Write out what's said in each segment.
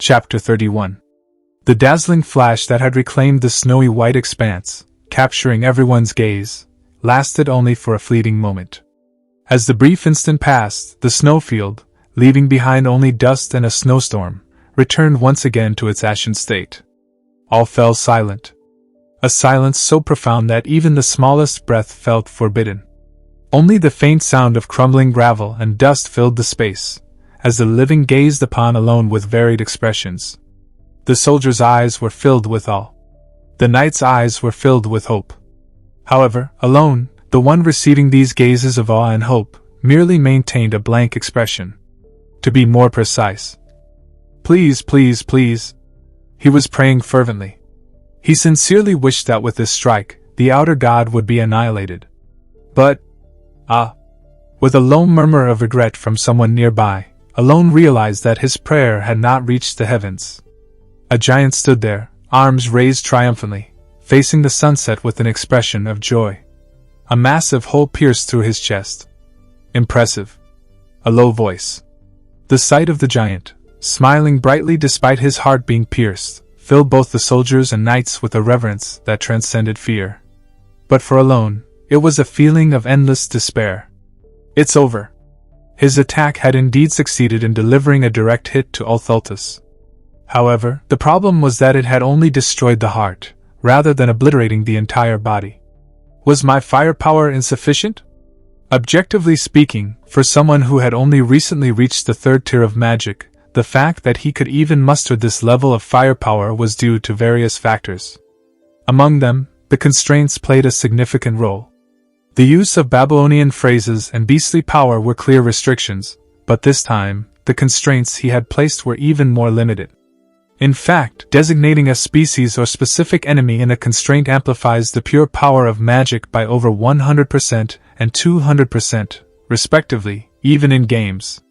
Chapter 31. The dazzling flash that had reclaimed the snowy white expanse, capturing everyone's gaze, lasted only for a fleeting moment. As the brief instant passed, the snowfield, leaving behind only dust and a snowstorm, returned once again to its ashen state. All fell silent. A silence so profound that even the smallest breath felt forbidden. Only the faint sound of crumbling gravel and dust filled the space, as the living gazed upon alone with varied expressions. The soldier's eyes were filled with awe. The knight's eyes were filled with hope. However, alone, the one receiving these gazes of awe and hope, merely maintained a blank expression. To be more precise, "Please, please, please." He was praying fervently. He sincerely wished that with this strike, the outer god would be annihilated. But, with a low murmur of regret from someone nearby, Alone realized that his prayer had not reached the heavens. A giant stood there, arms raised triumphantly, facing the sunset with an expression of joy. A massive hole pierced through his chest. "Impressive." A low voice. The sight of the giant, smiling brightly despite his heart being pierced, filled both the soldiers and knights with a reverence that transcended fear. But for Alone, it was a feeling of endless despair. It's over. His attack had indeed succeeded in delivering a direct hit to Althaltus. However, the problem was that it had only destroyed the heart, rather than obliterating the entire body. Was my firepower insufficient? Objectively speaking, for someone who had only recently reached the third tier of magic, the fact that he could even muster this level of firepower was due to various factors. Among them, the constraints played a significant role. The use of Babylonian phrases and beastly power were clear restrictions, but this time, the constraints he had placed were even more limited. In fact, designating a species or specific enemy in a constraint amplifies the pure power of magic by over 100% and 200%, respectively, even in games.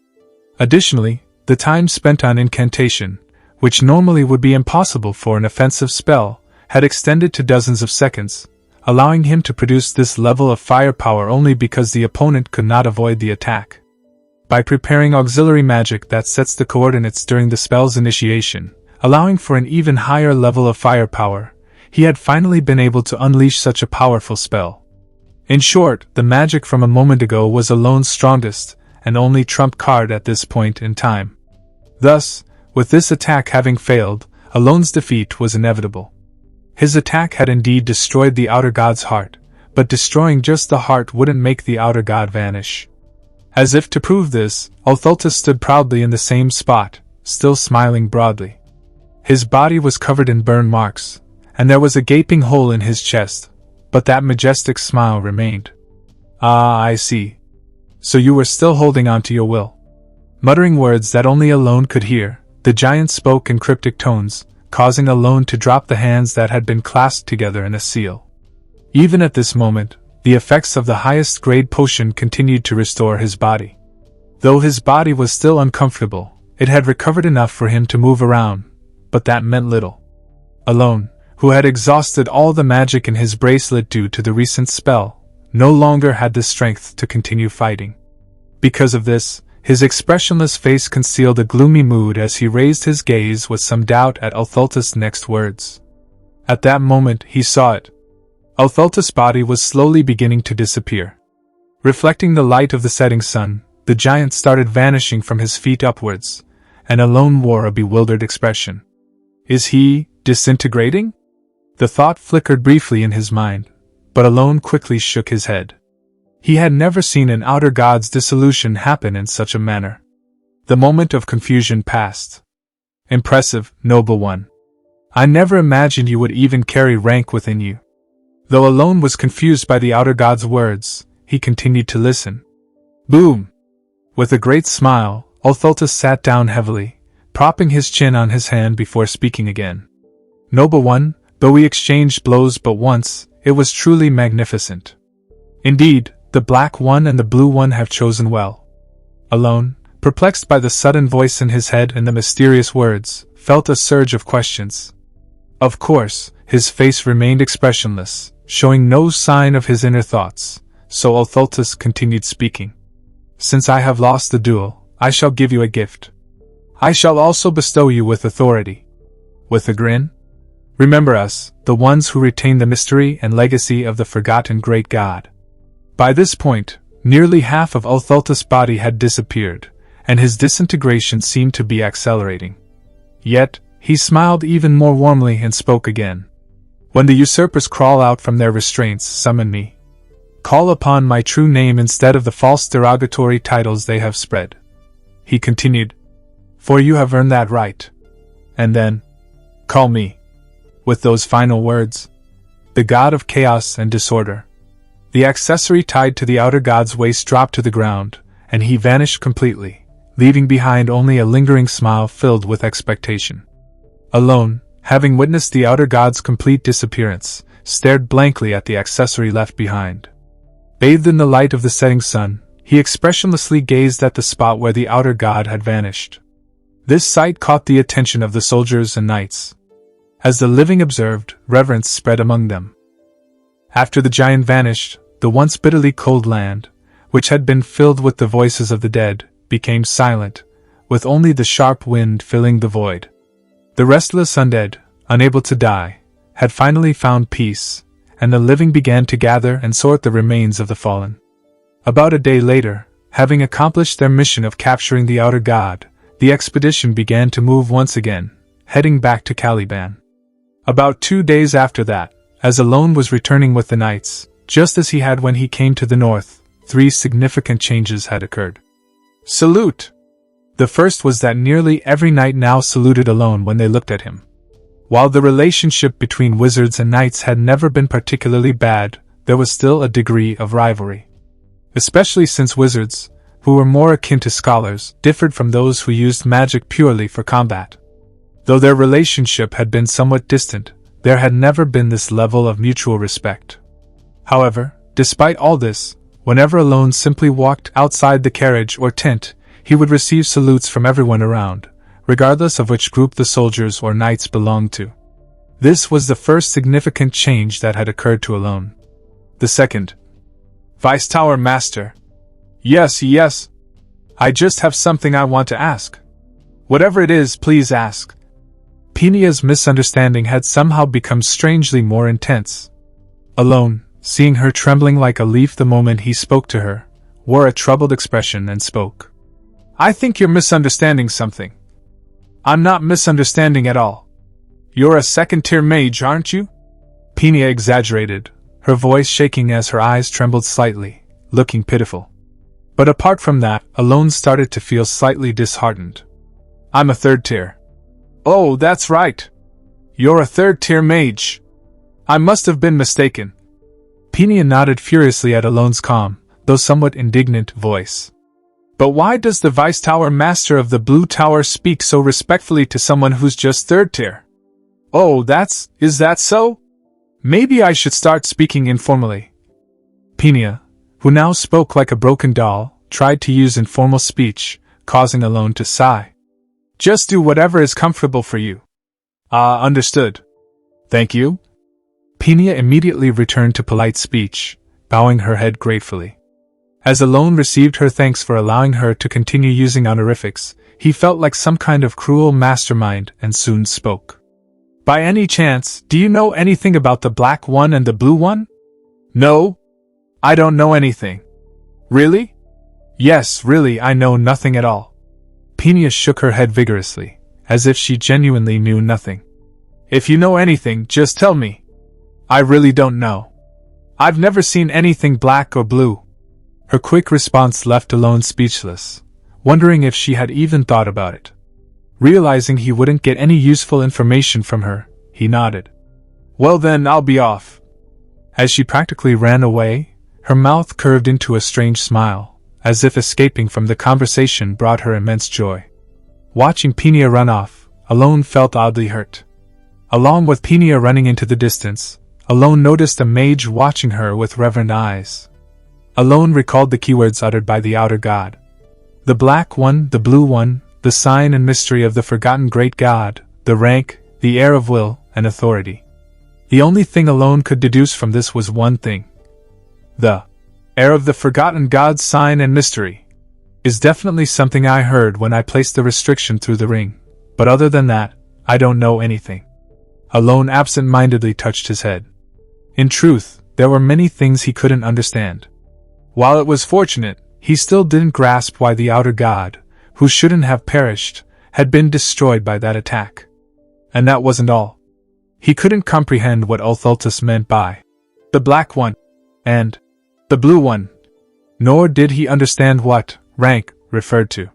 Additionally, the time spent on incantation, which normally would be impossible for an offensive spell, had extended to dozens of seconds, allowing him to produce this level of firepower only because the opponent could not avoid the attack. By preparing auxiliary magic that sets the coordinates during the spell's initiation, allowing for an even higher level of firepower, he had finally been able to unleash such a powerful spell. In short, the magic from a moment ago was Alone's strongest, and only trump card at this point in time. Thus, with this attack having failed, Alone's defeat was inevitable. His attack had indeed destroyed the outer god's heart, but destroying just the heart wouldn't make the outer god vanish. As if to prove this, Althaltus stood proudly in the same spot, still smiling broadly. His body was covered in burn marks, and there was a gaping hole in his chest, but that majestic smile remained. "Ah, I see. So you were still holding on to your will." Muttering words that only Alone could hear, the giant spoke in cryptic tones, causing Alone to drop the hands that had been clasped together in a seal. Even at this moment, the effects of the highest grade potion continued to restore his body. Though his body was still uncomfortable, it had recovered enough for him to move around, but that meant little. Alone, who had exhausted all the magic in his bracelet due to the recent spell, no longer had the strength to continue fighting. Because of this, his expressionless face concealed a gloomy mood as he raised his gaze with some doubt at Althaltus' next words. At that moment he saw it. Althaltus' body was slowly beginning to disappear. Reflecting the light of the setting sun, the giant started vanishing from his feet upwards, and Alone wore a bewildered expression. Is he disintegrating? The thought flickered briefly in his mind, but Alone quickly shook his head. He had never seen an outer god's dissolution happen in such a manner. The moment of confusion passed. "Impressive, noble one. I never imagined you would even carry rank within you." Though Alone was confused by the outer god's words, he continued to listen. Boom! With a great smile, Althaltus sat down heavily, propping his chin on his hand before speaking again. "Noble one, though we exchanged blows but once, it was truly magnificent. Indeed, the black one and the blue one have chosen well." Alone, perplexed by the sudden voice in his head and the mysterious words, felt a surge of questions. Of course, his face remained expressionless, showing no sign of his inner thoughts, so Althaltus continued speaking. "Since I have lost the duel, I shall give you a gift. I shall also bestow you with authority. With a grin? Remember us, the ones who retain the mystery and legacy of the forgotten great god. By this point, nearly half of Othulthus' body had disappeared, and his disintegration seemed to be accelerating. Yet, he smiled even more warmly and spoke again. When the usurpers crawl out from their restraints, summon me. Call upon my true name instead of the false derogatory titles they have spread. He continued, for you have earned that right. And then, call me. With those final words, the god of chaos and disorder, the accessory tied to the outer god's waist dropped to the ground, and he vanished completely, leaving behind only a lingering smile filled with expectation. Alone, having witnessed the outer god's complete disappearance, stared blankly at the accessory left behind. Bathed in the light of the setting sun, he expressionlessly gazed at the spot where the outer god had vanished. This sight caught the attention of the soldiers and knights. As the living observed, reverence spread among them. After the giant vanished, the once bitterly cold land, which had been filled with the voices of the dead, became silent, with only the sharp wind filling the void. The restless undead, unable to die, had finally found peace, and the living began to gather and sort the remains of the fallen. About a day later, having accomplished their mission of capturing the outer god, the expedition began to move once again, heading back to Caliban. About 2 days after that, as Alone was returning with the knights, just as he had when he came to the north, 3 significant changes had occurred. Salute! The first was that nearly every knight now saluted Alone when they looked at him. While the relationship between wizards and knights had never been particularly bad, there was still a degree of rivalry. Especially since wizards, who were more akin to scholars, differed from those who used magic purely for combat. Though their relationship had been somewhat distant, there had never been this level of mutual respect. However, despite all this, whenever Alone simply walked outside the carriage or tent, he would receive salutes from everyone around, regardless of which group the soldiers or knights belonged to. This was the first significant change that had occurred to Alone. The second. Vice Tower Master. Yes. I just have something I want to ask. Whatever it is, please ask. Penia's misunderstanding had somehow become strangely more intense. Alone, seeing her trembling like a leaf the moment he spoke to her, wore a troubled expression and spoke. I think you're misunderstanding something. I'm not misunderstanding at all. You're a second-tier mage, aren't you? Penia exaggerated, her voice shaking as her eyes trembled slightly, looking pitiful. But apart from that, Alone started to feel slightly disheartened. I'm a 3rd tier. Oh, that's right. You're a 3rd-tier mage. I must have been mistaken. Penia nodded furiously at Alone's calm, though somewhat indignant, voice. But why does the Vice Tower Master of the Blue Tower speak so respectfully to someone who's just 3rd tier? Oh, is that so? Maybe I should start speaking informally. Penia, who now spoke like a broken doll, tried to use informal speech, causing Alone to sigh. Just do whatever is comfortable for you. Understood. Thank you. Penia immediately returned to polite speech, bowing her head gratefully. As Alone received her thanks for allowing her to continue using honorifics, he felt like some kind of cruel mastermind and soon spoke. By any chance, do you know anything about the black one and the blue one? No. I don't know anything. Really? Yes, really, I know nothing at all. Penia shook her head vigorously, as if she genuinely knew nothing. If you know anything, just tell me. I really don't know. I've never seen anything black or blue. Her quick response left Alone speechless, wondering if she had even thought about it. Realizing he wouldn't get any useful information from her, he nodded. Well then, I'll be off. As she practically ran away, her mouth curved into a strange smile, as if escaping from the conversation brought her immense joy. Watching Penia run off, Alone felt oddly hurt. Along with Penia running into the distance, Alone noticed a mage watching her with reverent eyes. Alone recalled the keywords uttered by the outer god. The black one, the blue one, the sign and mystery of the forgotten great god, the rank, the air of will, and authority. The only thing Alone could deduce from this was one thing. The air of the forgotten god's sign and mystery. Is definitely something I heard when I placed the restriction through the ring, but other than that, I don't know anything. Alone absent-mindedly touched his head. In truth, there were many things he couldn't understand. While it was fortunate, he still didn't grasp why the outer god, who shouldn't have perished, had been destroyed by that attack. And that wasn't all. He couldn't comprehend what Ulthultus meant by the black one and the blue one, nor did he understand what rank referred to.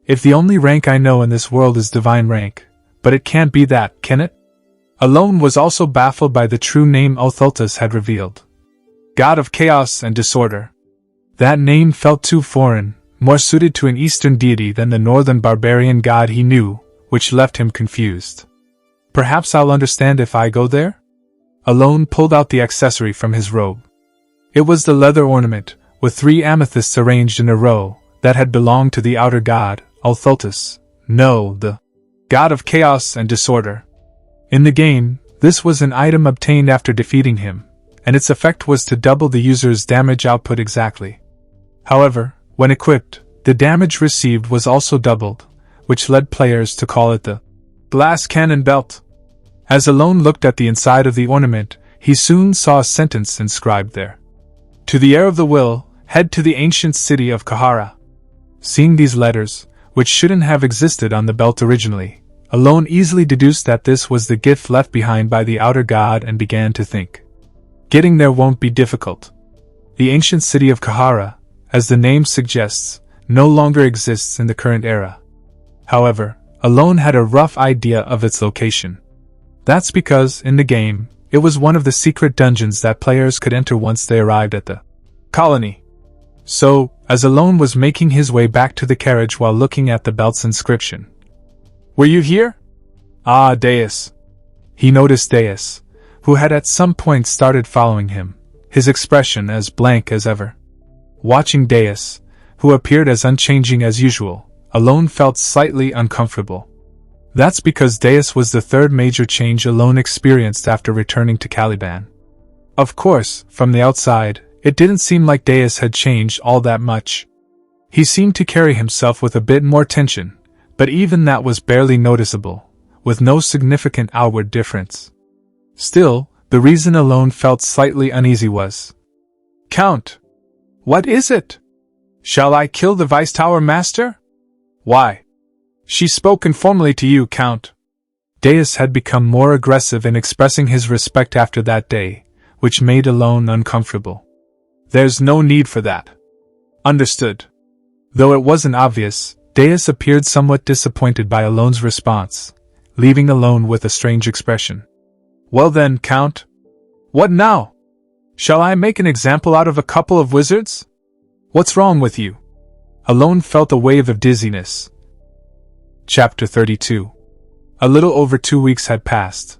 If the only rank I know in this world is divine rank, but it can't be that, can it? Alone was also baffled by the true name Ulthultus had revealed. God of Chaos and Disorder. That name felt too foreign, more suited to an Eastern deity than the northern barbarian god he knew, which left him confused. Perhaps I'll understand if I go there? Alone pulled out the accessory from his robe. It was the leather ornament, with 3 amethysts arranged in a row, that had belonged to the outer god, Ulthultus. No, the God of Chaos and Disorder. In the game, this was an item obtained after defeating him, and its effect was to double the user's damage output exactly. However, when equipped, the damage received was also doubled, which led players to call it the Glass Cannon Belt. As Alone looked at the inside of the ornament, he soon saw a sentence inscribed there. To the heir of the will, head to the ancient city of Kahara. Seeing these letters, which shouldn't have existed on the belt originally, Alone easily deduced that this was the gift left behind by the outer god and began to think. Getting there won't be difficult. The ancient city of Kahara, as the name suggests, no longer exists in the current era. However, Alone had a rough idea of its location. That's because, in the game, it was one of the secret dungeons that players could enter once they arrived at the colony. So, as Alone was making his way back to the carriage while looking at the belt's inscription. Were you here? Ah, Deus. He noticed Deus, who had at some point started following him, his expression as blank as ever. Watching Deus, who appeared as unchanging as usual, Alone felt slightly uncomfortable. That's because Deus was the third major change Alone experienced after returning to Caliban. Of course, from the outside, it didn't seem like Deus had changed all that much. He seemed to carry himself with a bit more tension, but even that was barely noticeable, with no significant outward difference. Still, the reason Alone felt slightly uneasy was, Count! What is it? Shall I kill the Vice Tower Master? Why? She spoke informally to you, Count. Deus had become more aggressive in expressing his respect after that day, which made Alone uncomfortable. There's no need for that. Understood. Though it wasn't obvious, Deus appeared somewhat disappointed by Alone's response, leaving Alone with a strange expression. Well then, Count. What now? Shall I make an example out of a couple of wizards? What's wrong with you? Alone felt a wave of dizziness. Chapter 32. A little over 2 weeks had passed.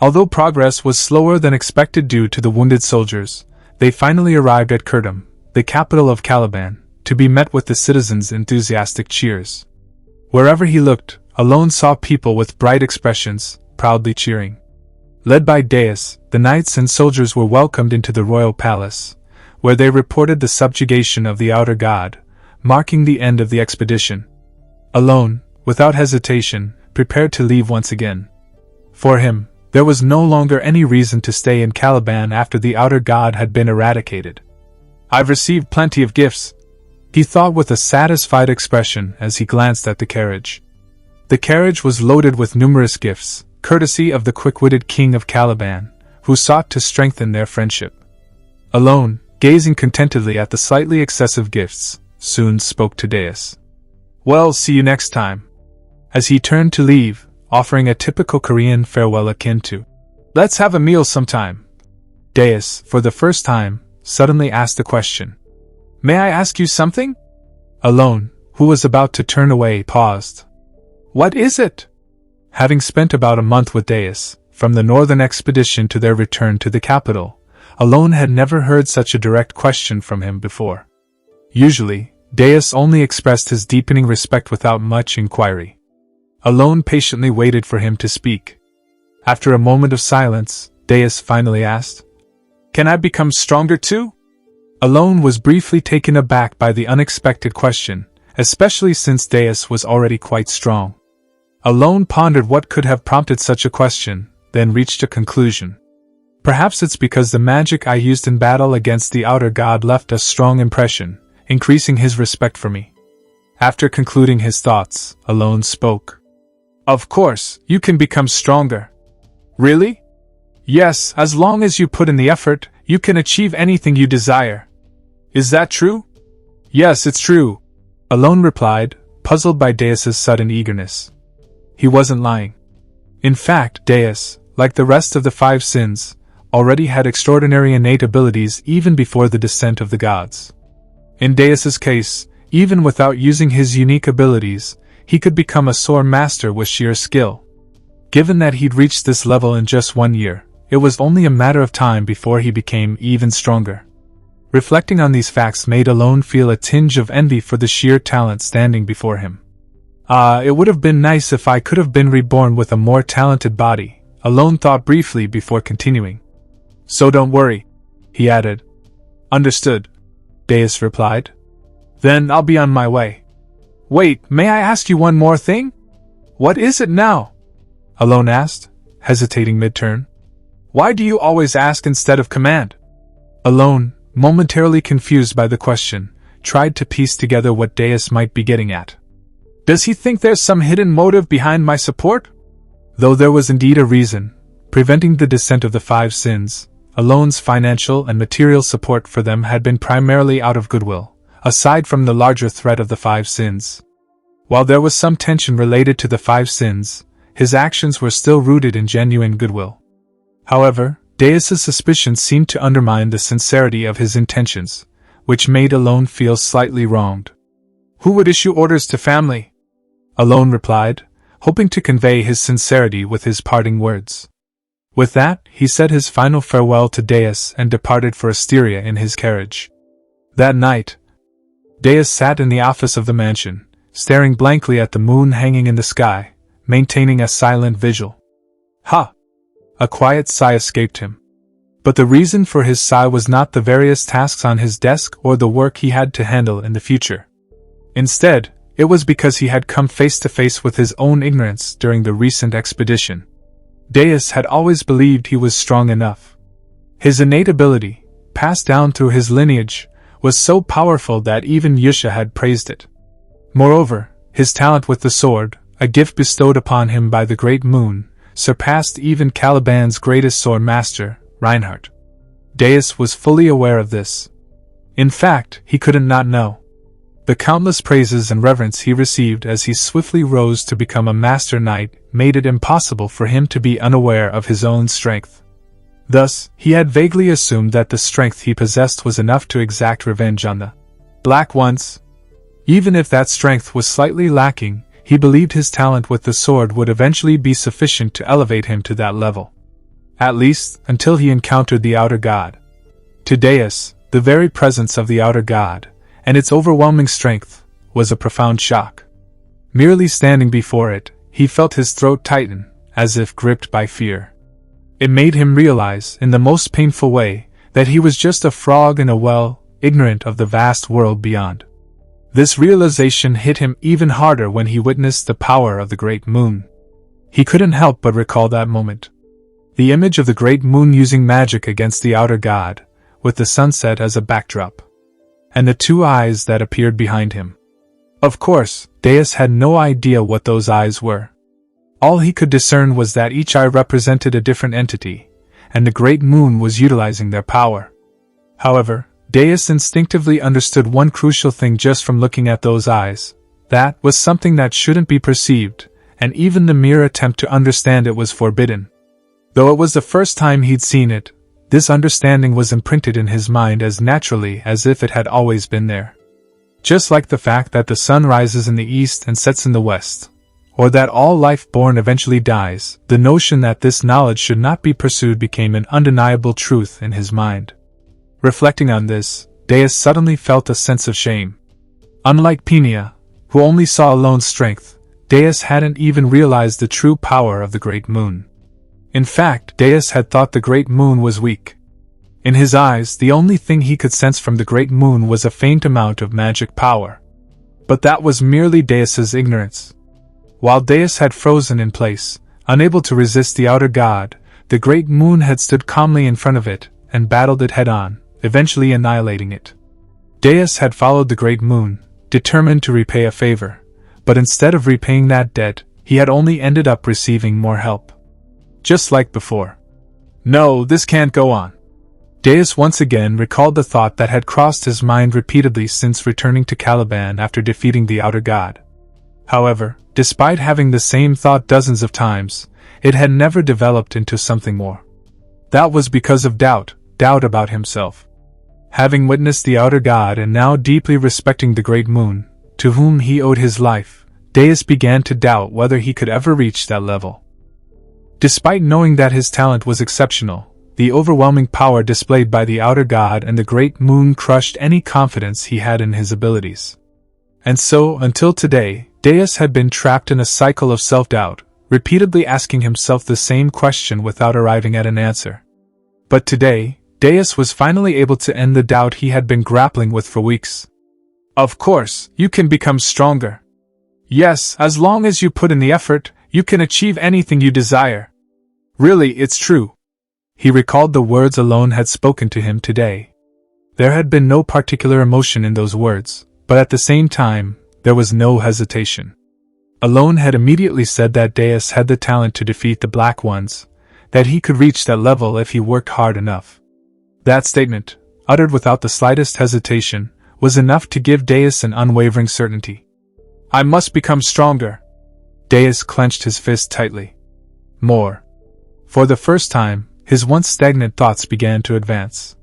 Although progress was slower than expected due to the wounded soldiers, they finally arrived at Kurdum, the capital of Caliban, to be met with the citizens' enthusiastic cheers. Wherever he looked, Alone saw people with bright expressions, proudly cheering. Led by Deus, the knights and soldiers were welcomed into the royal palace, where they reported the subjugation of the outer god, marking the end of the expedition. Alone, without hesitation, prepared to leave once again. For him, there was no longer any reason to stay in Caliban after the outer god had been eradicated. I've received plenty of gifts, he thought with a satisfied expression as he glanced at the carriage. The carriage was loaded with numerous gifts, courtesy of the quick-witted king of Caliban, who sought to strengthen their friendship. Alone, gazing contentedly at the slightly excessive gifts, soon spoke to Deus. Well, see you next time. As he turned to leave, offering a typical Korean farewell akin to, let's have a meal sometime. Deus, for the first time, suddenly asked a question. May I ask you something? Alone, who was about to turn away, paused. What is it? Having spent about a month with Deus, from the northern expedition to their return to the capital, Alone had never heard such a direct question from him before. Usually, Deus only expressed his deepening respect without much inquiry. Alone patiently waited for him to speak. After a moment of silence, Deus finally asked, Can I become stronger too? Alone was briefly taken aback by the unexpected question, especially since Deus was already quite strong. Alone pondered what could have prompted such a question, then reached a conclusion. Perhaps it's because the magic I used in battle against the outer god left a strong impression, increasing his respect for me. After concluding his thoughts, Alone spoke. Of course, you can become stronger. Really? Yes, as long as you put in the effort, you can achieve anything you desire. Is that true? Yes, it's true, Alone replied, puzzled by Deus's sudden eagerness. He wasn't lying. In fact, Deus, like the rest of the 5 sins, already had extraordinary innate abilities even before the descent of the gods. In Deus's case, even without using his unique abilities, he could become a sword master with sheer skill. Given that he'd reached this level in just 1 year, it was only a matter of time before he became even stronger. Reflecting on these facts made Alone feel a tinge of envy for the sheer talent standing before him. It would have been nice if I could have been reborn with a more talented body, Alone thought briefly before continuing. So don't worry, he added. Understood, Deus replied. Then I'll be on my way. Wait, may I ask you one more thing? What is it now? Alone asked, hesitating mid-turn. Why do you always ask instead of command? Alone, momentarily confused by the question, tried to piece together what Deus might be getting at. Does he think there's some hidden motive behind my support? Though there was indeed a reason, preventing the descent of the 5 sins, Alone's financial and material support for them had been primarily out of goodwill, aside from the larger threat of the 5 sins. While there was some tension related to the 5 sins, his actions were still rooted in genuine goodwill. However, Deus's suspicions seemed to undermine the sincerity of his intentions, which made Alone feel slightly wronged. Who would issue orders to family? Alone replied, hoping to convey his sincerity with his parting words. With that, he said his final farewell to Deus and departed for Asteria in his carriage. That night, Deus sat in the office of the mansion, staring blankly at the moon hanging in the sky, maintaining a silent vigil. Ha! A quiet sigh escaped him. But the reason for his sigh was not the various tasks on his desk or the work he had to handle in the future. Instead, it was because he had come face to face with his own ignorance during the recent expedition. Deus had always believed he was strong enough. His innate ability, passed down through his lineage, was so powerful that even Yusha had praised it. Moreover, his talent with the sword, a gift bestowed upon him by the Great Moon, surpassed even Caliban's greatest sword master, Reinhardt. Deus was fully aware of this. In fact, he couldn't not know. The countless praises and reverence he received as he swiftly rose to become a master knight made it impossible for him to be unaware of his own strength. Thus, he had vaguely assumed that the strength he possessed was enough to exact revenge on the Black Ones. Even if that strength was slightly lacking, he believed his talent with the sword would eventually be sufficient to elevate him to that level. At least, until he encountered the outer god. To Deus, the very presence of the outer god, and its overwhelming strength, was a profound shock. Merely standing before it, he felt his throat tighten, as if gripped by fear. It made him realize, in the most painful way, that he was just a frog in a well, ignorant of the vast world beyond. This realization hit him even harder when he witnessed the power of the Great Moon. He couldn't help but recall that moment. The image of the Great Moon using magic against the outer god, with the sunset as a backdrop. And the 2 eyes that appeared behind him. Of course, Deus had no idea what those eyes were. All he could discern was that each eye represented a different entity, and the Great Moon was utilizing their power. However, Deus instinctively understood one crucial thing just from looking at those eyes. That was something that shouldn't be perceived, and even the mere attempt to understand it was forbidden. Though it was the first time he'd seen it, this understanding was imprinted in his mind as naturally as if it had always been there. Just like the fact that the sun rises in the east and sets in the west, or that all life born eventually dies, the notion that this knowledge should not be pursued became an undeniable truth in his mind. Reflecting on this, Deus suddenly felt a sense of shame. Unlike Pinia, who only saw Alone's strength, Deus hadn't even realized the true power of the Great Moon. In fact, Deus had thought the Great Moon was weak. In his eyes, the only thing he could sense from the Great Moon was a faint amount of magic power. But that was merely Deus's ignorance. While Deus had frozen in place, unable to resist the outer god, the great moon had stood calmly in front of it and battled it head-on, eventually annihilating it. Deus had followed the great moon, determined to repay a favor, but instead of repaying that debt, he had only ended up receiving more help. Just like before. No, this can't go on. Deus once again recalled the thought that had crossed his mind repeatedly since returning to Caliban after defeating the outer god. However, despite having the same thought dozens of times, it had never developed into something more. That was because of doubt about himself. Having witnessed the outer god and now deeply respecting the great moon, to whom he owed his life, Deus began to doubt whether he could ever reach that level. Despite knowing that his talent was exceptional, the overwhelming power displayed by the outer god and the great moon crushed any confidence he had in his abilities. And so, until today, Deus had been trapped in a cycle of self-doubt, repeatedly asking himself the same question without arriving at an answer. But today, Deus was finally able to end the doubt he had been grappling with for weeks. Of course, you can become stronger. Yes, as long as you put in the effort, you can achieve anything you desire. Really, it's true. He recalled the words Alone had spoken to him today. There had been no particular emotion in those words, but at the same time, there was no hesitation. Alone had immediately said that Deus had the talent to defeat the Black Ones, that he could reach that level if he worked hard enough. That statement, uttered without the slightest hesitation, was enough to give Deus an unwavering certainty. I must become stronger. Deus clenched his fist tightly. More. For the first time, his once stagnant thoughts began to advance.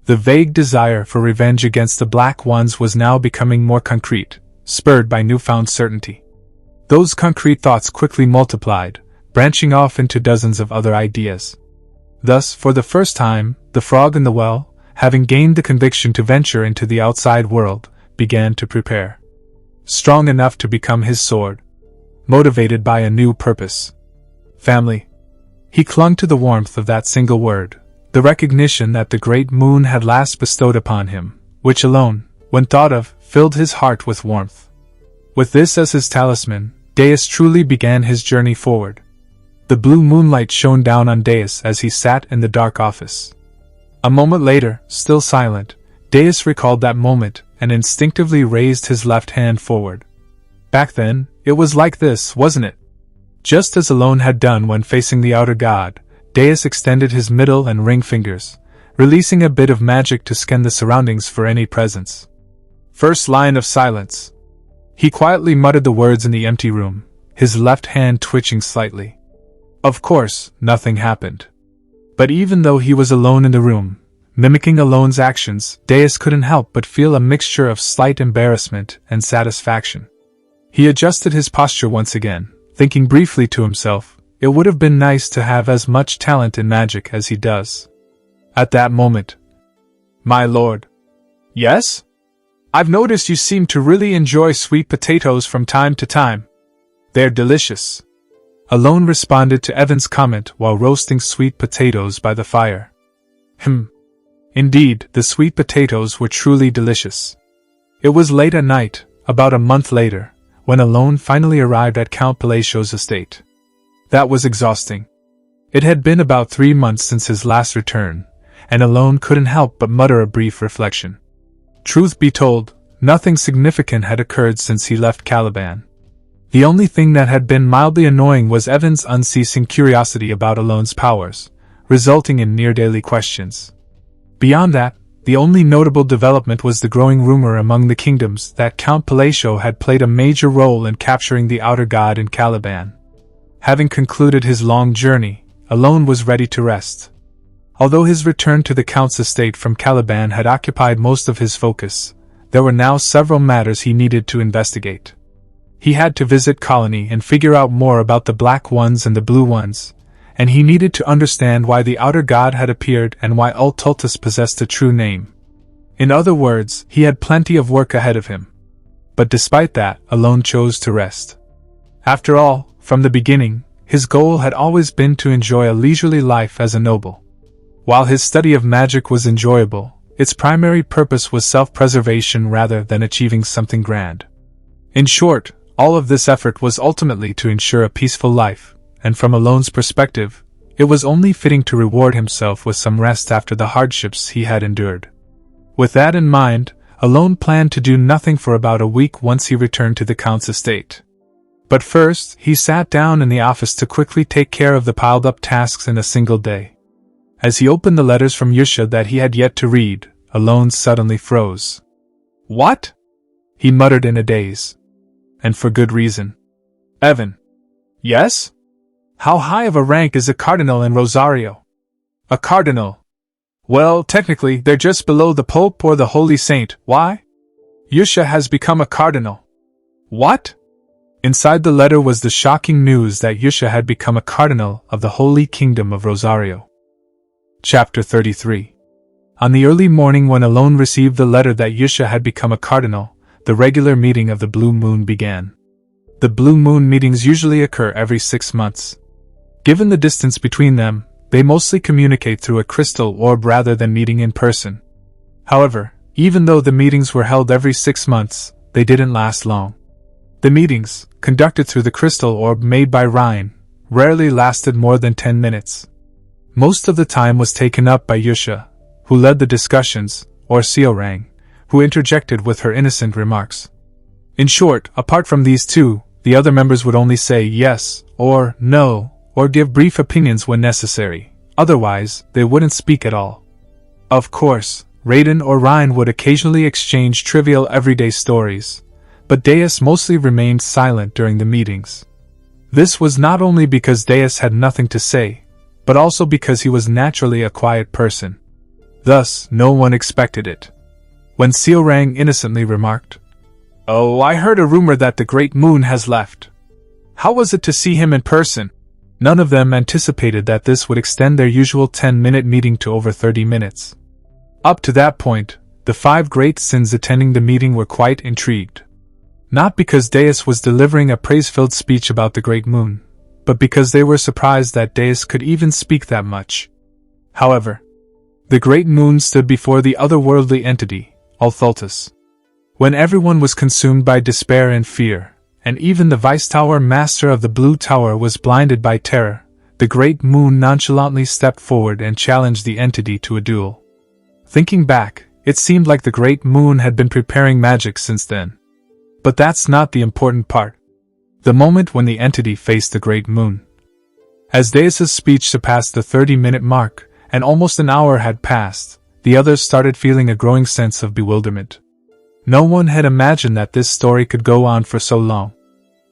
The vague desire for revenge against the Black Ones was now becoming more concrete, spurred by newfound certainty. Those concrete thoughts quickly multiplied, branching off into dozens of other ideas. Thus, for the first time, the frog in the well, having gained the conviction to venture into the outside world, began to prepare. Strong enough to become his sword. Motivated by a new purpose. Family. He clung to the warmth of that single word, the recognition that the great moon had last bestowed upon him, which alone, when thought of, filled his heart with warmth. With this as his talisman, Deus truly began his journey forward. The blue moonlight shone down on Deus as he sat in the dark office. A moment later, still silent, Deus recalled that moment and instinctively raised his left hand forward. Back then, it was like this, wasn't it? Just as Alone had done when facing the outer god, Deus extended his middle and ring fingers, releasing a bit of magic to scan the surroundings for any presence. First line of silence. He quietly muttered the words in the empty room, his left hand twitching slightly. Of course, nothing happened. But even though he was alone in the room, mimicking Alone's actions, Deus couldn't help but feel a mixture of slight embarrassment and satisfaction. He adjusted his posture once again, thinking briefly to himself, it would have been nice to have as much talent in magic as he does. At that moment, My lord. Yes? I've noticed you seem to really enjoy sweet potatoes from time to time. They're delicious. Alone responded to Evan's comment while roasting sweet potatoes by the fire. Indeed, the sweet potatoes were truly delicious. It was late at night, about a month later, when Alone finally arrived at Count Palacio's estate. That was exhausting. It had been about 3 months since his last return, and Alone couldn't help but mutter a brief reflection. Truth be told, nothing significant had occurred since he left Caliban. The only thing that had been mildly annoying was Evan's unceasing curiosity about Alone's powers, resulting in near-daily questions. Beyond that, the only notable development was the growing rumor among the kingdoms that Count Palacio had played a major role in capturing the outer god in Caliban. Having concluded his long journey, Alone was ready to rest. Although his return to the Count's estate from Caliban had occupied most of his focus, there were now several matters he needed to investigate. He had to visit Colony and figure out more about the Black Ones and the Blue Ones, and he needed to understand why the outer god had appeared and why Ultultus possessed a true name. In other words, he had plenty of work ahead of him. But despite that, Alone chose to rest. After all, from the beginning, his goal had always been to enjoy a leisurely life as a noble. While his study of magic was enjoyable, its primary purpose was self-preservation rather than achieving something grand. In short, all of this effort was ultimately to ensure a peaceful life, and from Alone's perspective, it was only fitting to reward himself with some rest after the hardships he had endured. With that in mind, Alone planned to do nothing for about a week once he returned to the Count's estate. But first, he sat down in the office to quickly take care of the piled-up tasks in a single day. As he opened the letters from Yusha that he had yet to read, Alone suddenly froze. "What?" he muttered in a daze. And for good reason. "Evan." "Yes? How high of a rank is a cardinal in Rosario?" "A cardinal? Well, technically, they're just below the Pope or the Holy Saint. Why?" "Yusha has become a cardinal." "What?" Inside the letter was the shocking news that Yusha had become a cardinal of the Holy Kingdom of Rosario. Chapter 33. On the early morning when Alone received the letter that Yusha had become a cardinal, the regular meeting of the Blue Moon began. The Blue Moon meetings usually occur every 6 months. Given the distance between them, they mostly communicate through a crystal orb rather than meeting in person. However, even though the meetings were held every 6 months, they didn't last long. The meetings, conducted through the crystal orb made by Ryan, rarely lasted more than 10 minutes. Most of the time was taken up by Yusha, who led the discussions, or Seorang, who interjected with her innocent remarks. In short, apart from these two, the other members would only say yes, or no, or give brief opinions when necessary. Otherwise, they wouldn't speak at all. Of course, Raiden or Ryan would occasionally exchange trivial everyday stories, but Deus mostly remained silent during the meetings. This was not only because Deus had nothing to say, but also because he was naturally a quiet person. Thus, no one expected it. When Seorang innocently remarked, "Oh, I heard a rumor that the Great Moon has left. How was it to see him in person?" None of them anticipated that this would extend their usual 10-minute meeting to over 30 minutes. Up to that point, the 5 great sins attending the meeting were quite intrigued. Not because Deus was delivering a praise-filled speech about the Great Moon, but because they were surprised that Deus could even speak that much. However, the Great Moon stood before the otherworldly entity, Althaltus. When everyone was consumed by despair and fear, and even the Vice Tower Master of the Blue Tower was blinded by terror, the Great Moon nonchalantly stepped forward and challenged the entity to a duel. Thinking back, it seemed like the Great Moon had been preparing magic since then. But that's not the important part. The moment when the entity faced the Great Moon. As Deus's speech surpassed the 30-minute mark, and almost an hour had passed, the others started feeling a growing sense of bewilderment. No one had imagined that this story could go on for so long.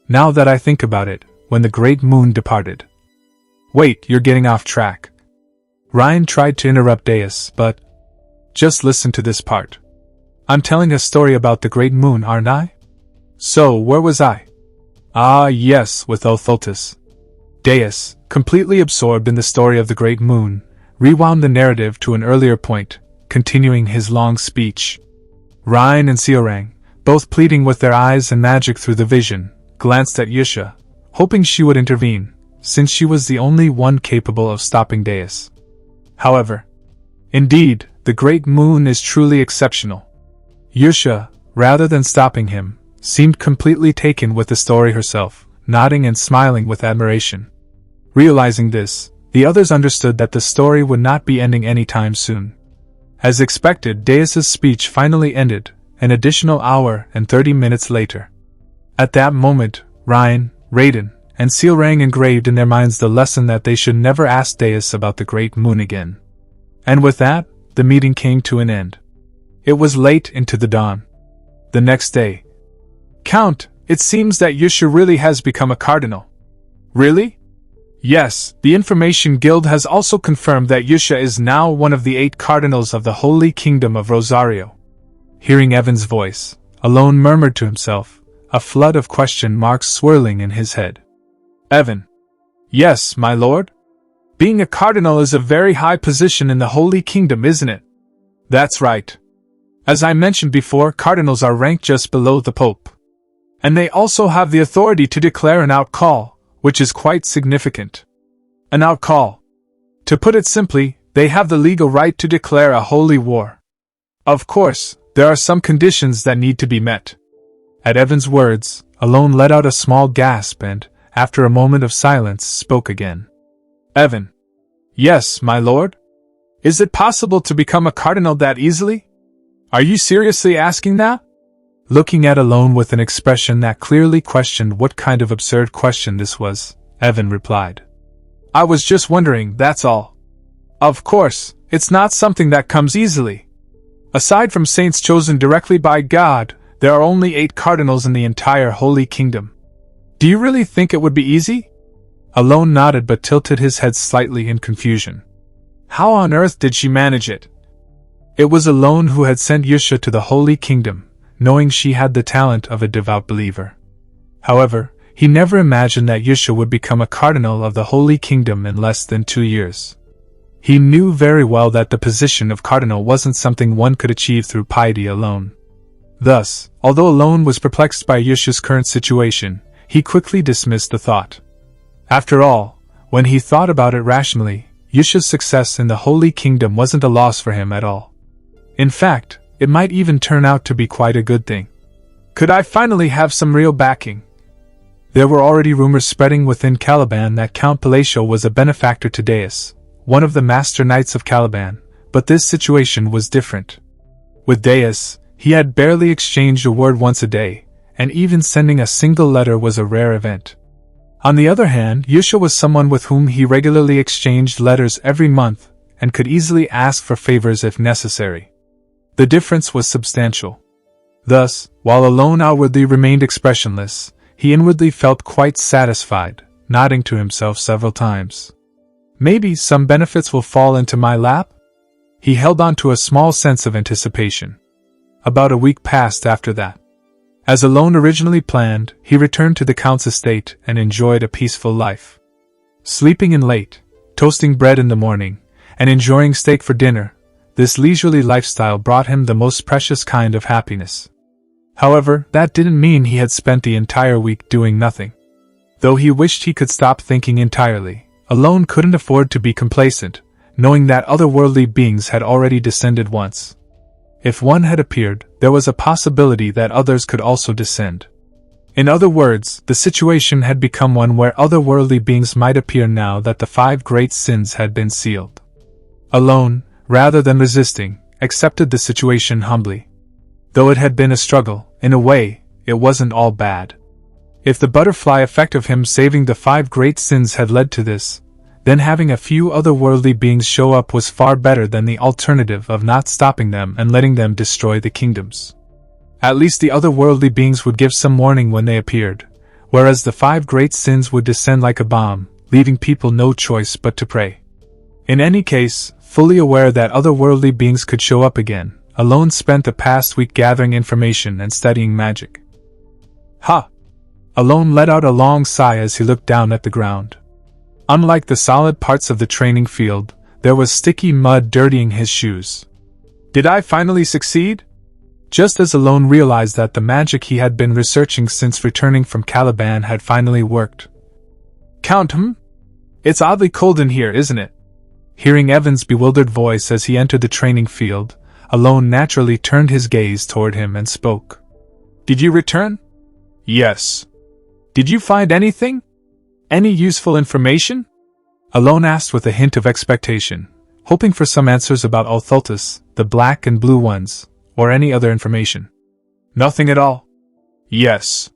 Now that I think about it, when the Great Moon departed. Wait, you're getting off track. Ryan tried to interrupt Deus, but... Just listen to this part. I'm telling a story about the Great Moon, aren't I? So, where was I? Ah, yes, with Althaltus. Deus, completely absorbed in the story of the Great Moon, rewound the narrative to an earlier point, continuing his long speech. Ryan and Seorang, both pleading with their eyes and magic through the vision, glanced at Yusha, hoping she would intervene, since she was the only one capable of stopping Deus. However, indeed, the Great Moon is truly exceptional. Yusha, rather than stopping him, seemed completely taken with the story herself, nodding and smiling with admiration. Realizing this, the others understood that the story would not be ending anytime soon. As expected, Deus's speech finally ended, an additional hour and 30 minutes later. At that moment, Ryan, Raiden, and Seorang engraved in their minds the lesson that they should never ask Deus about the Great Moon again. And with that, the meeting came to an end. It was late into the dawn. The next day. Count, it seems that Yusha really has become a cardinal. Really? Yes, the Information Guild has also confirmed that Yusha is now one of the 8 cardinals of the Holy Kingdom of Rosario. Hearing Evan's voice, Alone murmured to himself, a flood of question marks swirling in his head. Evan. Yes, my lord? Being a cardinal is a very high position in the Holy Kingdom, isn't it? That's right. As I mentioned before, cardinals are ranked just below the Pope. And they also have the authority to declare an outcall, which is quite significant. An outcall. To put it simply, they have the legal right to declare a holy war. Of course, there are some conditions that need to be met. At Evan's words, Alone let out a small gasp and, after a moment of silence, spoke again. Evan. Yes, my lord? Is it possible to become a cardinal that easily? Are you seriously asking that? Looking at Alone with an expression that clearly questioned what kind of absurd question this was, Evan replied. I was just wondering, that's all. Of course, it's not something that comes easily. Aside from saints chosen directly by God, there are only 8 cardinals in the entire Holy Kingdom. Do you really think it would be easy? Alone nodded but tilted his head slightly in confusion. How on earth did she manage it? It was Alone who had sent Yusha to the Holy Kingdom, knowing she had the talent of a devout believer. However, he never imagined that Yusha would become a cardinal of the Holy Kingdom in less than 2 years. He knew very well that the position of cardinal wasn't something one could achieve through piety alone. Thus, although Alone was perplexed by Yusha's current situation, he quickly dismissed the thought. After all, when he thought about it rationally, Yusha's success in the Holy Kingdom wasn't a loss for him at all. In fact, it might even turn out to be quite a good thing. Could I finally have some real backing? There were already rumors spreading within Caliban that Count Palacio was a benefactor to Deus, one of the master knights of Caliban, but this situation was different. With Deus, he had barely exchanged a word once a day, and even sending a single letter was a rare event. On the other hand, Yusha was someone with whom he regularly exchanged letters every month, and could easily ask for favors if necessary. The difference was substantial. Thus, while Alone outwardly remained expressionless, he inwardly felt quite satisfied, nodding to himself several times. Maybe some benefits will fall into my lap? He held on to a small sense of anticipation. About a week passed after that. As Alone originally planned, he returned to the Count's estate and enjoyed a peaceful life. Sleeping in late, toasting bread in the morning, and enjoying steak for dinner, this leisurely lifestyle brought him the most precious kind of happiness. However, that didn't mean he had spent the entire week doing nothing. Though he wished he could stop thinking entirely, Alone couldn't afford to be complacent, knowing that otherworldly beings had already descended once. If one had appeared, there was a possibility that others could also descend. In other words, the situation had become one where otherworldly beings might appear now that the 5 great sins had been sealed. Alone, rather than resisting, accepted the situation humbly. Though it had been a struggle, in a way, it wasn't all bad. If the butterfly effect of him saving the 5 great sins had led to this, then having a few otherworldly beings show up was far better than the alternative of not stopping them and letting them destroy the kingdoms. At least the otherworldly beings would give some warning when they appeared, whereas the 5 great sins would descend like a bomb, leaving people no choice but to pray. In any case, fully aware that otherworldly beings could show up again, Alone spent the past week gathering information and studying magic. Ha! Alone let out a long sigh as he looked down at the ground. Unlike the solid parts of the training field, there was sticky mud dirtying his shoes. Did I finally succeed? Just as Alone realized that the magic he had been researching since returning from Caliban had finally worked. Count, It's oddly cold in here, isn't it? Hearing Evan's bewildered voice as he entered the training field, Alone naturally turned his gaze toward him and spoke. Did you return? Yes. Did you find anything? Any useful information? Alone asked with a hint of expectation, hoping for some answers about Altholtus, the black and blue ones, or any other information. Nothing at all. Yes.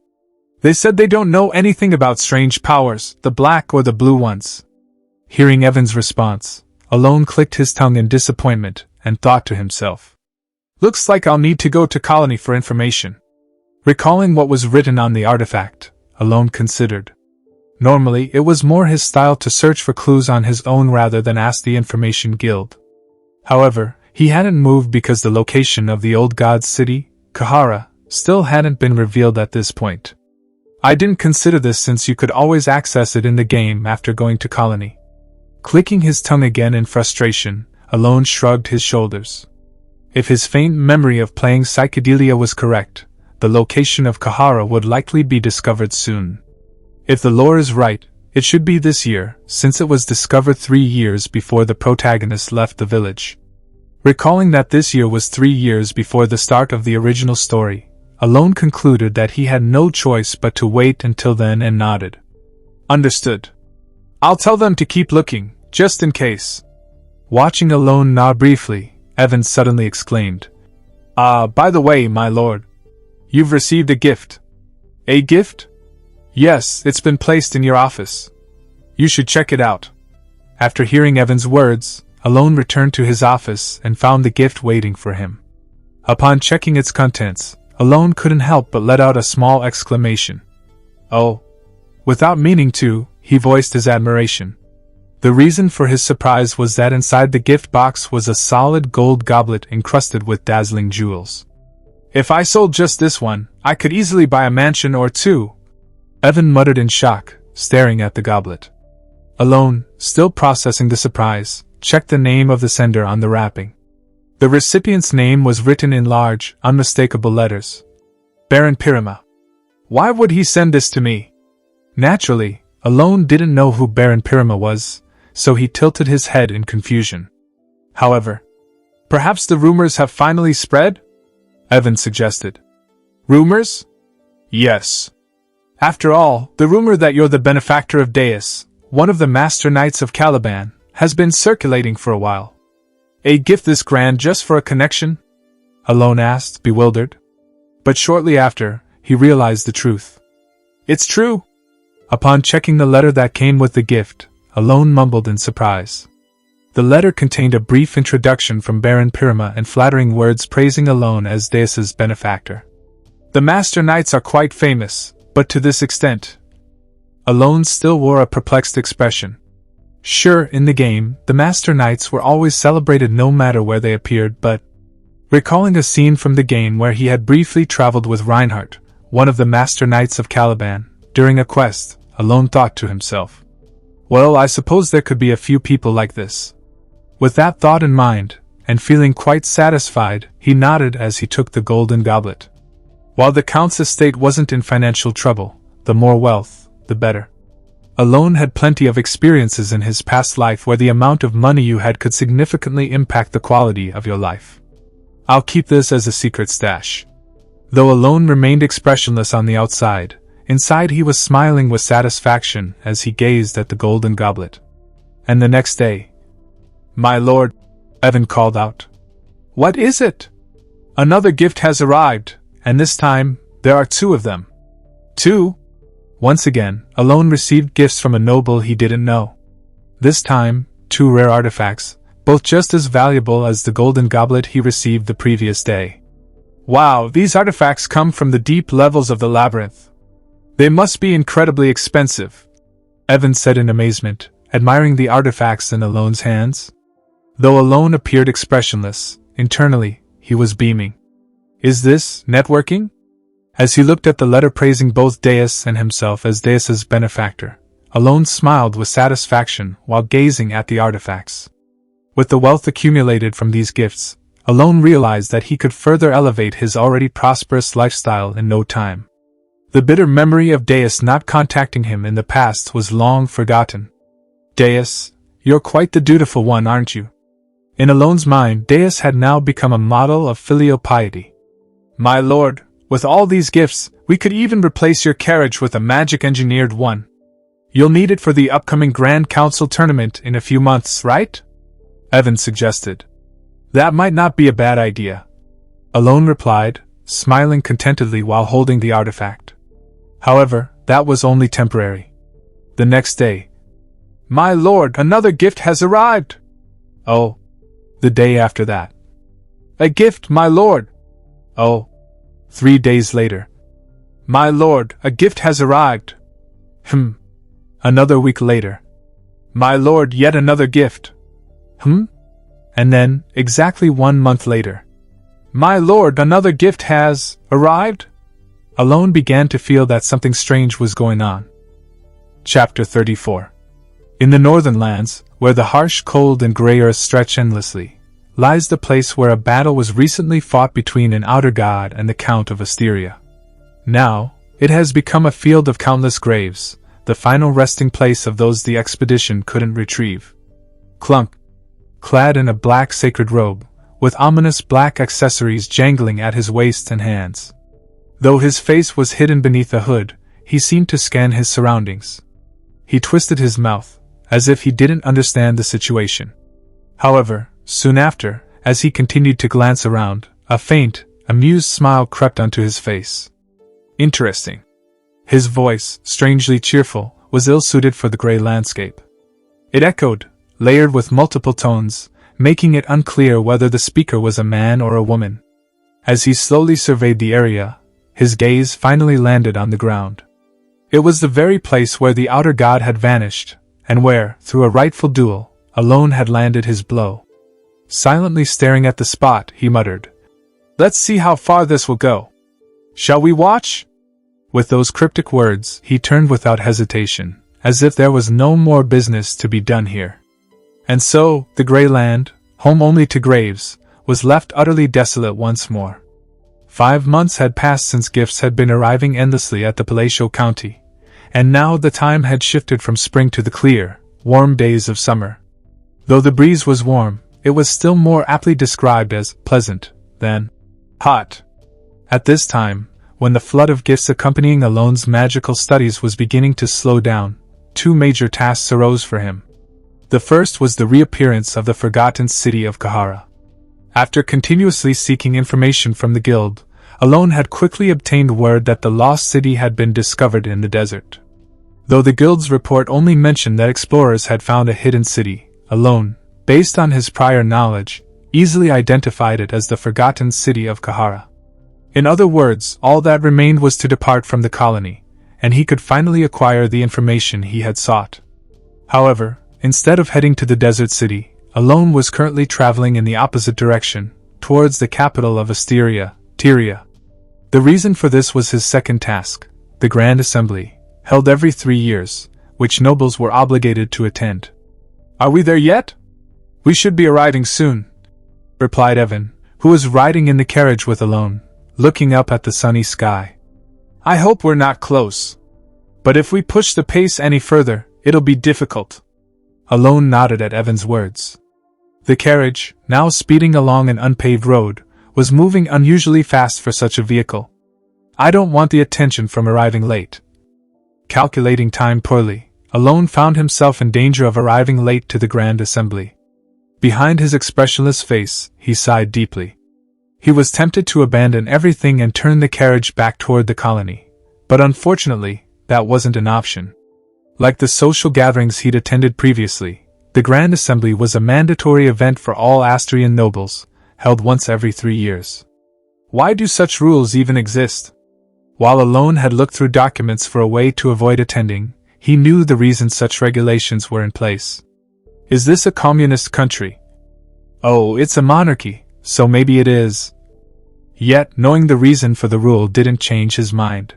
They said they don't know anything about strange powers, the black or the blue ones. Hearing Evan's response, Alone clicked his tongue in disappointment and thought to himself. Looks like I'll need to go to Colony for information. Recalling what was written on the artifact, Alone considered. Normally, it was more his style to search for clues on his own rather than ask the Information Guild. However, he hadn't moved because the location of the old god's city, Kahara, still hadn't been revealed at this point. I didn't consider this since you could always access it in the game after going to Colony. Clicking his tongue again in frustration, Alone shrugged his shoulders. If his faint memory of playing Psychedelia was correct, the location of Kahara would likely be discovered soon. If the lore is right, it should be this year, since it was discovered 3 years before the protagonist left the village. Recalling that this year was 3 years before the start of the original story, Alone concluded that he had no choice but to wait until then and nodded. Understood. I'll tell them to keep looking, just in case. Watching Alone nod briefly, Evan suddenly exclaimed, by the way, my lord. You've received a gift. A gift? Yes, it's been placed in your office. You should check it out. After hearing Evan's words, Alone returned to his office and found the gift waiting for him. Upon checking its contents, Alone couldn't help but let out a small exclamation. Oh! Without meaning to, he voiced his admiration. The reason for his surprise was that inside the gift box was a solid gold goblet encrusted with dazzling jewels. If I sold just this one, I could easily buy a mansion or two, Evan muttered in shock, staring at the goblet. Alone, still processing the surprise, checked the name of the sender on the wrapping. The recipient's name was written in large, unmistakable letters. Baron Pirima. Why would he send this to me? Naturally, Alone didn't know who Baron Pirima was, so he tilted his head in confusion. However, perhaps the rumors have finally spread? Evan suggested. Rumors? Yes. After all, the rumor that you're the benefactor of Deus, one of the Master Knights of Caliban, has been circulating for a while. A gift this grand just for a connection? Alone asked, bewildered. But shortly after, he realized the truth. It's true. Upon checking the letter that came with the gift, Alone mumbled in surprise. The letter contained a brief introduction from Baron Pirima and flattering words praising Alone as Deus's benefactor. The Master Knights are quite famous, but to this extent. Alone still wore a perplexed expression. Sure, in the game, the Master Knights were always celebrated no matter where they appeared, but... Recalling a scene from the game where he had briefly traveled with Reinhardt, one of the Master Knights of Caliban, during a quest, Alone thought to himself. Well, I suppose there could be a few people like this. With that thought in mind, and feeling quite satisfied, he nodded as he took the golden goblet. While the Count's estate wasn't in financial trouble, the more wealth, the better. Alone had plenty of experiences in his past life where the amount of money you had could significantly impact the quality of your life. I'll keep this as a secret stash. Though Alone remained expressionless on the outside, inside he was smiling with satisfaction as he gazed at the golden goblet. And the next day, My lord, Evan called out. What is it? Another gift has arrived, and this time, there are two of them. Two? Once again, Alone received gifts from a noble he didn't know. This time, two rare artifacts, both just as valuable as the golden goblet he received the previous day. Wow, these artifacts come from the deep levels of the labyrinth. They must be incredibly expensive, Evan said in amazement, admiring the artifacts in Alone's hands. Though Alone appeared expressionless, internally, he was beaming. Is this networking? As he looked at the letter praising both Deus and himself as Deus's benefactor, Alone smiled with satisfaction while gazing at the artifacts. With the wealth accumulated from these gifts, Alone realized that he could further elevate his already prosperous lifestyle in no time. The bitter memory of Deus not contacting him in the past was long forgotten. Deus, you're quite the dutiful one, aren't you? In Alone's mind, Deus had now become a model of filial piety. My lord, with all these gifts, we could even replace your carriage with a magic-engineered one. You'll need it for the upcoming Grand Council tournament in a few months, right? Evan suggested. That might not be a bad idea, Alone replied, smiling contentedly while holding the artifact. However, that was only temporary. The next day. My lord, another gift has arrived! Oh. The day after that. A gift, my lord! Oh. 3 days later. My lord, a gift has arrived! Another week later. My lord, yet another gift! And then, exactly 1 month later. My lord, another gift has arrived! Alone began to feel that something strange was going on. Chapter 34. In the northern lands, where the harsh, cold, and grey earth stretch endlessly, lies the place where a battle was recently fought between an outer god and the Count of Asteria. Now, it has become a field of countless graves, the final resting place of those the expedition couldn't retrieve. Clunk. Clad in a black sacred robe, with ominous black accessories jangling at his waist and hands. Though his face was hidden beneath a hood, he seemed to scan his surroundings. He twisted his mouth, as if he didn't understand the situation. However, soon after, as he continued to glance around, a faint, amused smile crept onto his face. Interesting. His voice, strangely cheerful, was ill-suited for the gray landscape. It echoed, layered with multiple tones, making it unclear whether the speaker was a man or a woman. As he slowly surveyed the area, his gaze finally landed on the ground. It was the very place where the outer god had vanished, and where, through a rightful duel, alone had landed his blow. Silently staring at the spot, he muttered, "Let's see how far this will go. Shall we watch?" With those cryptic words, he turned without hesitation, as if there was no more business to be done here. And so, the grey land, home only to graves, was left utterly desolate once more. 5 months had passed since gifts had been arriving endlessly at the palatial county, and now the time had shifted from spring to the clear, warm days of summer. Though the breeze was warm, it was still more aptly described as pleasant than hot. At this time, when the flood of gifts accompanying Alone's magical studies was beginning to slow down, 2 major tasks arose for him. The first was the reappearance of the forgotten city of Kahara. After continuously seeking information from the guild, Alone had quickly obtained word that the lost city had been discovered in the desert. Though the guild's report only mentioned that explorers had found a hidden city, Alone, based on his prior knowledge, easily identified it as the forgotten city of Kahara. In other words, all that remained was to depart from the colony, and he could finally acquire the information he had sought. However, instead of heading to the desert city, Alone was currently traveling in the opposite direction, towards the capital of Asteria, Tyria. The reason for this was his second task, the Grand Assembly, held every 3 years, which nobles were obligated to attend. "Are we there yet?" "We should be arriving soon," replied Evan, who was riding in the carriage with Alone, looking up at the sunny sky. "I hope we're not close. But if we push the pace any further, it'll be difficult." Alone nodded at Evan's words. The carriage, now speeding along an unpaved road, was moving unusually fast for such a vehicle. "I don't want the attention from arriving late." Calculating time poorly, Alone found himself in danger of arriving late to the Grand Assembly. Behind his expressionless face, he sighed deeply. He was tempted to abandon everything and turn the carriage back toward the colony, but unfortunately, that wasn't an option. Like the social gatherings he'd attended previously, the Grand Assembly was a mandatory event for all Astrian nobles, held once every 3 years. Why do such rules even exist? While Alone had looked through documents for a way to avoid attending, he knew the reason such regulations were in place. Is this a communist country? Oh, it's a monarchy, so maybe it is. Yet, knowing the reason for the rule didn't change his mind.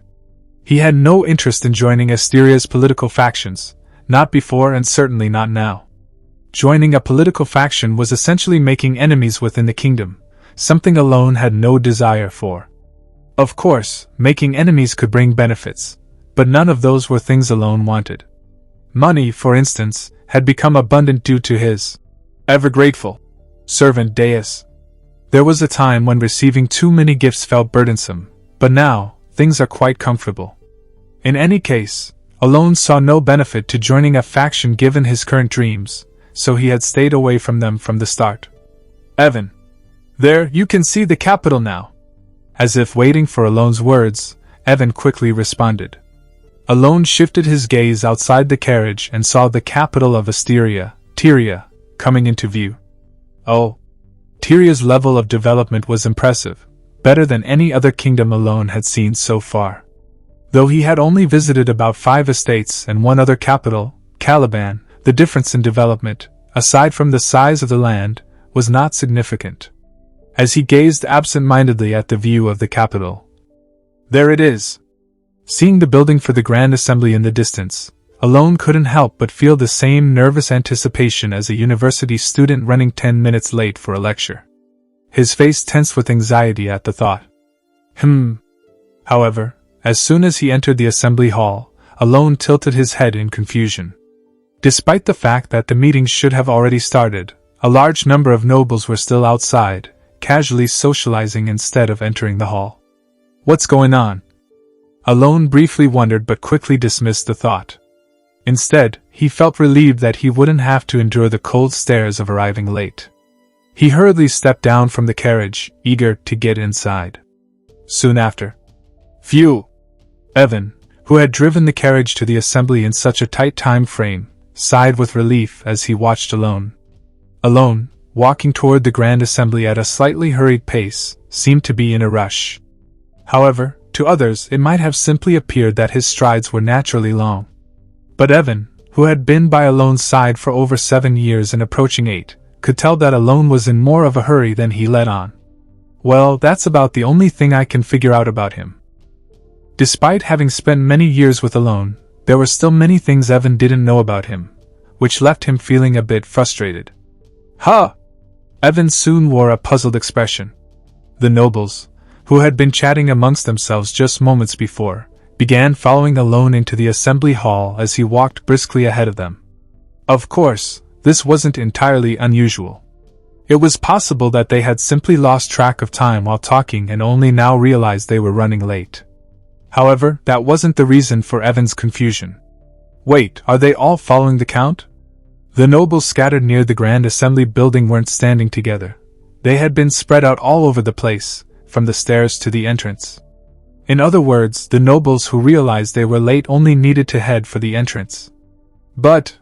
He had no interest in joining Asteria's political factions, not before and certainly not now. Joining a political faction was essentially making enemies within the kingdom, something Alone had no desire for. Of course, making enemies could bring benefits, but none of those were things Alone wanted. Money, for instance, had become abundant due to his ever-grateful servant Deus. There was a time when receiving too many gifts felt burdensome, but now, things are quite comfortable. In any case, Alone saw no benefit to joining a faction given his current dreams, so he had stayed away from them from the start. "Evan. There, you can see the capital now." As if waiting for Alone's words, Evan quickly responded. Alone shifted his gaze outside the carriage and saw the capital of Asteria, Tyria, coming into view. Oh. Tyria's level of development was impressive, better than any other kingdom Alone had seen so far. Though he had only visited about 5 estates and 1 other capital, Caliban, the difference in development, aside from the size of the land, was not significant. As he gazed absent-mindedly at the view of the capital. There it is. Seeing the building for the Grand Assembly in the distance, Alone couldn't help but feel the same nervous anticipation as a university student running 10 minutes late for a lecture. His face tensed with anxiety at the thought. However, as soon as he entered the assembly hall, Alone tilted his head in confusion. Despite the fact that the meeting should have already started, a large number of nobles were still outside, casually socializing instead of entering the hall. What's going on? Alone briefly wondered but quickly dismissed the thought. Instead, he felt relieved that he wouldn't have to endure the cold stares of arriving late. He hurriedly stepped down from the carriage, eager to get inside. Soon after. Phew! Evan, who had driven the carriage to the assembly in such a tight time frame, sighed with relief as he watched Alone. Alone, walking toward the Grand Assembly at a slightly hurried pace, seemed to be in a rush. However, to others it might have simply appeared that his strides were naturally long. But Evan, who had been by Alone's side for over 7 years and approaching 8, could tell that Alone was in more of a hurry than he let on. Well, that's about the only thing I can figure out about him. Despite having spent many years with Alone, there were still many things Evan didn't know about him, which left him feeling a bit frustrated. Huh! Evan soon wore a puzzled expression. The nobles, who had been chatting amongst themselves just moments before, began following Alone into the assembly hall as he walked briskly ahead of them. Of course, this wasn't entirely unusual. It was possible that they had simply lost track of time while talking and only now realized they were running late. However, that wasn't the reason for Evan's confusion. Wait, are they all following the Count? The nobles scattered near the Grand Assembly building weren't standing together. They had been spread out all over the place, from the stairs to the entrance. In other words, the nobles who realized they were late only needed to head for the entrance. But,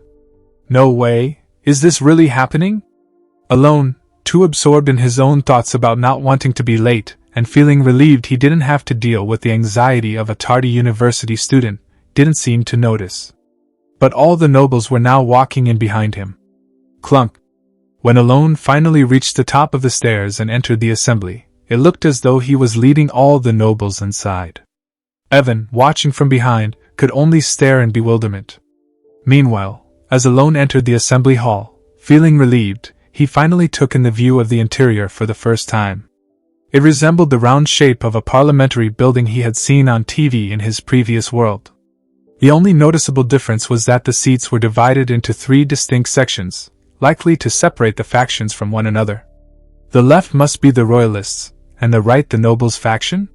no way, is this really happening? Alone, too absorbed in his own thoughts about not wanting to be late, and feeling relieved he didn't have to deal with the anxiety of a tardy university student, didn't seem to notice. But all the nobles were now walking in behind him. Clunk! When Alone finally reached the top of the stairs and entered the assembly, it looked as though he was leading all the nobles inside. Evan, watching from behind, could only stare in bewilderment. Meanwhile, as Alone entered the assembly hall, feeling relieved, he finally took in the view of the interior for the first time. It resembled the round shape of a parliamentary building he had seen on TV in his previous world. The only noticeable difference was that the seats were divided into 3 distinct sections, likely to separate the factions from one another. The left must be the royalists, and the right the nobles faction?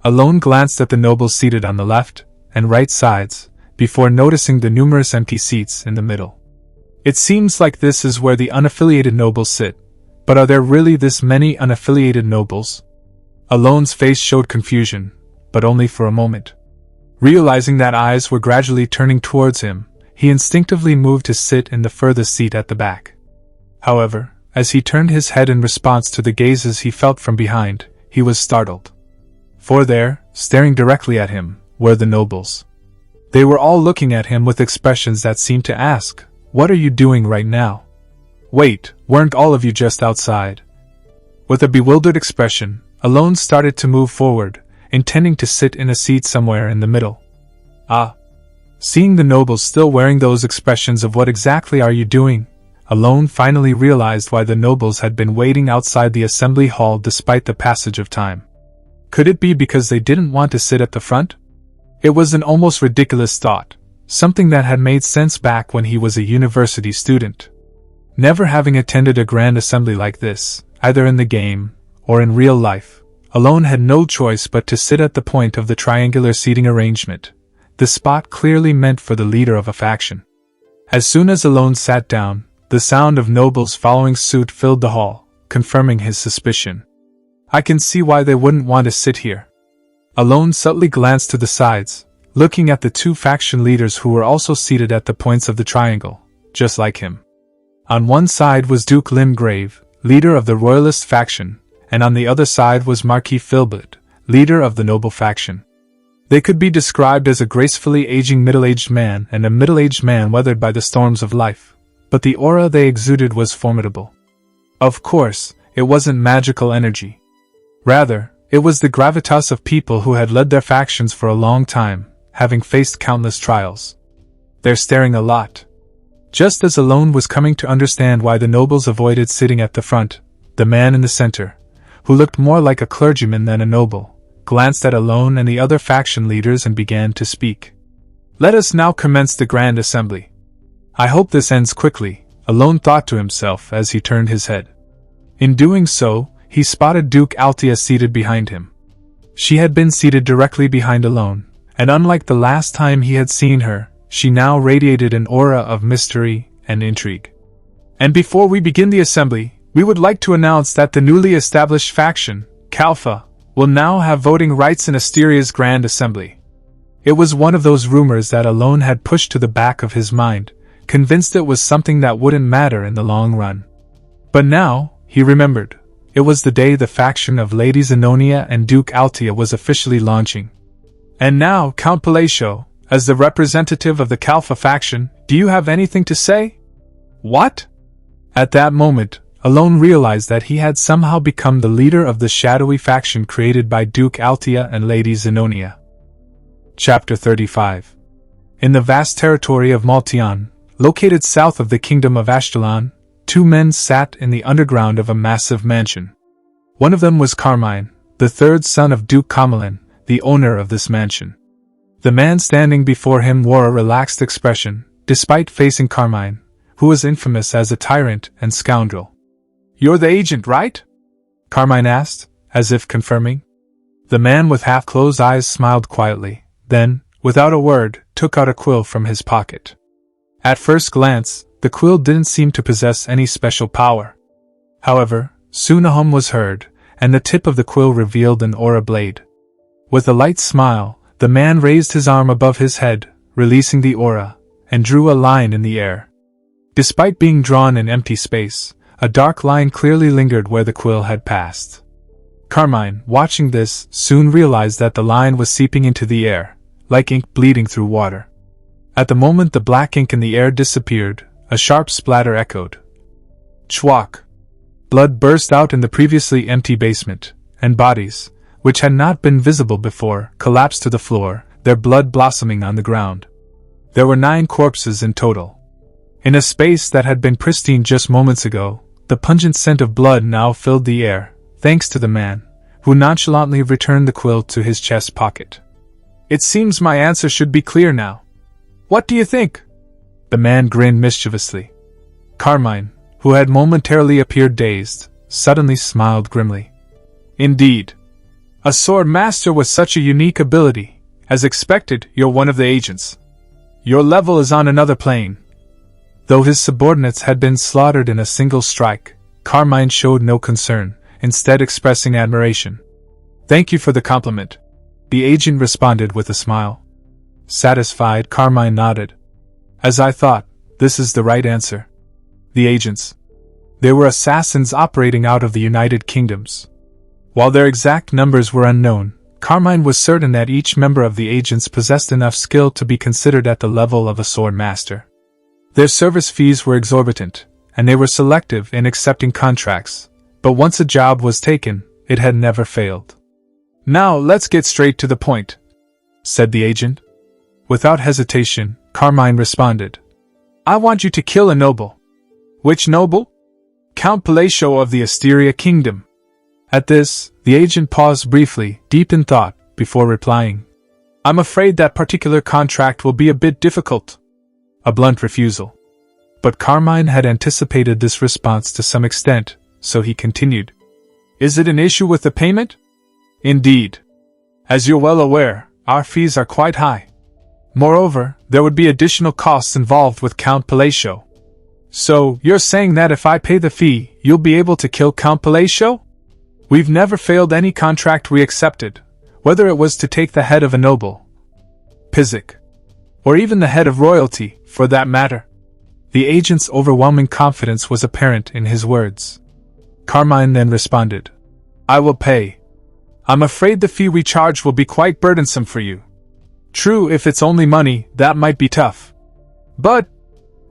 Alone glanced at the nobles seated on the left and right sides, before noticing the numerous empty seats in the middle. It seems like this is where the unaffiliated nobles sit, but are there really this many unaffiliated nobles? Alone's face showed confusion, but only for a moment. Realizing that eyes were gradually turning towards him, he instinctively moved to sit in the furthest seat at the back. However, as he turned his head in response to the gazes he felt from behind, he was startled. For there, staring directly at him, were the nobles. They were all looking at him with expressions that seemed to ask, "What are you doing right now? Wait, weren't all of you just outside?" With a bewildered expression, Alone started to move forward, intending to sit in a seat somewhere in the middle. Seeing the nobles still wearing those expressions of "What exactly are you doing?" Alone finally realized why the nobles had been waiting outside the assembly hall despite the passage of time. Could it be because they didn't want to sit at the front? It was an almost ridiculous thought, something that had made sense back when he was a university student. Never having attended a grand assembly like this, either in the game or in real life, Alone had no choice but to sit at the point of the triangular seating arrangement, the spot clearly meant for the leader of a faction. As soon as Alone sat down, the sound of nobles following suit filled the hall, confirming his suspicion. I can see why they wouldn't want to sit here. Alone subtly glanced to the sides, looking at the 2 faction leaders who were also seated at the points of the triangle, just like him. On one side was Duke Limgrave, leader of the Royalist faction, and on the other side was Marquis Filbert, leader of the Noble faction. They could be described as a gracefully aging middle-aged man and a middle-aged man weathered by the storms of life, but the aura they exuded was formidable. Of course, it wasn't magical energy. Rather, it was the gravitas of people who had led their factions for a long time, having faced countless trials. They're staring a lot. Just as Alone was coming to understand why the nobles avoided sitting at the front, the man in the center, who looked more like a clergyman than a noble, glanced at Alone and the other faction leaders and began to speak. Let us now commence the Grand Assembly. I hope this ends quickly, Alone thought to himself as he turned his head. In doing so, he spotted Duke Altia seated behind him. She had been seated directly behind Alone, and unlike the last time he had seen her, she now radiated an aura of mystery and intrigue. And before we begin the assembly, we would like to announce that the newly established faction, Kalfa, will now have voting rights in Asteria's Grand Assembly. It was one of those rumors that Alone had pushed to the back of his mind, convinced it was something that wouldn't matter in the long run. But now, he remembered, it was the day the faction of Lady Zenonia and Duke Altia was officially launching. And now, Count Palacio, as the representative of the Kalfa faction, do you have anything to say? What? At that moment, Alone realized that he had somehow become the leader of the shadowy faction created by Duke Altia and Lady Zenonia. Chapter 35. In the vast territory of Maltion, located south of the kingdom of Ashkelon, two men sat in the underground of a massive mansion. One of them was Carmine, the third son of Duke Camelin, the owner of this mansion. The man standing before him wore a relaxed expression, despite facing Carmine, who was infamous as a tyrant and scoundrel. "You're the agent, right?" Carmine asked, as if confirming. The man with half-closed eyes smiled quietly, then, without a word, took out a quill from his pocket. At first glance, the quill didn't seem to possess any special power. However, soon a hum was heard, and the tip of the quill revealed an aura blade. With a light smile, the man raised his arm above his head, releasing the aura, and drew a line in the air. Despite being drawn in empty space, a dark line clearly lingered where the quill had passed. Carmine, watching this, soon realized that the line was seeping into the air, like ink bleeding through water. At the moment the black ink in the air disappeared, a sharp splatter echoed. Chwak! Blood burst out in the previously empty basement, and bodies, which had not been visible before, collapsed to the floor, their blood blossoming on the ground. There were 9 corpses in total. In a space that had been pristine just moments ago, the pungent scent of blood now filled the air, thanks to the man, who nonchalantly returned the quill to his chest pocket. "It seems my answer should be clear now. What do you think?" The man grinned mischievously. Carmine, who had momentarily appeared dazed, suddenly smiled grimly. "Indeed. A sword master with such a unique ability. As expected, you're one of the agents. Your level is on another plane." Though his subordinates had been slaughtered in a single strike, Carmine showed no concern, instead expressing admiration. "Thank you for the compliment," the agent responded with a smile. Satisfied, Carmine nodded. "As I thought, this is the right answer." The agents. They were assassins operating out of the United Kingdoms. While their exact numbers were unknown, Carmine was certain that each member of the agents possessed enough skill to be considered at the level of a sword master. Their service fees were exorbitant, and they were selective in accepting contracts, but once a job was taken, it had never failed. "Now let's get straight to the point," said the agent. Without hesitation, Carmine responded. "I want you to kill a noble." "Which noble?" "Count Palacio of the Asteria Kingdom." At this, the agent paused briefly, deep in thought, before replying. "I'm afraid that particular contract will be a bit difficult." A blunt refusal. But Carmine had anticipated this response to some extent, so he continued. "Is it an issue with the payment?" "Indeed. As you're well aware, our fees are quite high. Moreover, there would be additional costs involved with Count Palacio." "So, you're saying that if I pay the fee, you'll be able to kill Count Palacio?" "We've never failed any contract we accepted, whether it was to take the head of a noble, Pizik, or even the head of royalty, for that matter." The agent's overwhelming confidence was apparent in his words. Carmine then responded. "I will pay. I'm afraid the fee we charge will be quite burdensome for you. True, if it's only money, that might be tough. But..."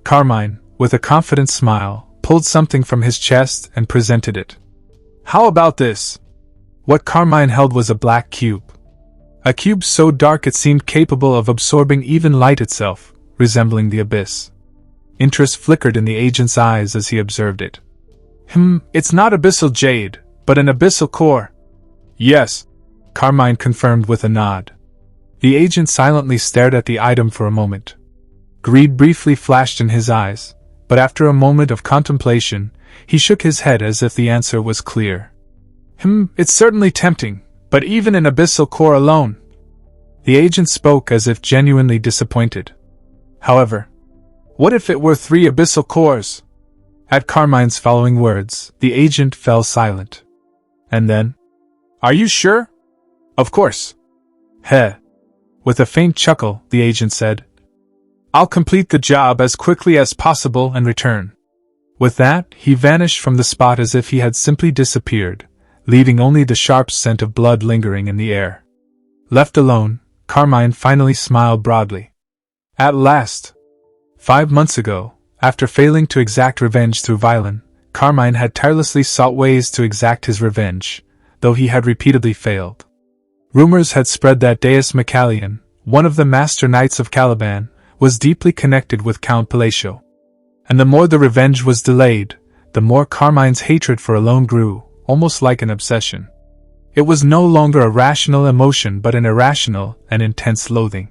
Carmine, with a confident smile, pulled something from his chest and presented it. "How about this?" What Carmine held was a black cube. A cube so dark it seemed capable of absorbing even light itself, resembling the abyss. Interest flickered in the agent's eyes as he observed it. It's not abyssal jade, but an abyssal core." "Yes," Carmine confirmed with a nod. The agent silently stared at the item for a moment. Greed briefly flashed in his eyes, but after a moment of contemplation, he shook his head as if the answer was clear. It's certainly tempting, But even an abyssal core alone? The agent spoke as if genuinely disappointed. However, what if it were 3 abyssal cores? At Carmine's following words, the agent fell silent. And then, "Are you sure?" "Of course." "Heh." With a faint chuckle, the agent said, "I'll complete the job as quickly as possible and return." With that, he vanished from the spot as if he had simply disappeared, leaving only the sharp scent of blood lingering in the air. Left alone, Carmine finally smiled broadly. At last! 5 months ago, after failing to exact revenge through Villians, Carmine had tirelessly sought ways to exact his revenge, though he had repeatedly failed. Rumors had spread that Deus Macallion, one of the master knights of Caliban, was deeply connected with Count Palacio. And the more the revenge was delayed, the more Carmine's hatred for Alone grew, almost like an obsession. It was no longer a rational emotion but an irrational and intense loathing.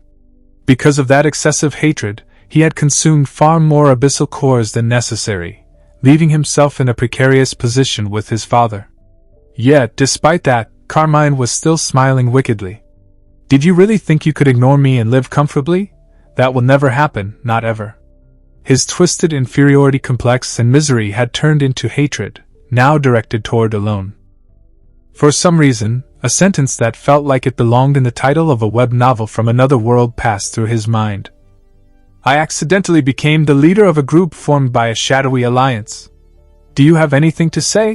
Because of that excessive hatred, he had consumed far more abyssal cores than necessary, leaving himself in a precarious position with his father. Yet, despite that, Carmine was still smiling wickedly. "Did you really think you could ignore me and live comfortably? That will never happen, not ever." His twisted inferiority complex and misery had turned into hatred, now directed toward Alone. For some reason, a sentence that felt like it belonged in the title of a web novel from another world passed through his mind. "I accidentally became the leader of a group formed by a shadowy alliance. Do you have anything to say?"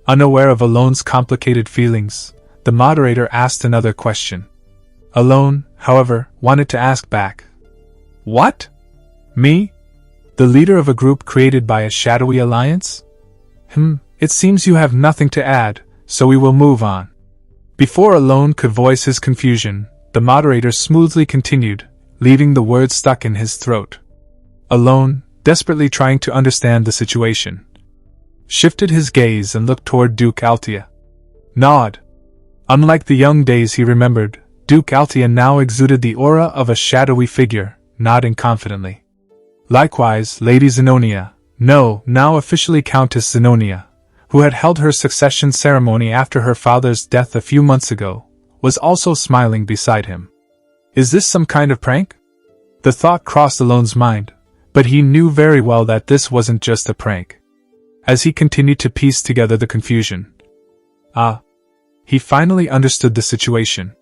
Unaware of Alone's complicated feelings, the moderator asked another question. Alone, however, wanted to ask back. "What? Me? The leader of a group created by a shadowy alliance? It seems you have nothing to add, so we will move on." Before Alone could voice his confusion, the moderator smoothly continued, leaving the words stuck in his throat. Alone, desperately trying to understand the situation, shifted his gaze and looked toward Duke Altia. Nod. Unlike the young days he remembered, Duke Altia now exuded the aura of a shadowy figure, nodding confidently. Likewise, Lady Zenonia, now officially Countess Zenonia, who had held her succession ceremony after her father's death a few months ago, was also smiling beside him. Is this some kind of prank? The thought crossed Alone's mind, but he knew very well that this wasn't just a prank. As he continued to piece together the confusion, he finally understood the situation.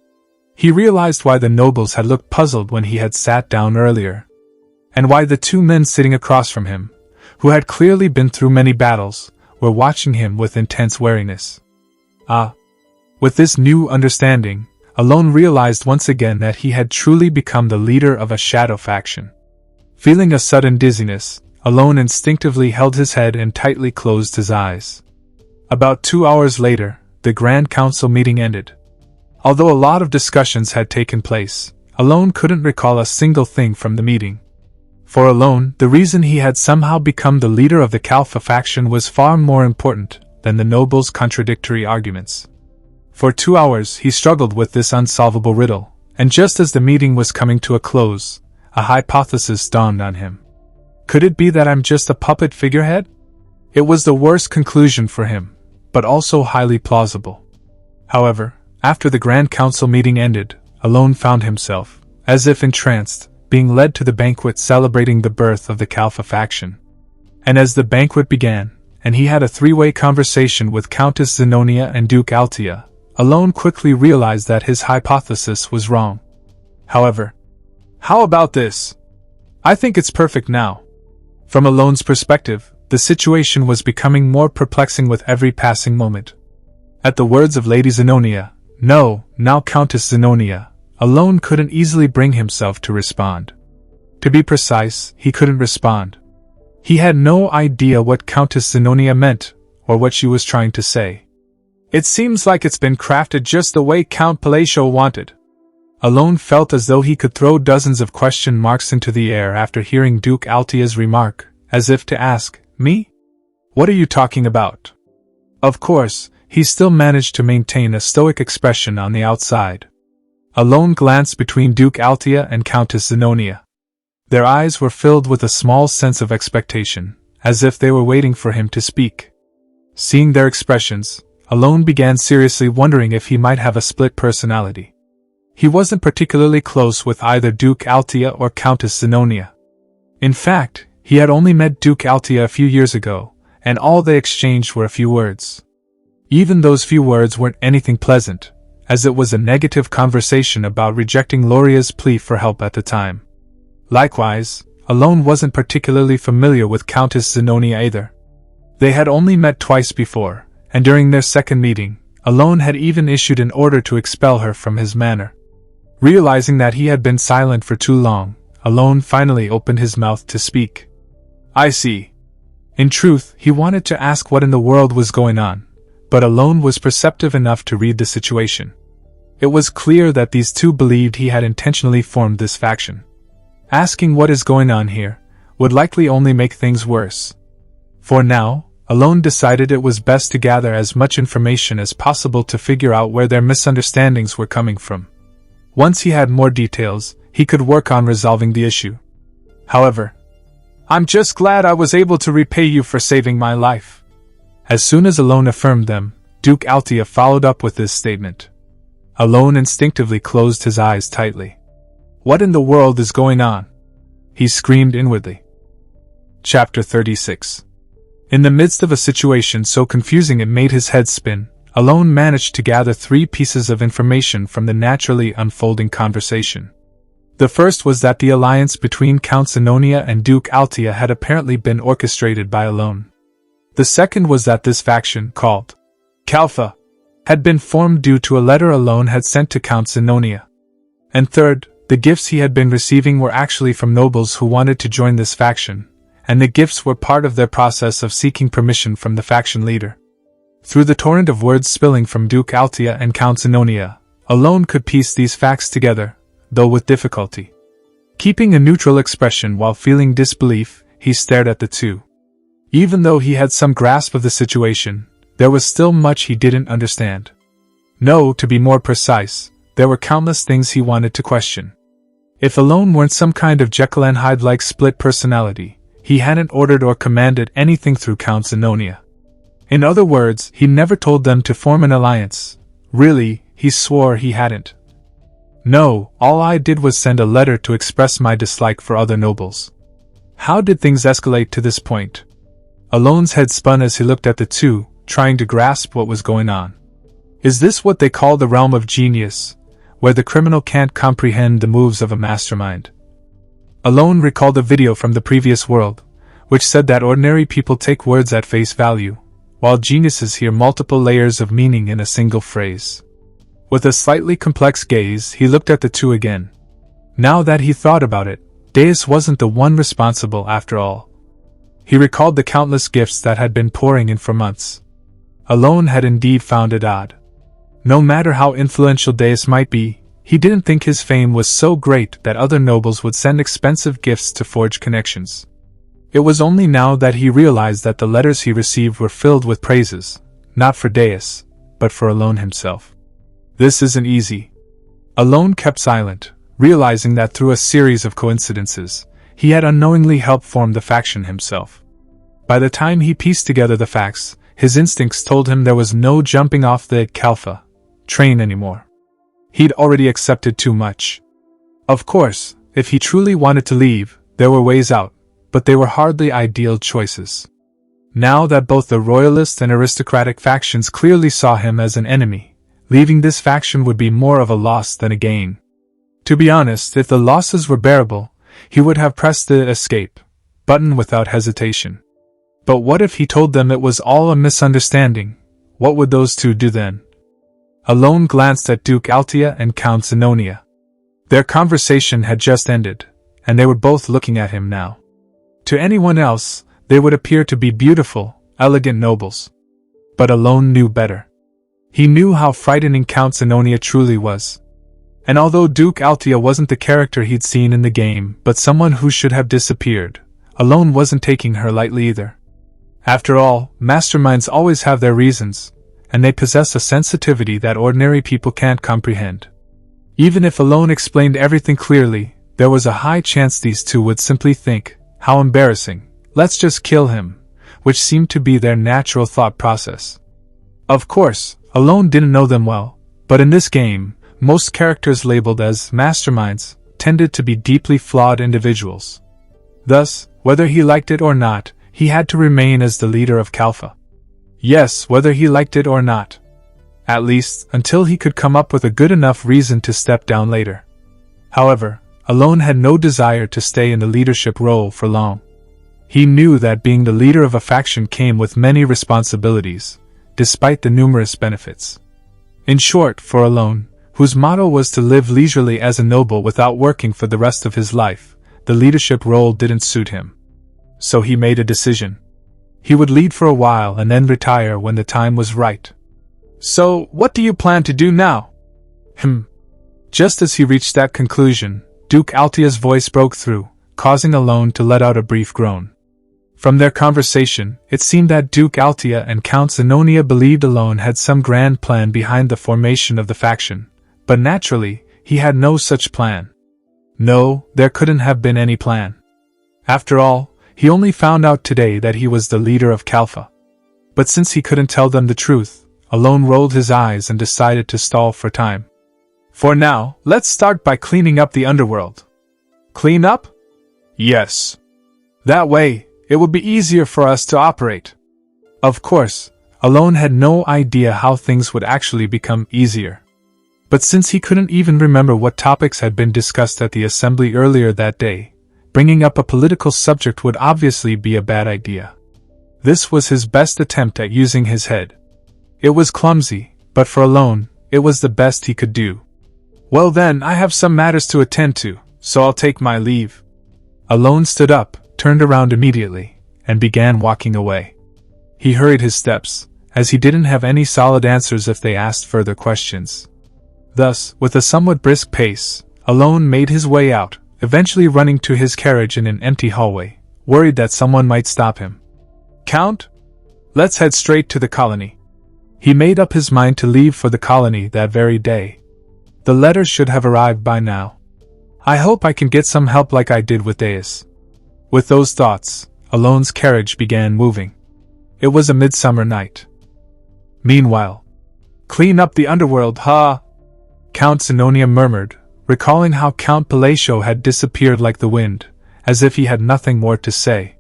He realized why the nobles had looked puzzled when he had sat down earlier, and why the 2 men sitting across from him, who had clearly been through many battles, were watching him with intense wariness. With this new understanding, Alone realized once again that he had truly become the leader of a shadow faction. Feeling a sudden dizziness, Alone instinctively held his head and tightly closed his eyes. About 2 hours later, the Grand Council meeting ended. Although a lot of discussions had taken place, Alone couldn't recall a single thing from the meeting. For Alone, the reason he had somehow become the leader of the Kalfa faction was far more important than the nobles' contradictory arguments. For 2 hours he struggled with this unsolvable riddle, and just as the meeting was coming to a close, a hypothesis dawned on him. Could it be that I'm just a puppet figurehead? It was the worst conclusion for him, but also highly plausible. However, after the Grand Council meeting ended, Alone found himself, as if entranced, being led to the banquet celebrating the birth of the Kalfa faction. And as the banquet began, and he had a 3-way conversation with Countess Zenonia and Duke Altia, Alone quickly realized that his hypothesis was wrong. However, how about this? I think it's perfect now. From Alone's perspective, the situation was becoming more perplexing with every passing moment. At the words of Lady Zenonia, now Countess Zenonia, Alone couldn't easily bring himself to respond. To be precise, he couldn't respond. He had no idea what Countess Zenonia meant, or what she was trying to say. It seems like it's been crafted just the way Count Palacio wanted. Alone felt as though he could throw dozens of question marks into the air after hearing Duke Altia's remark, as if to ask, "Me? What are you talking about?" Of course, he still managed to maintain a stoic expression on the outside. Alone glanced between Duke Altia and Countess Zenonia. Their eyes were filled with a small sense of expectation, as if they were waiting for him to speak. Seeing their expressions, Alone began seriously wondering if he might have a split personality. He wasn't particularly close with either Duke Altea or Countess Zenobia. In fact, he had only met Duke Altea a few years ago, and all they exchanged were a few words. Even those few words weren't anything pleasant, as it was a negative conversation about rejecting Loria's plea for help at the time. Likewise, Alone wasn't particularly familiar with Countess Zenobia either. They had only met twice before, and during their second meeting, Alone had even issued an order to expel her from his manor. Realizing that he had been silent for too long, Alone finally opened his mouth to speak. "I see." In truth, he wanted to ask what in the world was going on, but Alone was perceptive enough to read the situation. It was clear that these two believed he had intentionally formed this faction. Asking what is going on here would likely only make things worse. For now, Alone decided it was best to gather as much information as possible to figure out where their misunderstandings were coming from. Once he had more details, he could work on resolving the issue. However, "I'm just glad I was able to repay you for saving my life." As soon as Alone affirmed them, Duke Altea followed up with this statement. Alone instinctively closed his eyes tightly. "What in the world is going on?" he screamed inwardly. Chapter 36. In the midst of a situation so confusing it made his head spin, Alone managed to gather 3 pieces of information from the naturally unfolding conversation. The first was that the alliance between Count Zenobia and Duke Altea had apparently been orchestrated by Alone. The second was that this faction, called Kalfa, had been formed due to a letter Alone had sent to Count Zenobia. And third, the gifts he had been receiving were actually from nobles who wanted to join this faction, and the gifts were part of their process of seeking permission from the faction leader. Through the torrent of words spilling from Duke Altea and Count Zenobia, Alone could piece these facts together, though with difficulty. Keeping a neutral expression while feeling disbelief, he stared at the two. Even though he had some grasp of the situation, there was still much he didn't understand. No, to be more precise, there were countless things he wanted to question. If Alone weren't some kind of Jekyll and Hyde-like split personality, he hadn't ordered or commanded anything through Count Zenobia. In other words, he never told them to form an alliance. Really, he swore he hadn't. "No, all I did was send a letter to express my dislike for other nobles." How did things escalate to this point? Alone's head spun as he looked at the two, trying to grasp what was going on. Is this what they call the realm of genius, where the criminal can't comprehend the moves of a mastermind? Alone recalled a video from the previous world, which said that ordinary people take words at face value, while geniuses hear multiple layers of meaning in a single phrase. With a slightly complex gaze, he looked at the two again. Now that he thought about it, Deus wasn't the one responsible after all. He recalled the countless gifts that had been pouring in for months. Alone had indeed found it odd. No matter how influential Deus might be, he didn't think his fame was so great that other nobles would send expensive gifts to forge connections. It was only now that he realized that the letters he received were filled with praises, not for Deus, but for Alone himself. This isn't easy. Alone kept silent, realizing that through a series of coincidences, he had unknowingly helped form the faction himself. By the time he pieced together the facts, his instincts told him there was no jumping off the Kalfa train anymore. He'd already accepted too much. Of course, if he truly wanted to leave, there were ways out, but they were hardly ideal choices. Now that both the royalist and aristocratic factions clearly saw him as an enemy, leaving this faction would be more of a loss than a gain. To be honest, if the losses were bearable, he would have pressed the escape button without hesitation. But what if he told them it was all a misunderstanding? What would those two do then? Alone glanced at Duke Altea and Count Zenobia. Their conversation had just ended, and they were both looking at him now. To anyone else, they would appear to be beautiful, elegant nobles. But Alone knew better. He knew how frightening Count Zenobia truly was. And although Duke Altea wasn't the character he'd seen in the game, but someone who should have disappeared, Alone wasn't taking her lightly either. After all, masterminds always have their reasons, and they possess a sensitivity that ordinary people can't comprehend. Even if Alone explained everything clearly, there was a high chance these two would simply think, "How embarrassing, let's just kill him," which seemed to be their natural thought process. Of course, Alone didn't know them well, but in this game, most characters labeled as masterminds tended to be deeply flawed individuals. Thus, whether he liked it or not, he had to remain as the leader of Kalfa. Yes, whether he liked it or not. At least, until he could come up with a good enough reason to step down later. However, Alone had no desire to stay in the leadership role for long. He knew that being the leader of a faction came with many responsibilities, despite the numerous benefits. In short, for Alone, whose motto was to live leisurely as a noble without working for the rest of his life, the leadership role didn't suit him. So he made a decision. He would lead for a while and then retire when the time was right. So, what do you plan to do now? Just as he reached that conclusion, Duke Altia's voice broke through, causing Alone to let out a brief groan. From their conversation, it seemed that Duke Altia and Count Zenonia believed Alone had some grand plan behind the formation of the faction, but naturally, he had no such plan. No, there couldn't have been any plan. After all, he only found out today that he was the leader of Kalfa. But since he couldn't tell them the truth, Alone rolled his eyes and decided to stall for time. For now, let's start by cleaning up the underworld. Clean up? Yes. That way, it would be easier for us to operate. Of course, Alone had no idea how things would actually become easier. But since he couldn't even remember what topics had been discussed at the assembly earlier that day, bringing up a political subject would obviously be a bad idea. This was his best attempt at using his head. It was clumsy, but for Alone, it was the best he could do. Well then, I have some matters to attend to, so I'll take my leave. Alone stood up, turned around immediately, and began walking away. He hurried his steps, as he didn't have any solid answers if they asked further questions. Thus, with a somewhat brisk pace, Alone made his way out, eventually running to his carriage in an empty hallway, worried that someone might stop him. Count? Let's head straight to the colony. He made up his mind to leave for the colony that very day. The letter should have arrived by now. I hope I can get some help like I did with Deus. With those thoughts, Alone's carriage began moving. It was a midsummer night. Meanwhile, clean up the underworld, huh? Count Zenonia murmured, recalling how Count Palacio had disappeared like the wind, as if he had nothing more to say.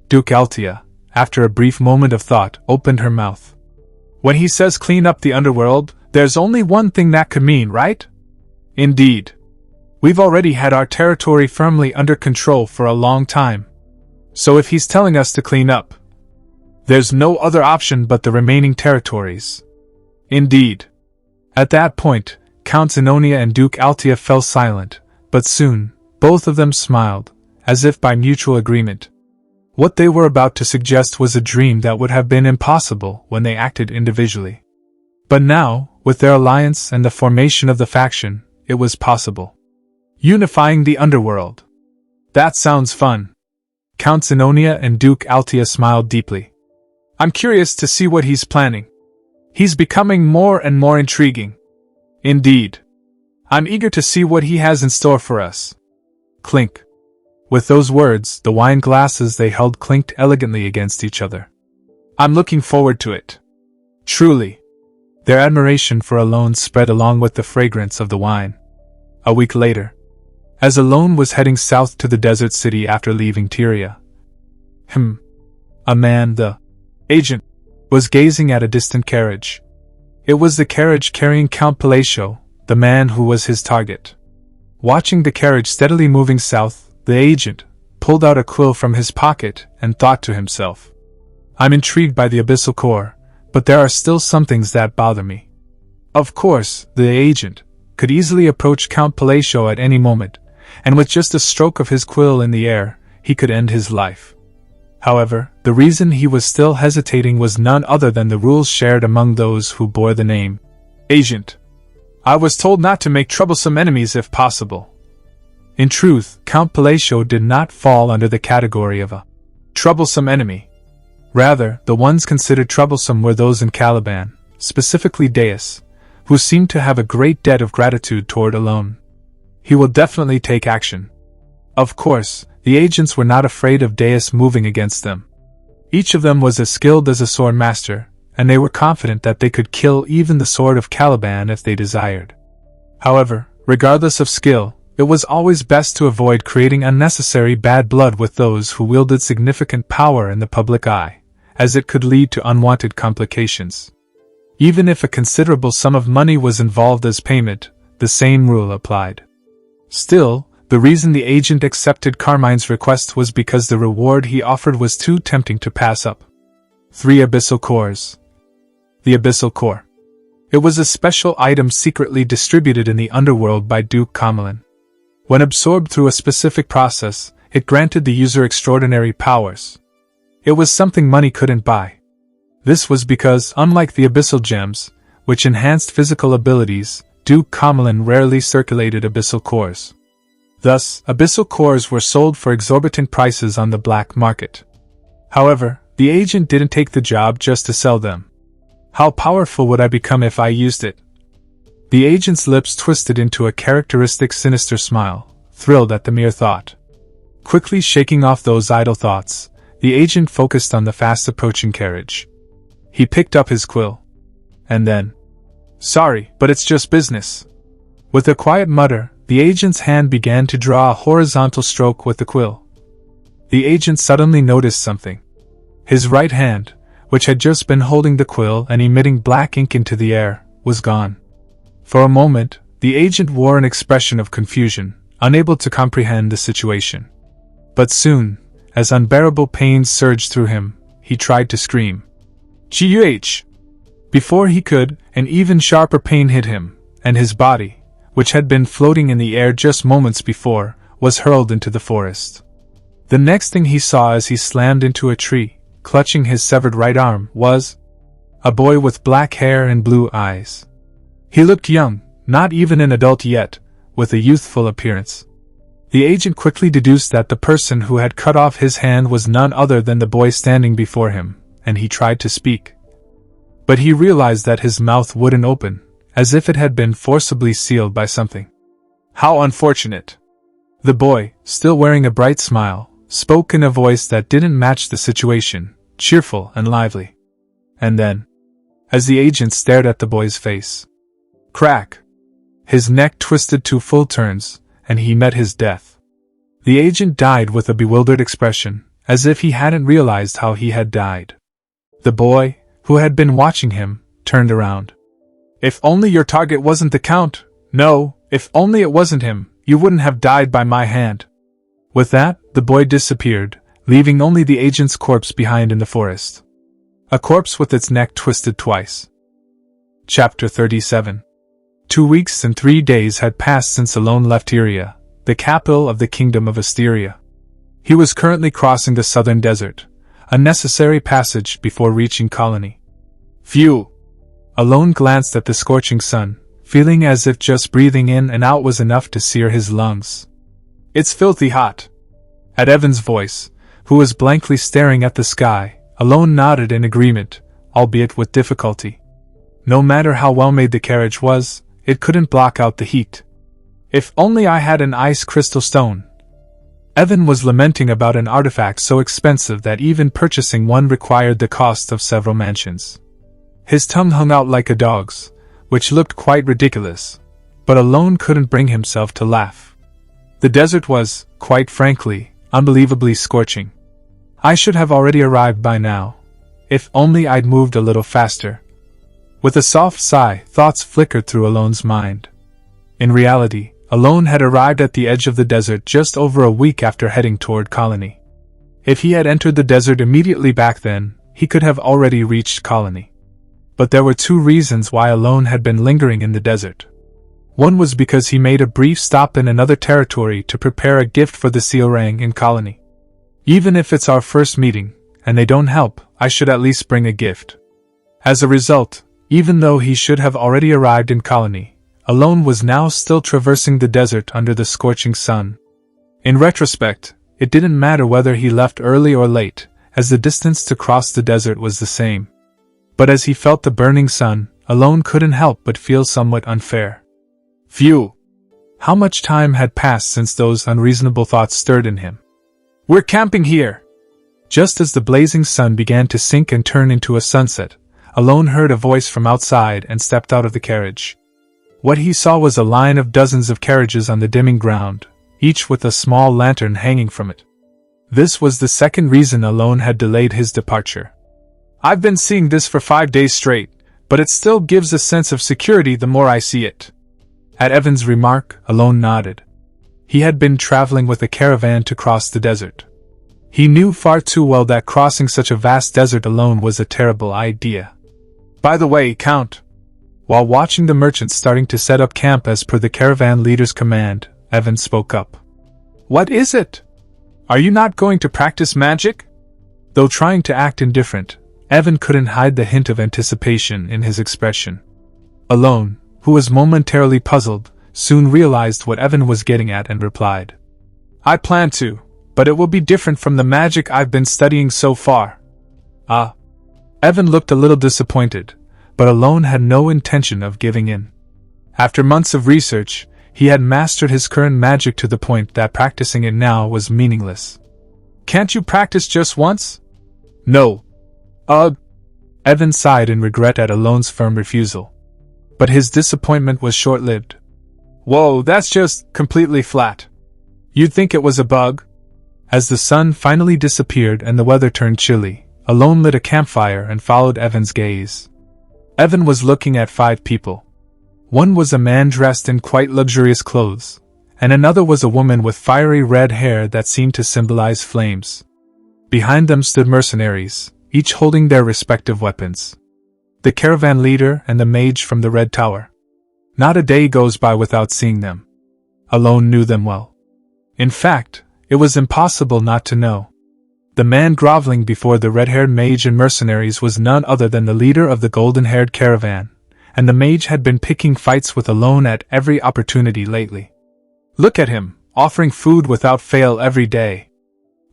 Duke Altia, after a brief moment of thought, opened her mouth. When he says clean up the underworld, there's only one thing that could mean, right? Indeed. We've already had our territory firmly under control for a long time. So if he's telling us to clean up, there's no other option but the remaining territories. Indeed. At that point, Count Zenonia and Duke Altia fell silent, but soon, both of them smiled, as if by mutual agreement. What they were about to suggest was a dream that would have been impossible when they acted individually. But now, with their alliance and the formation of the faction, it was possible. Unifying the underworld. That sounds fun. Count Zenonia and Duke Altia smiled deeply. I'm curious to see what he's planning. He's becoming more and more intriguing. Indeed. I'm eager to see what he has in store for us. Clink. With those words, the wine glasses they held clinked elegantly against each other. I'm looking forward to it. Truly. Their admiration for Alone spread along with the fragrance of the wine. A week later, as Alone was heading south to the desert city after leaving Tyria, a man, the agent, was gazing at a distant carriage. It was the carriage carrying Count Palacio, the man who was his target. Watching the carriage steadily moving south, the agent pulled out a quill from his pocket and thought to himself, I'm intrigued by the abyssal core, but there are still some things that bother me. Of course, the agent could easily approach Count Palacio at any moment, and with just a stroke of his quill in the air, he could end his life. However, the reason he was still hesitating was none other than the rules shared among those who bore the name Agent. I was told not to make troublesome enemies if possible. In truth, Count Palacio did not fall under the category of a troublesome enemy. Rather, the ones considered troublesome were those in Caliban, specifically Deus, who seemed to have a great debt of gratitude toward Alone. He will definitely take action. Of course, the agents were not afraid of Deus moving against them. Each of them was as skilled as a sword master, and they were confident that they could kill even the sword of Caliban if they desired. However, regardless of skill, it was always best to avoid creating unnecessary bad blood with those who wielded significant power in the public eye, as it could lead to unwanted complications. Even if a considerable sum of money was involved as payment, the same rule applied. Still, the reason the agent accepted Carmine's request was because the reward he offered was too tempting to pass up. 3 abyssal cores. The abyssal core. It was a special item secretly distributed in the underworld by Duke Camelin. When absorbed through a specific process, it granted the user extraordinary powers. It was something money couldn't buy. This was because, unlike the abyssal gems, which enhanced physical abilities, Duke Camelin rarely circulated abyssal cores. Thus, abyssal cores were sold for exorbitant prices on the black market. However, the agent didn't take the job just to sell them. How powerful would I become if I used it? The agent's lips twisted into a characteristic sinister smile, thrilled at the mere thought. Quickly shaking off those idle thoughts, the agent focused on the fast-approaching carriage. He picked up his quill. And then, "Sorry, but it's just business." With a quiet mutter, the agent's hand began to draw a horizontal stroke with the quill. The agent suddenly noticed something. His right hand, which had just been holding the quill and emitting black ink into the air, was gone. For a moment, the agent wore an expression of confusion, unable to comprehend the situation. But soon, as unbearable pains surged through him, he tried to scream. "Guh!" Before he could, an even sharper pain hit him, and his body, which had been floating in the air just moments before, was hurled into the forest. The next thing he saw as he slammed into a tree, clutching his severed right arm, was a boy with black hair and blue eyes. He looked young, not even an adult yet, with a youthful appearance. The agent quickly deduced that the person who had cut off his hand was none other than the boy standing before him, and he tried to speak. But he realized that his mouth wouldn't open, as if it had been forcibly sealed by something. How unfortunate! The boy, still wearing a bright smile, spoke in a voice that didn't match the situation, cheerful and lively. And then, as the agent stared at the boy's face, crack! His neck twisted to full turns, and he met his death. The agent died with a bewildered expression, as if he hadn't realized how he had died. The boy, who had been watching him, turned around. "If only your target wasn't the Count! No, if only it wasn't him, you wouldn't have died by my hand!" With that, the boy disappeared, leaving only the agent's corpse behind in the forest. A corpse with its neck twisted twice. Chapter 37. 2 weeks and 3 days had passed since Alone left Iria, the capital of the Kingdom of Asteria. He was currently crossing the southern desert, a necessary passage before reaching Colony. Phew! Alone glanced at the scorching sun, feeling as if just breathing in and out was enough to sear his lungs. "It's filthy hot." At Evan's voice, who was blankly staring at the sky, Alone nodded in agreement, albeit with difficulty. No matter how well made the carriage was, it couldn't block out the heat. "If only I had an ice crystal stone." Evan was lamenting about an artifact so expensive that even purchasing one required the cost of several mansions. His tongue hung out like a dog's, which looked quite ridiculous, but Alone couldn't bring himself to laugh. The desert was, quite frankly, unbelievably scorching. "I should have already arrived by now. If only I'd moved a little faster." With a soft sigh, thoughts flickered through Alone's mind. In reality, Alone had arrived at the edge of the desert just over a week after heading toward Colony. If he had entered the desert immediately back then, he could have already reached Colony. But there were 2 reasons why Alone had been lingering in the desert. One was because he made a brief stop in another territory to prepare a gift for the Seorang in Colony. "Even if it's our first meeting, and they don't help, I should at least bring a gift." As a result, even though he should have already arrived in Colony, Alone was now still traversing the desert under the scorching sun. In retrospect, it didn't matter whether he left early or late, as the distance to cross the desert was the same. But as he felt the burning sun, Alone couldn't help but feel somewhat unfair. Phew! How much time had passed since those unreasonable thoughts stirred in him? "We're camping here!" Just as the blazing sun began to sink and turn into a sunset, Alone heard a voice from outside and stepped out of the carriage. What he saw was a line of dozens of carriages on the dimming ground, each with a small lantern hanging from it. This was the second reason Alone had delayed his departure. "I've been seeing this for 5 days straight, but it still gives a sense of security the more I see it." At Evan's remark, Alone nodded. He had been traveling with a caravan to cross the desert. He knew far too well that crossing such a vast desert alone was a terrible idea. "By the way, Count," while watching the merchants starting to set up camp as per the caravan leader's command, Evan spoke up. "What is it? Are you not going to practice magic?" Though trying to act indifferent, Evan couldn't hide the hint of anticipation in his expression. Alone, who was momentarily puzzled, soon realized what Evan was getting at and replied, "I plan to, but it will be different from the magic I've been studying so far." "Ah." Evan looked a little disappointed, but Alone had no intention of giving in. After months of research, he had mastered his current magic to the point that practicing it now was meaningless. "Can't you practice just once?" "No." "Ugh." Evan sighed in regret at Alone's firm refusal. But his disappointment was short-lived. "Whoa, that's just completely flat. You'd think it was a bug?" As the sun finally disappeared and the weather turned chilly, Alone lit a campfire and followed Evan's gaze. Evan was looking at 5 people. One was a man dressed in quite luxurious clothes, and another was a woman with fiery red hair that seemed to symbolize flames. Behind them stood mercenaries, each holding their respective weapons. The caravan leader and the mage from the Red Tower. Not a day goes by without seeing them. Alone knew them well. In fact, it was impossible not to know. The man groveling before the red-haired mage and mercenaries was none other than the leader of the golden-haired caravan, and the mage had been picking fights with Alone at every opportunity lately. "Look at him, offering food without fail every day.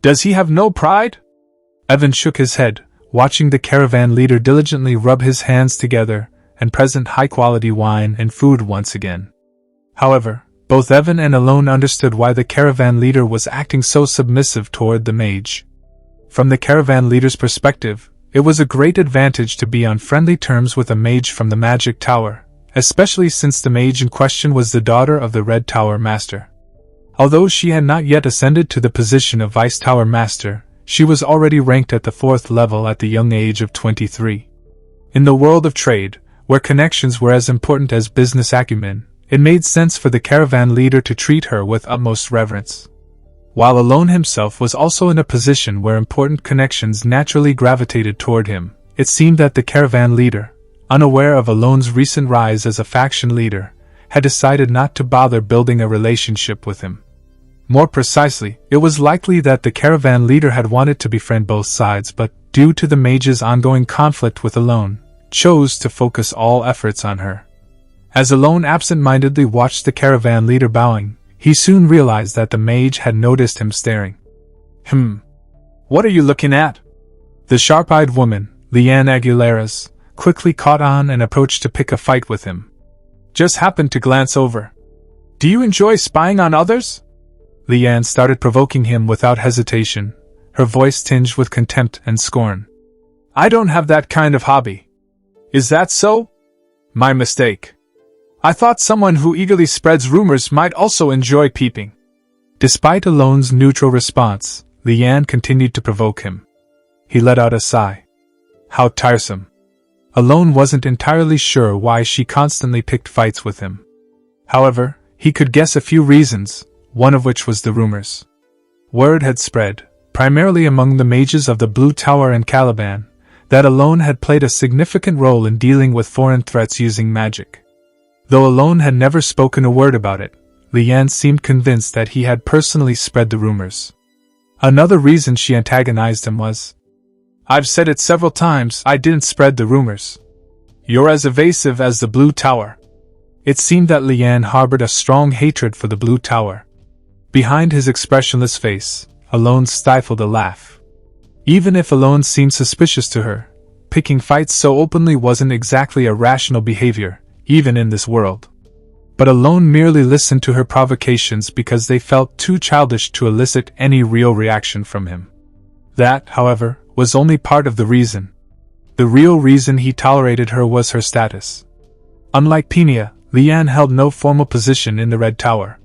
Does he have no pride?" Evan shook his head, watching the caravan leader diligently rub his hands together and present high-quality wine and food once again. However, both Evan and Alone understood why the caravan leader was acting so submissive toward the mage. From the caravan leader's perspective, it was a great advantage to be on friendly terms with a mage from the Magic Tower, especially since the mage in question was the daughter of the Red Tower Master. Although she had not yet ascended to the position of Vice Tower Master, she was already ranked at the 4th level at the young age of 23. In the world of trade, where connections were as important as business acumen, it made sense for the caravan leader to treat her with utmost reverence. While Alone himself was also in a position where important connections naturally gravitated toward him, it seemed that the caravan leader, unaware of Alone's recent rise as a faction leader, had decided not to bother building a relationship with him. More precisely, it was likely that the caravan leader had wanted to befriend both sides but, due to the mage's ongoing conflict with Alone, chose to focus all efforts on her. As Alone absent-mindedly watched the caravan leader bowing, he soon realized that the mage had noticed him staring. What are you looking at?" The sharp-eyed woman, Leanne Aguilera's, quickly caught on and approached to pick a fight with him. "Just happened to glance over. Do you enjoy spying on others?" Leanne started provoking him without hesitation, her voice tinged with contempt and scorn. "I don't have that kind of hobby." "Is that so? My mistake. I thought someone who eagerly spreads rumors might also enjoy peeping." Despite Alone's neutral response, Leanne continued to provoke him. He let out a sigh. How tiresome. Alone wasn't entirely sure why she constantly picked fights with him. However, he could guess a few reasons, one of which was the rumors. Word had spread, primarily among the mages of the Blue Tower and Caliban, that Alone had played a significant role in dealing with foreign threats using magic. Though Alone had never spoken a word about it, Leanne seemed convinced that he had personally spread the rumors. Another reason she antagonized him was, "I've said it several times, I didn't spread the rumors. You're as evasive as the Blue Tower." It seemed that Leanne harbored a strong hatred for the Blue Tower. Behind his expressionless face, Alone stifled a laugh. Even if Alone seemed suspicious to her, picking fights so openly wasn't exactly a rational behavior, even in this world. But Alone merely listened to her provocations because they felt too childish to elicit any real reaction from him. That, however, was only part of the reason. The real reason he tolerated her was her status. Unlike Penia, Lian held no formal position in the Red Tower.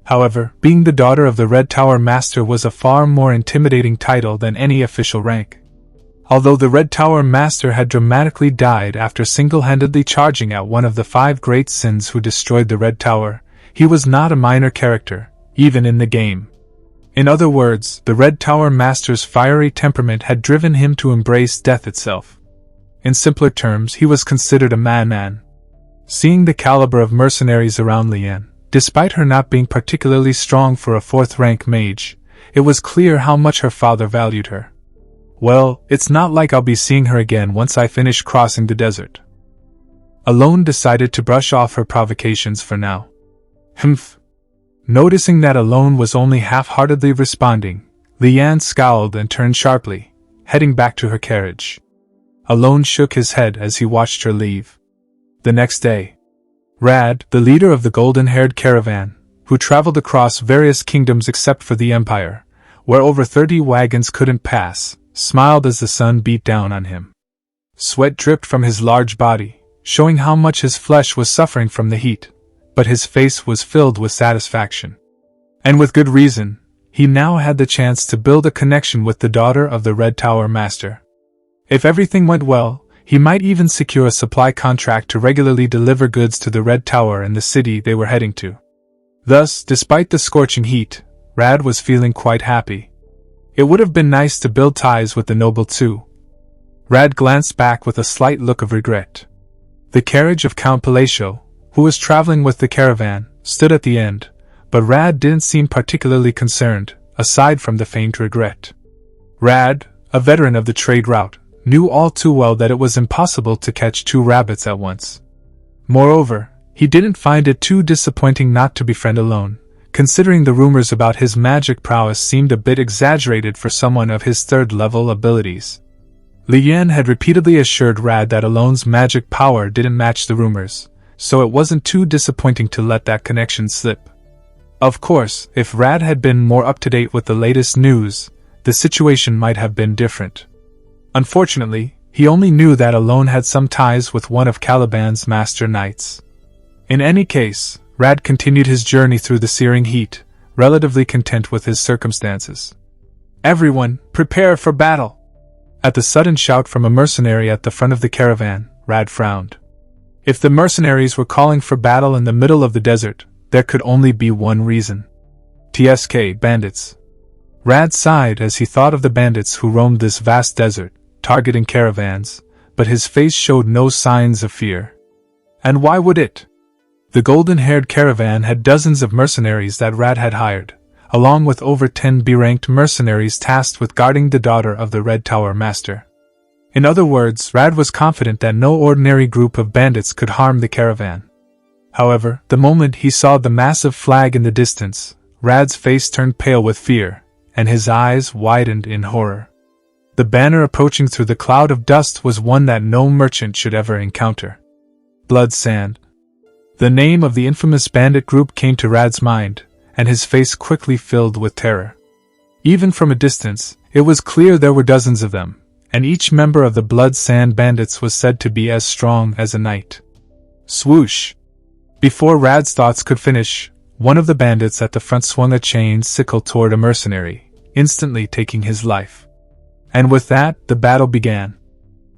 However, being the daughter of the Red Tower Master was a far more intimidating title than any official rank. Although the Red Tower Master had dramatically died after single-handedly charging at one of the 5 great sins who destroyed the Red Tower, he was not a minor character, even in the game. In other words, the Red Tower Master's fiery temperament had driven him to embrace death itself. In simpler terms, he was considered a madman. Seeing the caliber of mercenaries around Lian, despite her not being particularly strong for a 4th-rank mage, it was clear how much her father valued her. Well, it's not like I'll be seeing her again once I finish crossing the desert. Alone decided to brush off her provocations for now. Humph. Noticing that Alone was only half-heartedly responding, Lian scowled and turned sharply, heading back to her carriage. Alone shook his head as he watched her leave. The next day, Rad, the leader of the golden-haired caravan, who traveled across various kingdoms except for the Empire, where over 30 wagons couldn't pass, smiled as the sun beat down on him. Sweat dripped from his large body, showing how much his flesh was suffering from the heat, but his face was filled with satisfaction. And with good reason, he now had the chance to build a connection with the daughter of the Red Tower Master. If everything went well, he might even secure a supply contract to regularly deliver goods to the Red Tower and the city they were heading to. Thus, despite the scorching heat, Rad was feeling quite happy. It would have been nice to build ties with the noble too. Rad glanced back with a slight look of regret. The carriage of Count Palacio, who was traveling with the caravan, stood at the end, but Rad didn't seem particularly concerned, aside from the faint regret. Rad, a veteran of the trade route, knew all too well that it was impossible to catch 2 rabbits at once. Moreover, he didn't find it too disappointing not to befriend Alone, considering the rumors about his magic prowess seemed a bit exaggerated for someone of his 3rd-level abilities. Lian had repeatedly assured Rad that Alone's magic power didn't match the rumors, so it wasn't too disappointing to let that connection slip. Of course, if Rad had been more up-to-date with the latest news, the situation might have been different. Unfortunately, he only knew that Alone had some ties with one of Caliban's master knights. In any case, Rad continued his journey through the searing heat, relatively content with his circumstances. "Everyone, prepare for battle!" At the sudden shout from a mercenary at the front of the caravan, Rad frowned. If the mercenaries were calling for battle in the middle of the desert, there could only be one reason. TSK bandits. Rad sighed as he thought of the bandits who roamed this vast desert, targeting caravans, but his face showed no signs of fear. And why would it? The golden-haired caravan had dozens of mercenaries that Rad had hired, along with over 10 B-ranked mercenaries tasked with guarding the daughter of the Red Tower Master. In other words, Rad was confident that no ordinary group of bandits could harm the caravan. However, the moment he saw the massive flag in the distance, Rad's face turned pale with fear, and his eyes widened in horror. The banner approaching through the cloud of dust was one that no merchant should ever encounter. Blood Sand. The name of the infamous bandit group came to Rad's mind, and his face quickly filled with terror. Even from a distance, it was clear there were dozens of them, and each member of the Blood Sand bandits was said to be as strong as a knight. Swoosh! Before Rad's thoughts could finish, one of the bandits at the front swung a chained sickle toward a mercenary, instantly taking his life. And with that, the battle began.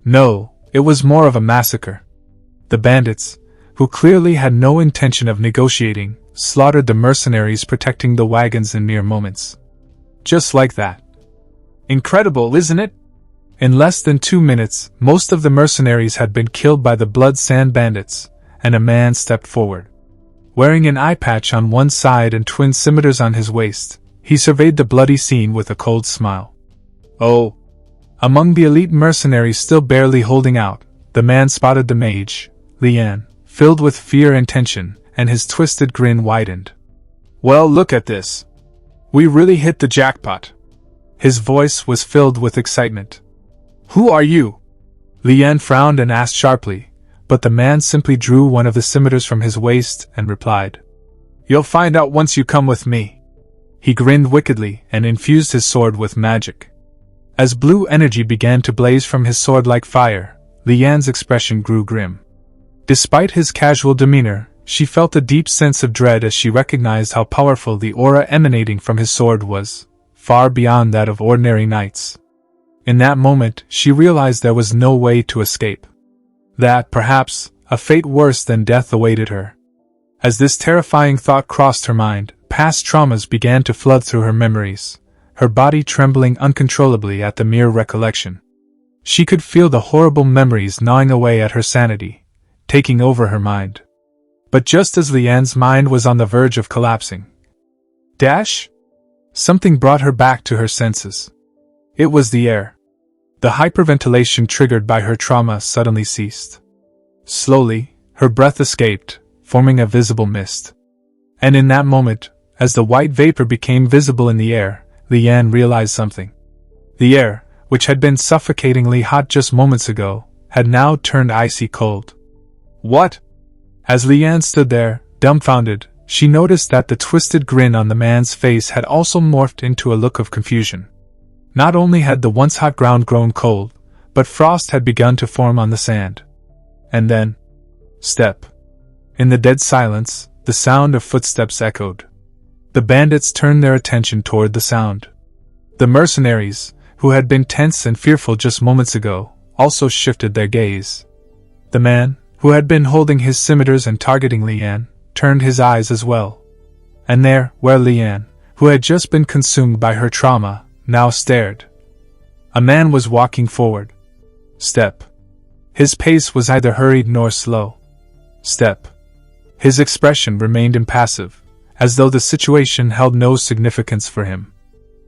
No, it was more of a massacre. The bandits, who clearly had no intention of negotiating, slaughtered the mercenaries protecting the wagons in mere moments. Just like that. Incredible, isn't it? In less than 2 minutes, most of the mercenaries had been killed by the Blood Sand bandits, and a man stepped forward. Wearing an eye patch on one side and twin scimitars on his waist, he surveyed the bloody scene with a cold smile. Oh! Among the elite mercenaries still barely holding out, the man spotted the mage, Lian, filled with fear and tension, and his twisted grin widened. Well, look at this. We really hit the jackpot. His voice was filled with excitement. Who are you? Lian frowned and asked sharply, but the man simply drew one of the scimitars from his waist and replied. You'll find out once you come with me. He grinned wickedly and infused his sword with magic. As blue energy began to blaze from his sword like fire, Lian's expression grew grim. Despite his casual demeanor, she felt a deep sense of dread as she recognized how powerful the aura emanating from his sword was, far beyond that of ordinary knights. In that moment, she realized there was no way to escape. That, perhaps, a fate worse than death awaited her. As this terrifying thought crossed her mind, past traumas began to flood through her memories, her body trembling uncontrollably at the mere recollection. She could feel the horrible memories gnawing away at her sanity, taking over her mind. But just as Lian's mind was on the verge of collapsing, something brought her back to her senses. It was the air. The hyperventilation triggered by her trauma suddenly ceased. Slowly, her breath escaped, forming a visible mist. And in that moment, as the white vapor became visible in the air, Lian realized something. The air, which had been suffocatingly hot just moments ago, had now turned icy cold. What? As Lian stood there, dumbfounded, she noticed that the twisted grin on the man's face had also morphed into a look of confusion. Not only had the once hot ground grown cold, but frost had begun to form on the sand. And then, step. In the dead silence, the sound of footsteps echoed. The bandits turned their attention toward the sound. The mercenaries, who had been tense and fearful just moments ago, also shifted their gaze. The man, who had been holding his scimitars and targeting Lian, turned his eyes as well. And there, where Lian, who had just been consumed by her trauma, now stared. A man was walking forward. Step. His pace was neither hurried nor slow. Step. His expression remained impassive, as though the situation held no significance for him.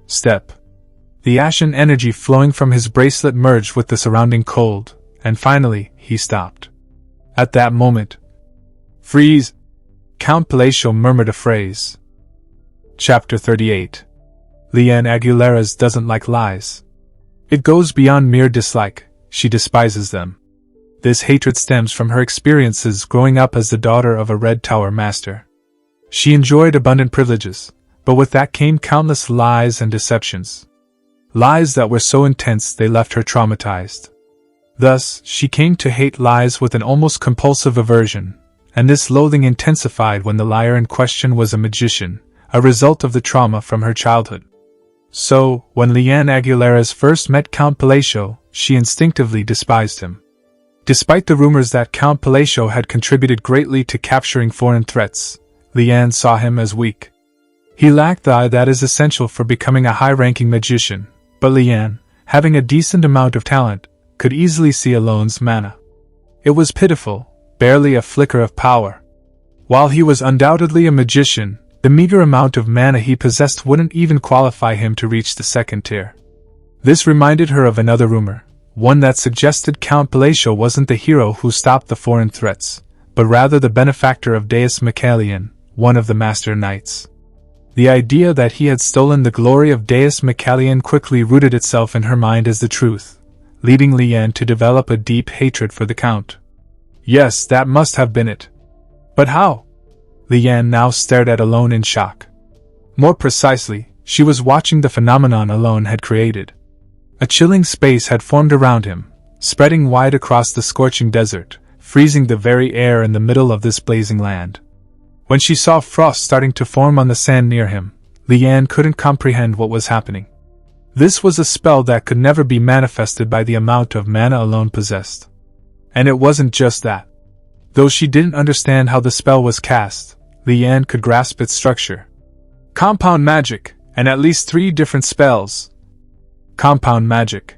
Step. The ashen energy flowing from his bracelet merged with the surrounding cold, and finally, he stopped. At that moment, "Freeze!" Count Palacio murmured a phrase. Chapter 38. Lian Aguilera's doesn't like lies. It goes beyond mere dislike, she despises them. This hatred stems from her experiences growing up as the daughter of a Red Tower master. She enjoyed abundant privileges, but with that came countless lies and deceptions. Lies that were so intense they left her traumatized. Thus, she came to hate lies with an almost compulsive aversion, and this loathing intensified when the liar in question was a magician, a result of the trauma from her childhood. So, when Lian Aguilera's first met Count Palacio, she instinctively despised him. Despite the rumors that Count Palacio had contributed greatly to capturing foreign threats, Lian saw him as weak. He lacked the eye that is essential for becoming a high-ranking magician, but Lian, having a decent amount of talent, could easily see Alone's mana. It was pitiful, barely a flicker of power. While he was undoubtedly a magician, the meager amount of mana he possessed wouldn't even qualify him to reach the second tier. This reminded her of another rumor, one that suggested Count Palacio wasn't the hero who stopped the foreign threats, but rather the benefactor of Deus Michaelian, one of the Master Knights. The idea that he had stolen the glory of Deus Michaelian quickly rooted itself in her mind as the truth, leading Lian to develop a deep hatred for the Count. Yes, that must have been it. But how? Lian now stared at Alone in shock. More precisely, she was watching the phenomenon Alone had created. A chilling space had formed around him, spreading wide across the scorching desert, freezing the very air in the middle of this blazing land. When she saw frost starting to form on the sand near him, Lian couldn't comprehend what was happening. This was a spell that could never be manifested by the amount of mana Alone possessed. And it wasn't just that. Though she didn't understand how the spell was cast, Lian could grasp its structure. Compound magic, and at least 3 different spells. Compound magic.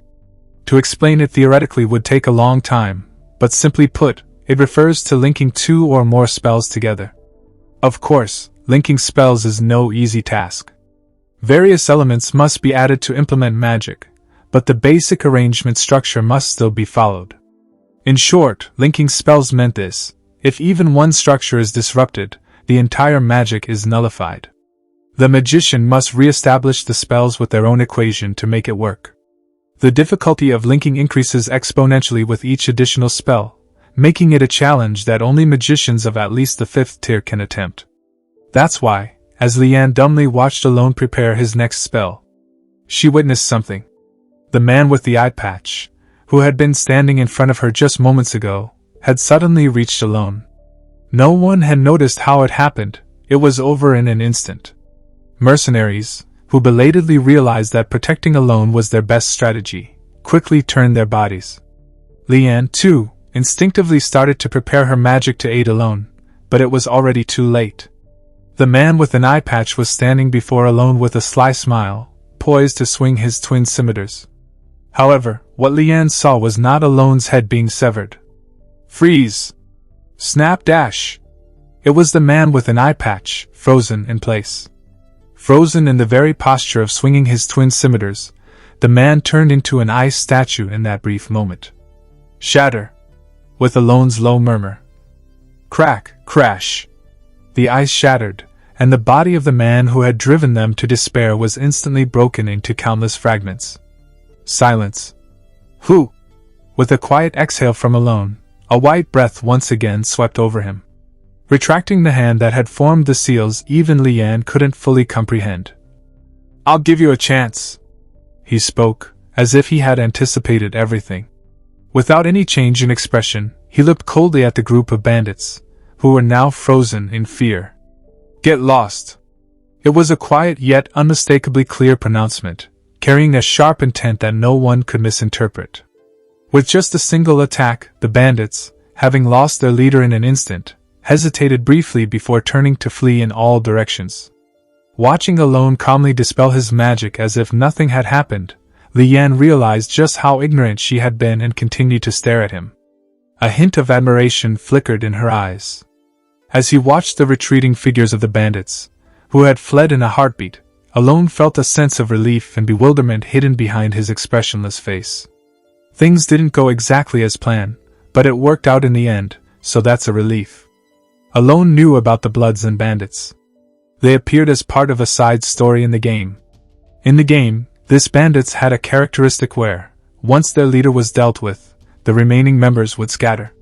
To explain it theoretically would take a long time, but simply put, it refers to linking 2 or more spells together. Of course, linking spells is no easy task. Various elements must be added to implement magic, but the basic arrangement structure must still be followed. In short, linking spells meant this: if even one structure is disrupted, the entire magic is nullified. The magician must re-establish the spells with their own equation to make it work. The difficulty of linking increases exponentially with each additional spell, making it a challenge that only magicians of at least the 5th tier can attempt. That's why, as Lian dumbly watched Alone prepare his next spell, she witnessed something. The man with the eye patch, who had been standing in front of her just moments ago, had suddenly reached alone. No one had noticed how it happened. It was over in an instant. Mercenaries, who belatedly realized that protecting alone was their best strategy, quickly turned their bodies. Lian, too, instinctively started to prepare her magic to aid alone, but it was already too late. The man with an eye patch was standing before Alone with a sly smile, poised to swing his twin scimitars. However, what Lian saw was not Alone's head being severed. Freeze! Snap dash! It was the man with an eye patch, frozen in place. Frozen in the very posture of swinging his twin scimitars, the man turned into an ice statue in that brief moment. Shatter! With Alone's low murmur. Crack, crash! The ice shattered, and the body of the man who had driven them to despair was instantly broken into countless fragments. Silence. Whew! With a quiet exhale from Alone, a white breath once again swept over him. Retracting the hand that had formed the seals, even Lian couldn't fully comprehend. I'll give you a chance, he spoke, as if he had anticipated everything. Without any change in expression, he looked coldly at the group of bandits, who were now frozen in fear. Get lost. It was a quiet yet unmistakably clear pronouncement, carrying a sharp intent that no one could misinterpret. With just a single attack, the bandits, having lost their leader in an instant, hesitated briefly before turning to flee in all directions. Watching Alone calmly dispel his magic as if nothing had happened, Lian realized just how ignorant she had been and continued to stare at him. A hint of admiration flickered in her eyes. As he watched the retreating figures of the bandits, who had fled in a heartbeat, Alone felt a sense of relief and bewilderment hidden behind his expressionless face. Things didn't go exactly as planned, but it worked out in the end, so that's a relief. Alone knew about the Bloods and Bandits. They appeared as part of a side story in the game. In the game, this bandits had a characteristic where, once their leader was dealt with, the remaining members would scatter.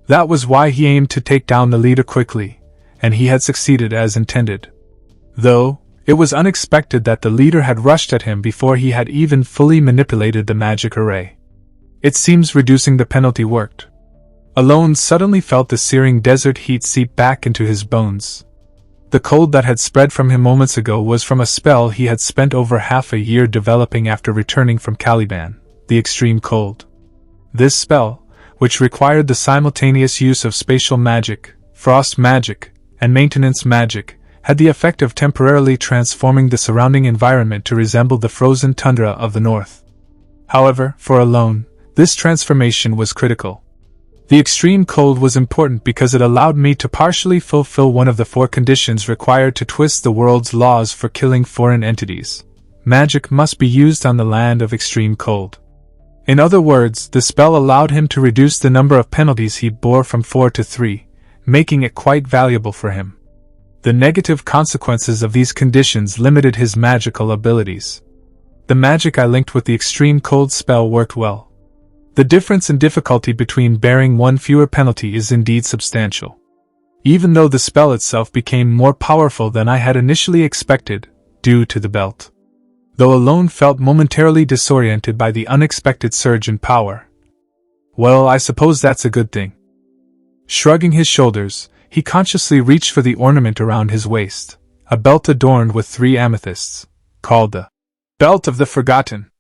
That was why he aimed to take down the leader quickly, and he had succeeded as intended. Though, it was unexpected that the leader had rushed at him before he had even fully manipulated the magic array. It seems reducing the penalty worked. Alone suddenly felt the searing desert heat seep back into his bones. The cold that had spread from him moments ago was from a spell he had spent over half a year developing after returning from Caliban, the extreme cold. This spell, which required the simultaneous use of spatial magic, frost magic, and maintenance magic, had the effect of temporarily transforming the surrounding environment to resemble the frozen tundra of the north. However, for Alone, this transformation was critical. The extreme cold was important because it allowed me to partially fulfill one of the 4 conditions required to twist the world's laws for killing foreign entities. Magic must be used on the land of extreme cold. In other words, the spell allowed him to reduce the number of penalties he bore from 4 to 3, making it quite valuable for him. The negative consequences of these conditions limited his magical abilities. The magic I linked with the extreme cold spell worked well. The difference in difficulty between bearing 1 fewer penalty is indeed substantial. Even though the spell itself became more powerful than I had initially expected, due to the belt. Though Alone felt momentarily disoriented by the unexpected surge in power. Well, I suppose that's a good thing. Shrugging his shoulders, he consciously reached for the ornament around his waist, a belt adorned with 3 amethysts, called the Belt of the Forgotten.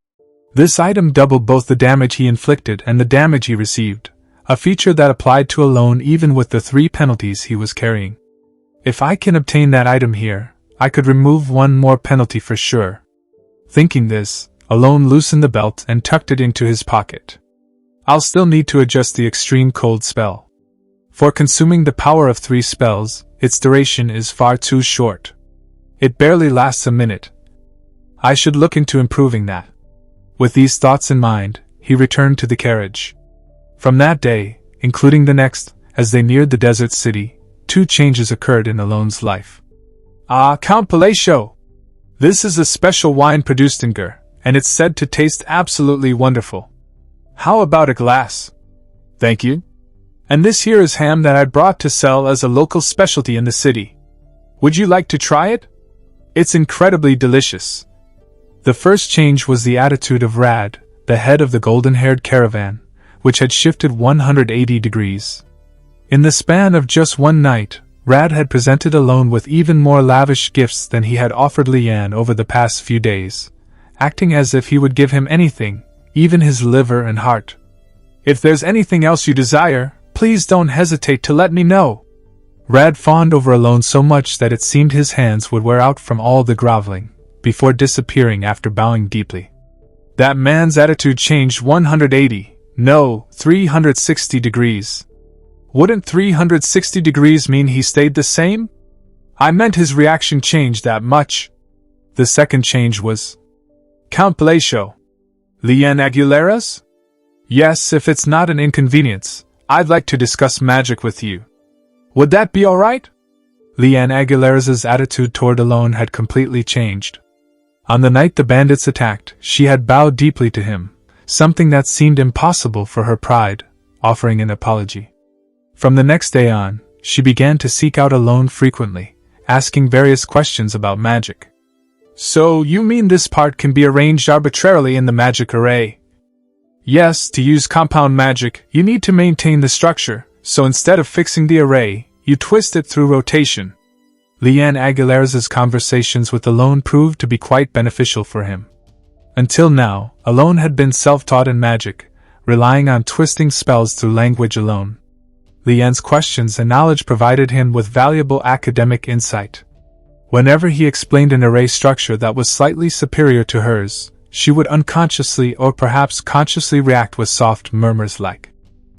This item doubled both the damage he inflicted and the damage he received, a feature that applied to Alone even with the 3 penalties he was carrying. If I can obtain that item here, I could remove 1 more penalty for sure. Thinking this, Alone loosened the belt and tucked it into his pocket. I'll still need to adjust the extreme cold spell. For consuming the power of 3 spells, its duration is far too short. It barely lasts a minute. I should look into improving that. With these thoughts in mind, he returned to the carriage. From that day, including the next, as they neared the desert city, 2 changes occurred in Alone's life. Ah, Count Palacio! This is a special wine produced in Gur, and it's said to taste absolutely wonderful. How about a glass? Thank you. And this here is ham that I brought to sell as a local specialty in the city. Would you like to try it? It's incredibly delicious. The first change was the attitude of Rad, the head of the golden-haired caravan, which had shifted 180 degrees. In the span of just one night, Rad had presented Alone with even more lavish gifts than he had offered Lian over the past few days, acting as if he would give him anything, even his liver and heart. "If there's anything else you desire, please don't hesitate to let me know." Rad fawned over Alone so much that it seemed his hands would wear out from all the groveling, before disappearing after bowing deeply. That man's attitude changed 180, no, 360 degrees. Wouldn't 360 degrees mean he stayed the same? I meant his reaction changed that much. The second change was Count Palacio. Lian Aguilera's? Yes, if it's not an inconvenience, I'd like to discuss magic with you. Would that be alright? Lian Aguilera's attitude toward Alone had completely changed. On the night the bandits attacked, she had bowed deeply to him, something that seemed impossible for her pride, offering an apology. From the next day on, she began to seek out Alone frequently, asking various questions about magic. "So you mean this part can be arranged arbitrarily in the magic array?" "Yes, to use compound magic, you need to maintain the structure, so instead of fixing the array, you twist it through rotation." Lian Aguilera's conversations with Alone proved to be quite beneficial for him. Until now, Alone had been self-taught in magic, relying on twisting spells through language alone. Lian's questions and knowledge provided him with valuable academic insight. Whenever he explained an array structure that was slightly superior to hers, she would unconsciously or perhaps consciously react with soft murmurs like,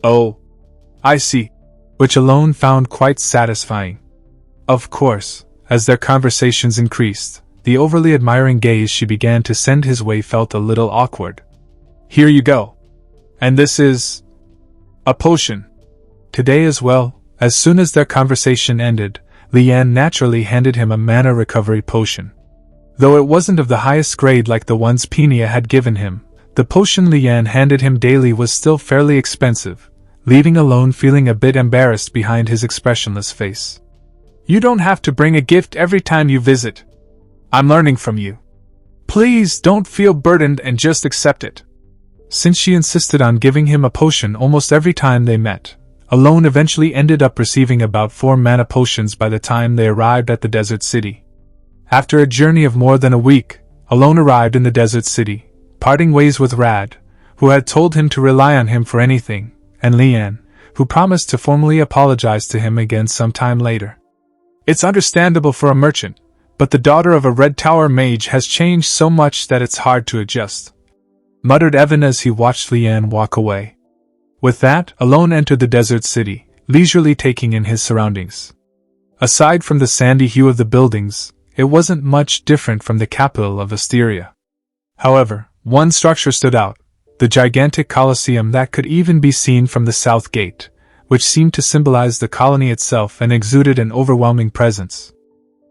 "Oh, I see," which Alone found quite satisfying. Of course, as their conversations increased, the overly admiring gaze she began to send his way felt a little awkward. "Here you go. And this is a potion." Today as well, as soon as their conversation ended, Lian naturally handed him a mana recovery potion. Though it wasn't of the highest grade like the ones Penia had given him, the potion Lian handed him daily was still fairly expensive, leaving Alone feeling a bit embarrassed behind his expressionless face. "You don't have to bring a gift every time you visit. I'm learning from you. Please don't feel burdened and just accept it." Since she insisted on giving him a potion almost every time they met, Alone eventually ended up receiving about 4 mana potions by the time they arrived at the desert city. After a journey of more than a week, Alone arrived in the desert city, parting ways with Rad, who had told him to rely on him for anything, and Lian, who promised to formally apologize to him again sometime later. "It's understandable for a merchant, but the daughter of a Red Tower mage has changed so much that it's hard to adjust," muttered Evan as he watched Lian walk away. With that, Alone entered the desert city, leisurely taking in his surroundings. Aside from the sandy hue of the buildings, it wasn't much different from the capital of Asteria. However, one structure stood out, the gigantic Colosseum that could even be seen from the south gate, which seemed to symbolize the colony itself and exuded an overwhelming presence.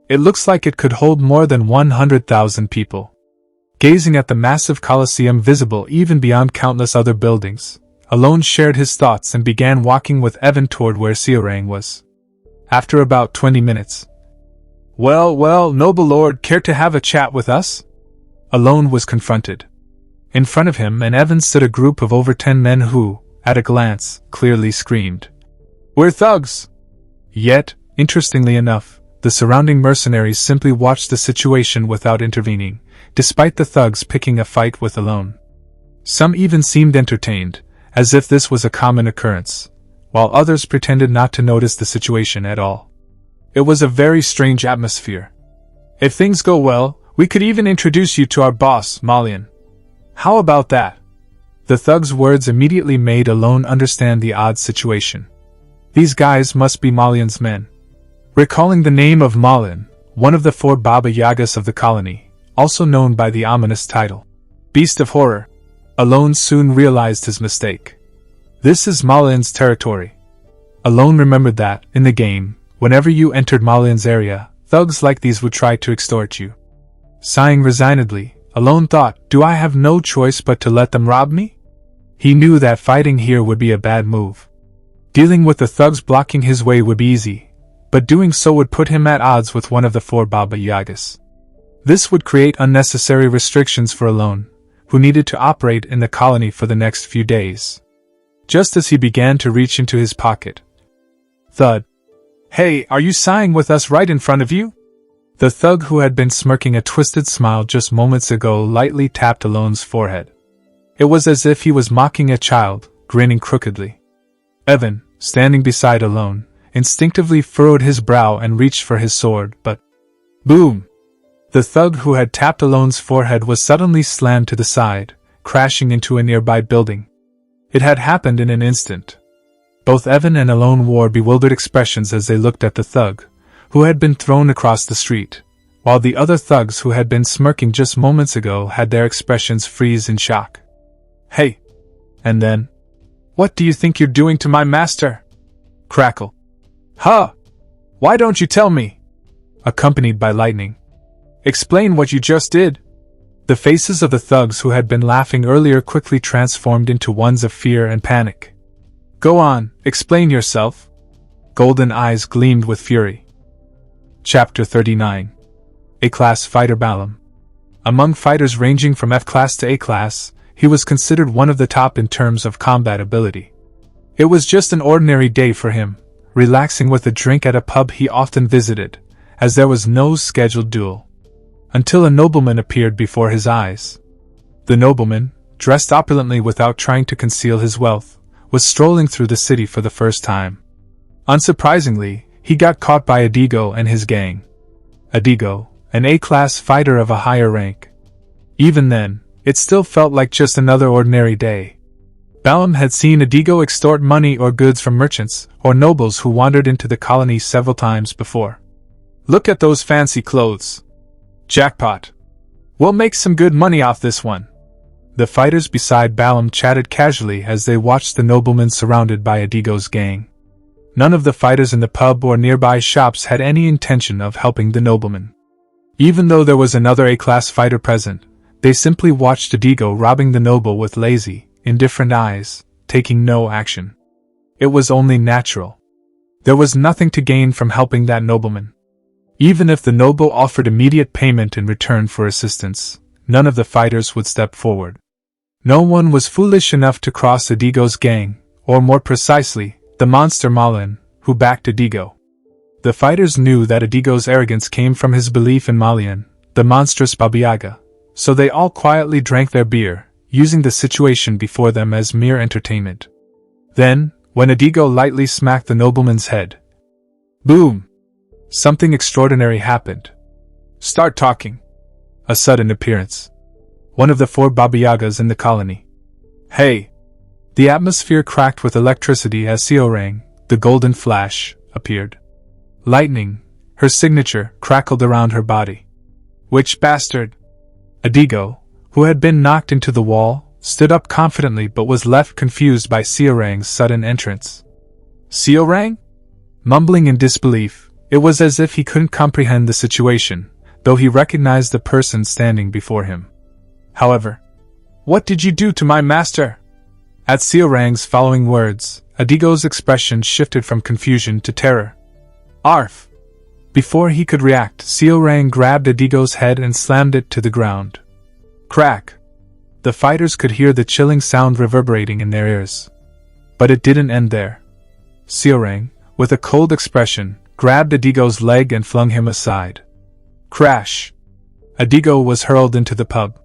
It looks like it could hold more than 100,000 people. Gazing at the massive Colosseum visible even beyond countless other buildings, Alone shared his thoughts and began walking with Evan toward where Seorang was. After about 20 minutes. Well, noble lord, care to have a chat with us?" Alone was confronted. In front of him and Evan stood a group of over 10 men who, at a glance, clearly screamed, "We're thugs!" Yet, interestingly enough, the surrounding mercenaries simply watched the situation without intervening, despite the thugs picking a fight with Alone. Some even seemed entertained, as if this was a common occurrence, while others pretended not to notice the situation at all. It was a very strange atmosphere. "If things go well, we could even introduce you to our boss, Malian. How about that?" The thug's words immediately made Alone understand the odd situation. These guys must be Malian's men. Recalling the name of Malin, one of the 4 Baba Yagas of the colony, also known by the ominous title, Beast of Horror, Alone soon realized his mistake. This is Malin's territory. Alone remembered that, in the game, whenever you entered Malin's area, thugs like these would try to extort you. Sighing resignedly, Alone thought, do I have no choice but to let them rob me? He knew that fighting here would be a bad move. Dealing with the thugs blocking his way would be easy, but doing so would put him at odds with one of the 4 Baba Yagas. This would create unnecessary restrictions for Alone, who needed to operate in the colony for the next few days. Just as he began to reach into his pocket. Thud. "Hey, are you sighing with us right in front of you?" The thug who had been smirking a twisted smile just moments ago lightly tapped Alone's forehead. It was as if he was mocking a child, grinning crookedly. Evan, standing beside Alone, instinctively furrowed his brow and reached for his sword, but... Boom! The thug who had tapped Alone's forehead was suddenly slammed to the side, crashing into a nearby building. It had happened in an instant. Both Evan and Alone wore bewildered expressions as they looked at the thug, who had been thrown across the street, while the other thugs who had been smirking just moments ago had their expressions freeze in shock. "Hey!" And then, "What do you think you're doing to my master?" Crackle. "Huh! Why don't you tell me?" Accompanied by lightning. "Explain what you just did." The faces of the thugs who had been laughing earlier quickly transformed into ones of fear and panic. "Go on, explain yourself." Golden eyes gleamed with fury. Chapter 39. A-Class Fighter Balam. Among fighters ranging from F-Class to A-Class, he was considered one of the top in terms of combat ability. It was just an ordinary day for him, relaxing with a drink at a pub he often visited, as there was no scheduled duel. Until a nobleman appeared before his eyes. The nobleman, dressed opulently without trying to conceal his wealth, was strolling through the city for the first time. Unsurprisingly, he got caught by Adigo and his gang. Adigo, an A-Class fighter of a higher rank. Even then, it still felt like just another ordinary day. Balam had seen Adigo extort money or goods from merchants or nobles who wandered into the colony several times before. "Look at those fancy clothes. Jackpot. We'll make some good money off this one." The fighters beside Balam chatted casually as they watched the nobleman surrounded by Adigo's gang. None of the fighters in the pub or nearby shops had any intention of helping the nobleman. Even though there was another A-Class fighter present, they simply watched Adigo robbing the noble with lazy, indifferent eyes, taking no action. It was only natural. There was nothing to gain from helping that nobleman. Even if the noble offered immediate payment in return for assistance, none of the fighters would step forward. No one was foolish enough to cross Adigo's gang, or more precisely, the monster Malin, who backed Adigo. The fighters knew that Adigo's arrogance came from his belief in Malian, the monstrous Baba Yaga, so they all quietly drank their beer, using the situation before them as mere entertainment. Then, when Adigo lightly smacked the nobleman's head, boom! Something extraordinary happened. "Start talking." A sudden appearance. One of the 4 Baba Yagas in the colony. "Hey!" The atmosphere cracked with electricity as Seorang, the golden flash, appeared. Lightning, her signature, crackled around her body. "Which bastard?" Adigo, who had been knocked into the wall, stood up confidently but was left confused by Seorang's sudden entrance. "Seorang?" Mumbling in disbelief, it was as if he couldn't comprehend the situation, though he recognized the person standing before him. However, "What did you do to my master?" At Seorang's following words, Adigo's expression shifted from confusion to terror. "Arf!" Before he could react, Seorang grabbed Adigo's head and slammed it to the ground. Crack! The fighters could hear the chilling sound reverberating in their ears. But it didn't end there. Seorang, with a cold expression, grabbed Adigo's leg and flung him aside. Crash! Adigo was hurled into the pub.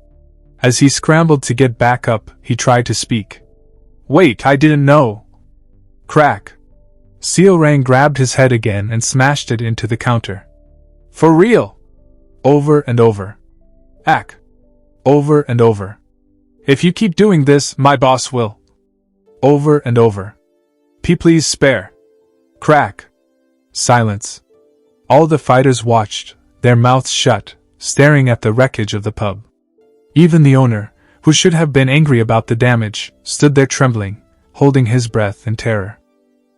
As he scrambled to get back up, he tried to speak. "Wait, I didn't know." Crack! Seorang grabbed his head again and smashed it into the counter. "For real?" Over and over. "Ack." Over and over. "If you keep doing this, my boss will." Over and over. Please spare." Crack. Silence. All the fighters watched, their mouths shut, staring at the wreckage of the pub. Even the owner, who should have been angry about the damage, stood there trembling, holding his breath in terror.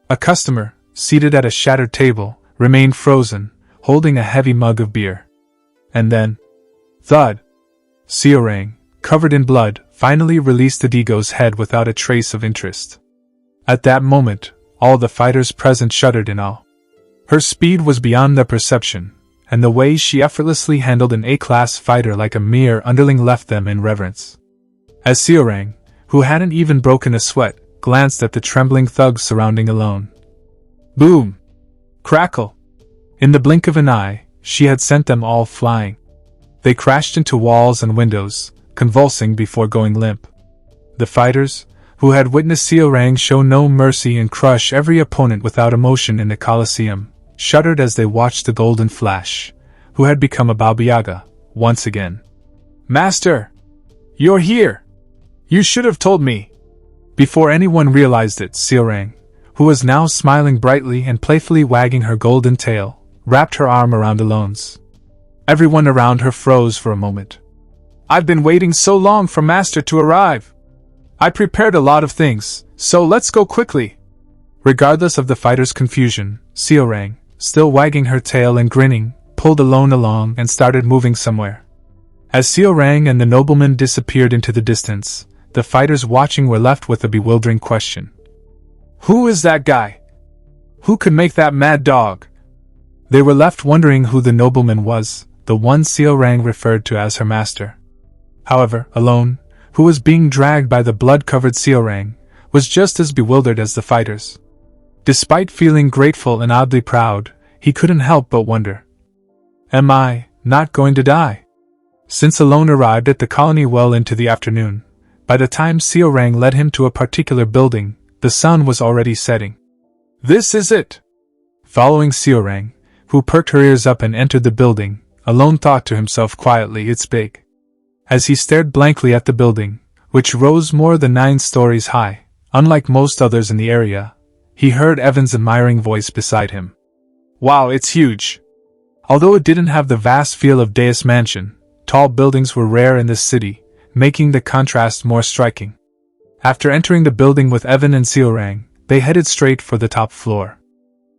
A customer, seated at a shattered table, remained frozen, holding a heavy mug of beer. And then, thud! Seorang, covered in blood, finally released Adigo's head without a trace of interest. At that moment, all the fighters present shuddered in awe. Her speed was beyond their perception, and the way she effortlessly handled an A-class fighter like a mere underling left them in reverence. As Seorang, who hadn't even broken a sweat, glanced at the trembling thugs surrounding Alone. Boom! Crackle! In the blink of an eye, she had sent them all flying. They crashed into walls and windows, convulsing before going limp. The fighters, who had witnessed Seorang show no mercy and crush every opponent without emotion in the Colosseum, shuddered as they watched the Golden Flash, who had become a Baba Yaga, once again. Master! You're here! You should have told me! Before anyone realized it, Seorang, who was now smiling brightly and playfully wagging her golden tail, wrapped her arm around Alone's. Everyone around her froze for a moment. I've been waiting so long for Master to arrive. I prepared a lot of things, so let's go quickly. Regardless of the fighters' confusion, Seorang, still wagging her tail and grinning, pulled Alone along and started moving somewhere. As Seorang and the nobleman disappeared into the distance, the fighters watching were left with a bewildering question. Who is that guy? Who could make that mad dog? They were left wondering who the nobleman was, the one Seorang referred to as her master. However, Alone, who was being dragged by the blood-covered Seorang, was just as bewildered as the fighters. Despite feeling grateful and oddly proud, he couldn't help but wonder. Am I not going to die? Since Alone arrived at the colony well into the afternoon, by the time Seorang led him to a particular building, the sun was already setting. This is it! Following Seorang, who perked her ears up and entered the building, Alone thought to himself quietly, it's big. As he stared blankly at the building, which rose more than 9 stories high, unlike most others in the area, he heard Evan's admiring voice beside him. Wow, it's huge! Although it didn't have the vast feel of Deus Mansion, tall buildings were rare in this city, making the contrast more striking. After entering the building with Evan and Seorang, they headed straight for the top floor.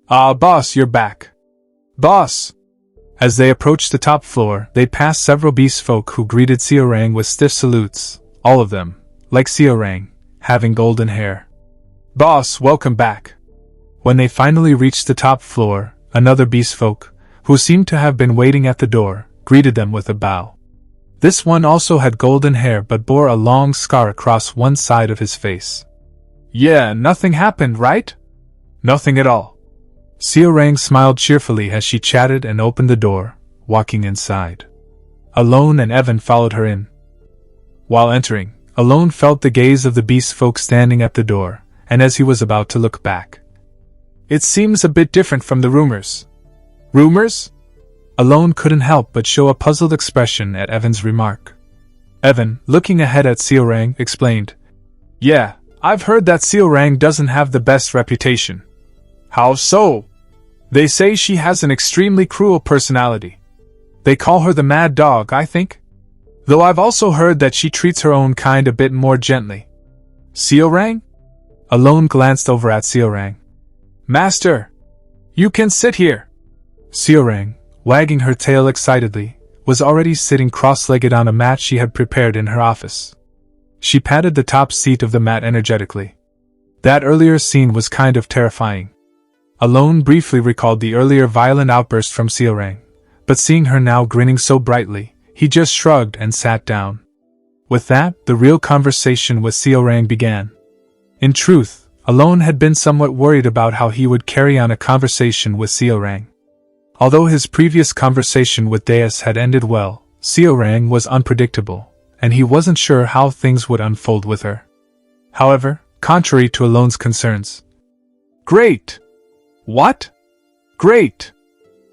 Ah, boss, you're back. Boss! As they approached the top floor, they passed several beast folk who greeted Seorang with stiff salutes, all of them, like Seorang, having golden hair. Boss, welcome back. When they finally reached the top floor, another beast folk, who seemed to have been waiting at the door, greeted them with a bow. This one also had golden hair but bore a long scar across one side of his face. Yeah, nothing happened, right? Nothing at all. Seorang smiled cheerfully as she chatted and opened the door, walking inside. Alone and Evan followed her in. While entering, Alone felt the gaze of the beast folk standing at the door, and as he was about to look back. It seems a bit different from the rumors. Rumors? Alone couldn't help but show a puzzled expression at Evan's remark. Evan, looking ahead at Seorang, explained, Yeah, I've heard that Seorang doesn't have the best reputation. How so? They say she has an extremely cruel personality. They call her the mad dog, I think. Though I've also heard that she treats her own kind a bit more gently. Seorang? Alone glanced over at Seorang. Master! You can sit here! Seorang, wagging her tail excitedly, was already sitting cross-legged on a mat she had prepared in her office. She patted the top seat of the mat energetically. That earlier scene was kind of terrifying. Alone briefly recalled the earlier violent outburst from Seorang, but seeing her now grinning so brightly, he just shrugged and sat down. With that, the real conversation with Seorang began. In truth, Alone had been somewhat worried about how he would carry on a conversation with Seorang. Although his previous conversation with Deus had ended well, Seorang was unpredictable, and he wasn't sure how things would unfold with her. However, contrary to Alone's concerns. Great! What? Great!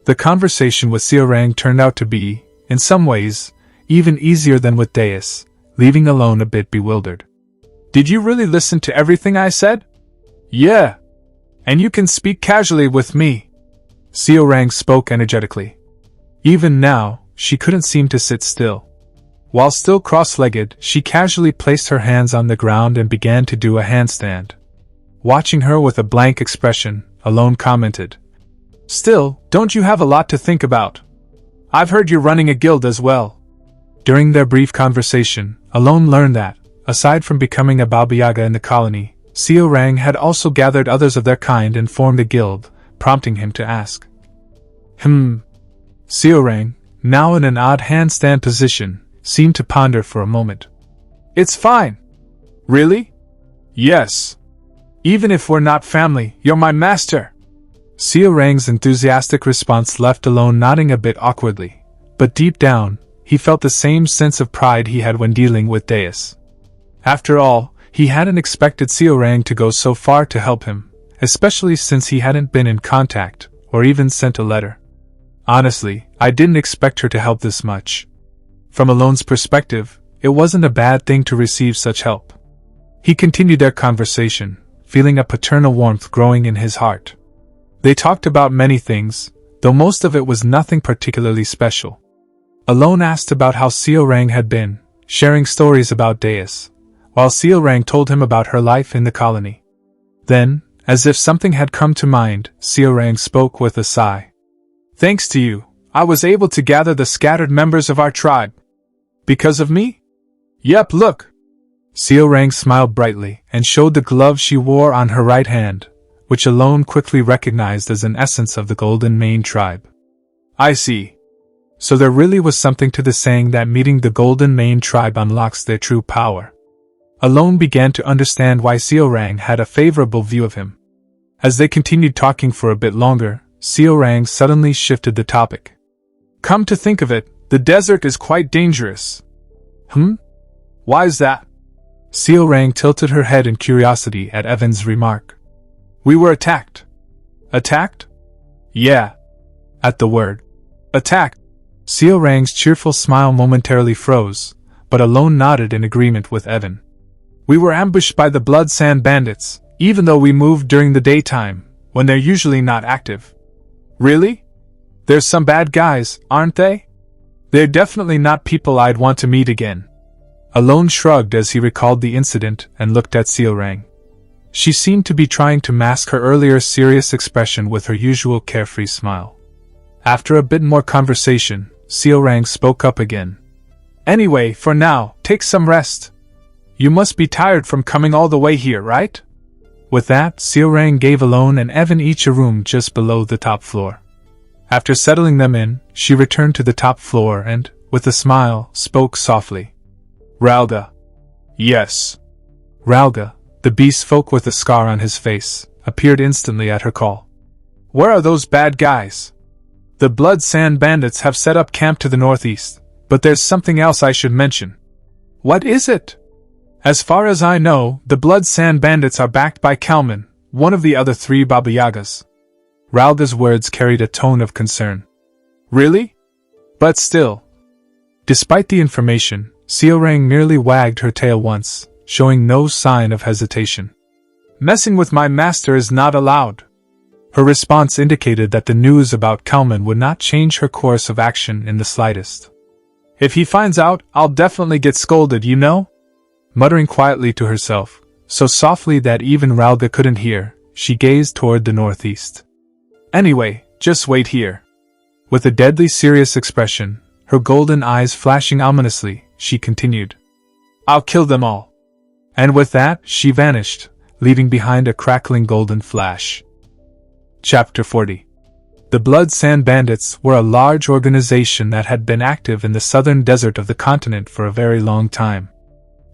The conversation with Seorang turned out to be, in some ways, even easier than with Deus, leaving Alone a bit bewildered. Did you really listen to everything I said? Yeah. And you can speak casually with me. Seorang spoke energetically. Even now, she couldn't seem to sit still. While still cross-legged, she casually placed her hands on the ground and began to do a handstand. Watching her with a blank expression, Alone commented, Still, don't you have a lot to think about? I've heard you're running a guild as well. During their brief conversation, Alone learned that, aside from becoming a Baba Yaga in the colony, Seorang had also gathered others of their kind and formed a guild, prompting him to ask. Seorang, now in an odd handstand position, seemed to ponder for a moment. It's fine. Really? Yes. Even if we're not family, you're my master. Xiao Rang's enthusiastic response left Alone nodding a bit awkwardly, but deep down, he felt the same sense of pride he had when dealing with Deus. After all, he hadn't expected Xiao Rang to go so far to help him, especially since he hadn't been in contact, or even sent a letter. Honestly, I didn't expect her to help this much. From Alone's perspective, it wasn't a bad thing to receive such help. He continued their conversation, feeling a paternal warmth growing in his heart. They talked about many things, though most of it was nothing particularly special. Alone asked about how Xiao Rang had been, sharing stories about Deus, while Xiao Rang told him about her life in the colony. Then, as if something had come to mind, Xiao Rang spoke with a sigh. Thanks to you, I was able to gather the scattered members of our tribe. Because of me? Yep, look. Xiao Rang smiled brightly and showed the glove she wore on her right hand, which Alone quickly recognized as an essence of the Golden Mane tribe. I see. So there really was something to the saying that meeting the Golden Mane tribe unlocks their true power. Alone began to understand why Xiao Rang had a favorable view of him. As they continued talking for a bit longer, Xiao Rang suddenly shifted the topic. Come to think of it, the desert is quite dangerous. Why's that? Xiao Rang tilted her head in curiosity at Evan's remark. We were attacked. Attacked? Yeah. At the word attack, Xiao Rang's cheerful smile momentarily froze, but Alone nodded in agreement with Evan. We were ambushed by the Blood Sand Bandits, even though we moved during the daytime, when they're usually not active. Really? There's some bad guys, aren't they? They're definitely not people I'd want to meet again. Alone shrugged as he recalled the incident and looked at Xiao Rang. She seemed to be trying to mask her earlier serious expression with her usual carefree smile. After a bit more conversation, Xiao Rang spoke up again. Anyway, for now, take some rest. You must be tired from coming all the way here, right? With that, Xiao Rang gave Alone and Evan each a room just below the top floor. After settling them in, she returned to the top floor and, with a smile, spoke softly. Ralga. Yes. Ralga, the beast folk with a scar on his face, appeared instantly at her call. Where are those bad guys? The Blood Sand Bandits have set up camp to the northeast, but there's something else I should mention. What is it? As far as I know, the Blood Sand Bandits are backed by Kalman, one of the other 3 Baba Yagas. Ralga's words carried a tone of concern. Really? But still. Despite the information, Xiao Rang merely wagged her tail once, showing no sign of hesitation. Messing with my master is not allowed. Her response indicated that the news about Kalman would not change her course of action in the slightest. If he finds out, I'll definitely get scolded, you know? Muttering quietly to herself, so softly that even Ralga couldn't hear, she gazed toward the northeast. Anyway, just wait here. With a deadly serious expression, her golden eyes flashing ominously, she continued. I'll kill them all. And with that, she vanished, leaving behind a crackling golden flash. Chapter 40. The Blood Sand Bandits were a large organization that had been active in the southern desert of the continent for a very long time.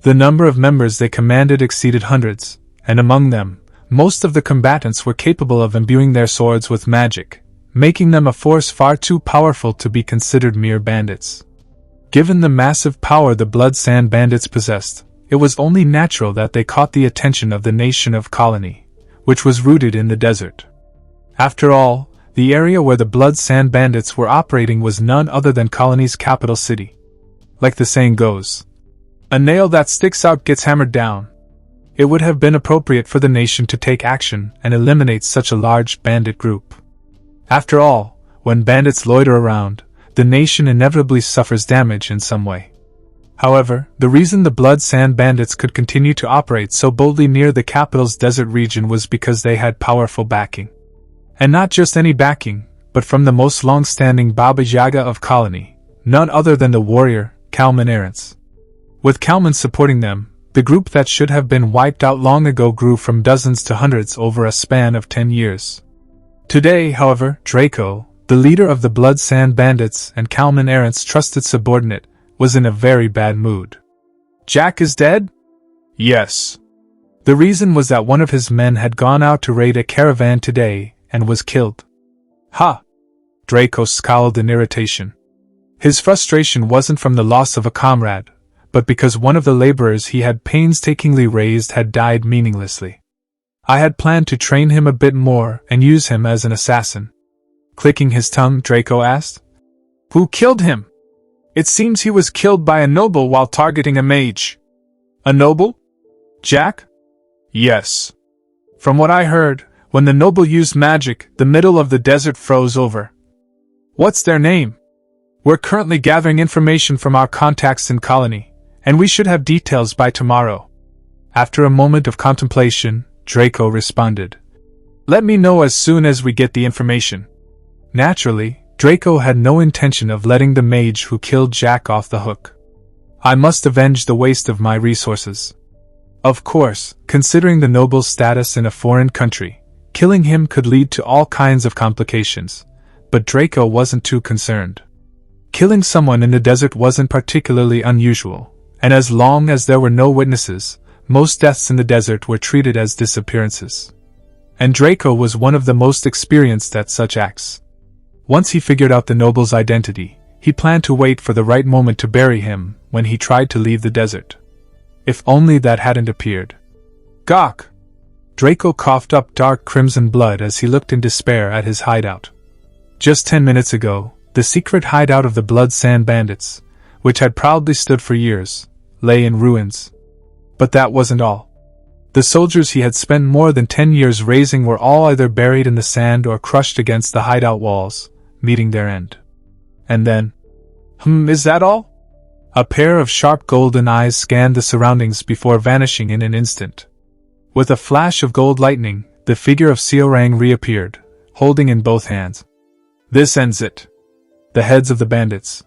The number of members they commanded exceeded hundreds, and among them, most of the combatants were capable of imbuing their swords with magic, making them a force far too powerful to be considered mere bandits. Given the massive power the Blood Sand Bandits possessed, it was only natural that they caught the attention of the nation of Colony, which was rooted in the desert. After all, the area where the Blood Sand Bandits were operating was none other than Colony's capital city. Like the saying goes, a nail that sticks out gets hammered down. It would have been appropriate for the nation to take action and eliminate such a large bandit group. After all, when bandits loiter around, the nation inevitably suffers damage in some way. However, the reason the Blood Sand Bandits could continue to operate so boldly near the capital's desert region was because they had powerful backing. And not just any backing, but from the most long-standing Baba Yaga of Colony, none other than the warrior, Kalman Arents. With Kalman supporting them, the group that should have been wiped out long ago grew from dozens to hundreds over a span of 10 years. Today, however, Draco, the leader of the Blood Sand Bandits and Kalman Arents' trusted subordinate, was in a very bad mood. Jack is dead? Yes. The reason was that one of his men had gone out to raid a caravan today and was killed. Ha! Draco scowled in irritation. His frustration wasn't from the loss of a comrade, but because one of the laborers he had painstakingly raised had died meaninglessly. I had planned to train him a bit more and use him as an assassin. Clicking his tongue, Draco asked, "Who killed him?" "It seems he was killed by a noble while targeting a mage." "A noble? Jack?" "Yes. From what I heard, when the noble used magic, the middle of the desert froze over." "What's their name?" "We're currently gathering information from our contacts in Colony, and we should have details by tomorrow." After a moment of contemplation, Draco responded, "Let me know as soon as we get the information." Naturally, Draco had no intention of letting the mage who killed Jack off the hook. I must avenge the waste of my resources. Of course, considering the noble's status in a foreign country, killing him could lead to all kinds of complications, but Draco wasn't too concerned. Killing someone in the desert wasn't particularly unusual, and as long as there were no witnesses, most deaths in the desert were treated as disappearances. And Draco was one of the most experienced at such acts. Once he figured out the noble's identity, he planned to wait for the right moment to bury him when he tried to leave the desert. If only that hadn't appeared. Gawk! Draco coughed up dark crimson blood as he looked in despair at his hideout. Just 10 minutes ago, the secret hideout of the Blood Sand Bandits, which had proudly stood for years, lay in ruins. But that wasn't all. The soldiers he had spent more than 10 years raising were all either buried in the sand or crushed against the hideout walls, meeting their end. And then, is that all? A pair of sharp golden eyes scanned the surroundings before vanishing in an instant. With a flash of gold lightning, the figure of Seorang reappeared, holding in both hands. "This ends it." The heads of the bandits.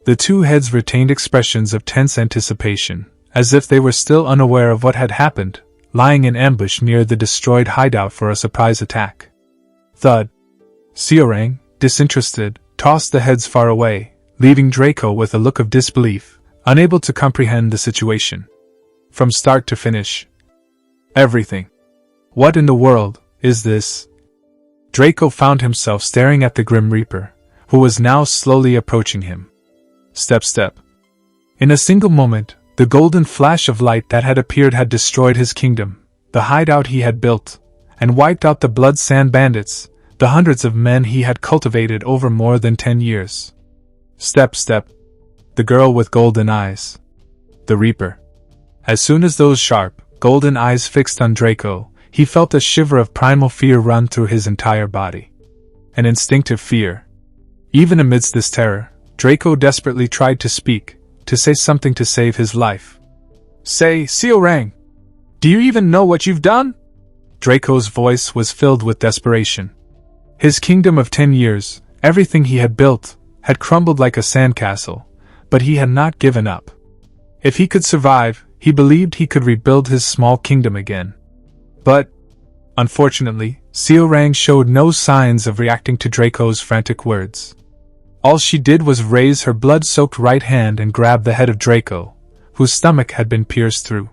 The two heads retained expressions of tense anticipation, as if they were still unaware of what had happened, lying in ambush near the destroyed hideout for a surprise attack. Thud. Seorang, disinterested, tossed the heads far away, leaving Draco with a look of disbelief, unable to comprehend the situation. From start to finish. Everything. What in the world is this? Draco found himself staring at the Grim Reaper, who was now slowly approaching him. Step, step. In a single moment, the golden flash of light that had appeared had destroyed his kingdom, the hideout he had built, and wiped out the Blood Sand Bandits, the hundreds of men he had cultivated over more than 10 years. Step, step. The girl with golden eyes. The Reaper. As soon as those sharp, golden eyes fixed on Draco, he felt a shiver of primal fear run through his entire body. An instinctive fear. Even amidst this terror, Draco desperately tried to speak, to say something to save his life. "Say, Seorang, do you even know what you've done?" Draco's voice was filled with desperation. His kingdom of 10 years, everything he had built, had crumbled like a sandcastle, but he had not given up. If he could survive, he believed he could rebuild his small kingdom again. But, unfortunately, Seorang showed no signs of reacting to Draco's frantic words. All she did was raise her blood-soaked right hand and grab the head of Draco, whose stomach had been pierced through.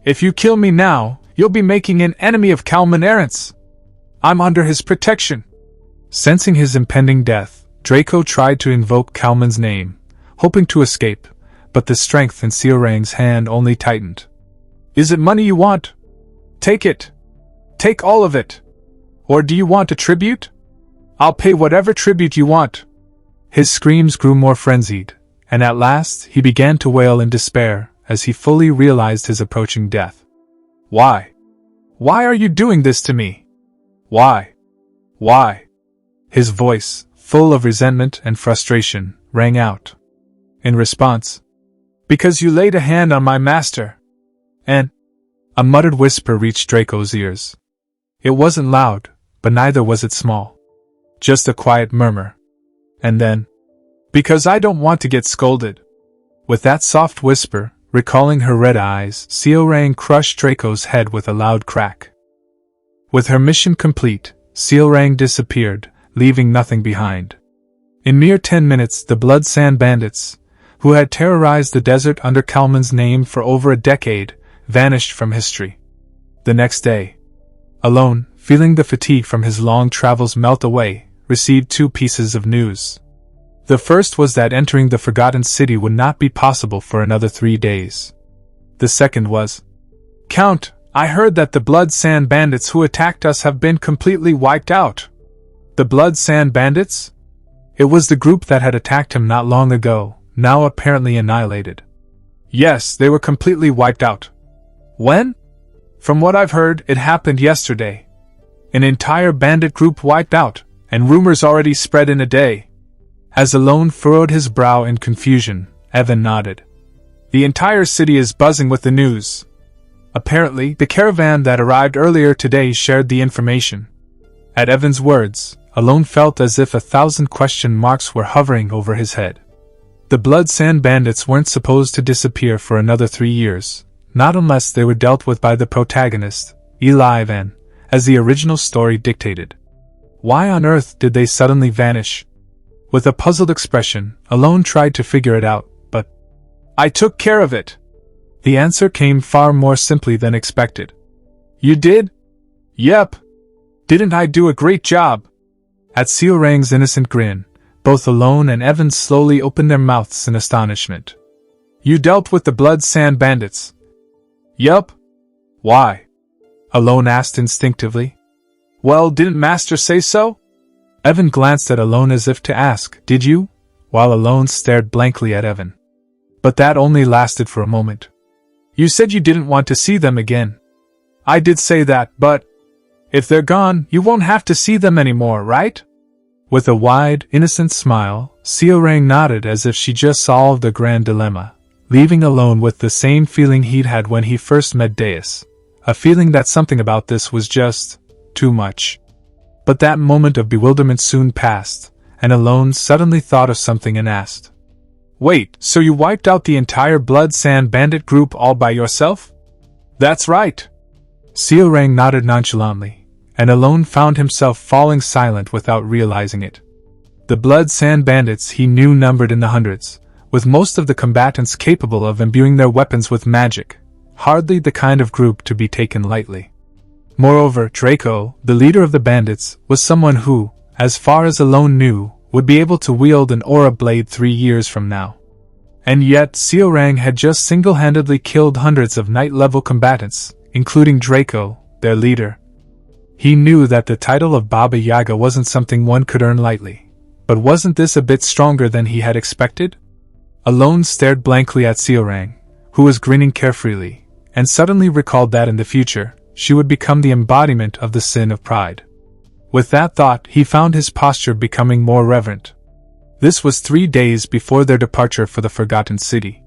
"If you kill me now, you'll be making an enemy of Kalman Arentz. I'm under his protection." Sensing his impending death, Draco tried to invoke Kalman's name, hoping to escape, but the strength in Seorang's hand only tightened. "Is it money you want? Take it. Take all of it. Or do you want a tribute? I'll pay whatever tribute you want." His screams grew more frenzied, and at last he began to wail in despair as he fully realized his approaching death. "Why? Why are you doing this to me? Why? Why?" His voice, full of resentment and frustration, rang out. In response, "Because you laid a hand on my master." And a muttered whisper reached Draco's ears. It wasn't loud, but neither was it small. Just a quiet murmur. And then, "Because I don't want to get scolded." With that soft whisper, recalling her red eyes, Seorang crushed Draco's head with a loud crack. With her mission complete, Seorang disappeared, leaving nothing behind. In mere 10 minutes the Blood Sand Bandits, who had terrorized the desert under Kalman's name for over a decade, vanished from history. The next day, alone, feeling the fatigue from his long travels melt away, received 2 pieces of news. The first was that entering the Forgotten City would not be possible for another 3 days. The second was, "Count, I heard that the Blood Sand Bandits who attacked us have been completely wiped out." The Blood Sand Bandits? It was the group that had attacked him not long ago, now apparently annihilated. Yes, they were completely wiped out. When? From what I've heard, it happened yesterday. An entire bandit group wiped out, and rumors already spread in a day. As Alone furrowed his brow in confusion, Evan nodded. The entire city is buzzing with the news. Apparently, the caravan that arrived earlier today shared the information. At Evan's words, Alone felt as if 1,000 question marks were hovering over his head. The Blood Sand Bandits weren't supposed to disappear for another 3 years, not unless they were dealt with by the protagonist, Eli Van, as the original story dictated. Why on earth did they suddenly vanish? With a puzzled expression, Alone tried to figure it out, but I took care of it. The answer came far more simply than expected. You did? Yep. Didn't I do a great job? At Seorang's innocent grin, both Alone and Evan slowly opened their mouths in astonishment. You dealt with the Blood Sand Bandits? Yup. Why? Alone asked instinctively. Well, didn't Master say so? Evan glanced at Alone as if to ask, did you? While Alone stared blankly at Evan. But that only lasted for a moment. You said you didn't want to see them again. I did say that, but if they're gone, you won't have to see them anymore, right? With a wide, innocent smile, Seorang nodded as if she just solved a grand dilemma, leaving Alone with the same feeling he'd had when he first met Deus, a feeling that something about this was just too much. But that moment of bewilderment soon passed, and Alone suddenly thought of something and asked, Wait, so you wiped out the entire Blood Sand Bandit group all by yourself? That's right. Seorang nodded nonchalantly, and Alone found himself falling silent without realizing it. The Blood Sand Bandits he knew numbered in the hundreds, with most of the combatants capable of imbuing their weapons with magic, hardly the kind of group to be taken lightly. Moreover, Draco, the leader of the bandits, was someone who, as far as Alone knew, would be able to wield an aura blade 3 years from now. And yet Seorang had just single-handedly killed hundreds of knight-level combatants, including Draco, their leader. He knew that the title of Baba Yaga wasn't something one could earn lightly, but wasn't this a bit stronger than he had expected? Alone stared blankly at Seorang, who was grinning carefreely, and suddenly recalled that in the future, she would become the embodiment of the sin of pride. With that thought, he found his posture becoming more reverent. This was 3 days before their departure for the Forgotten City.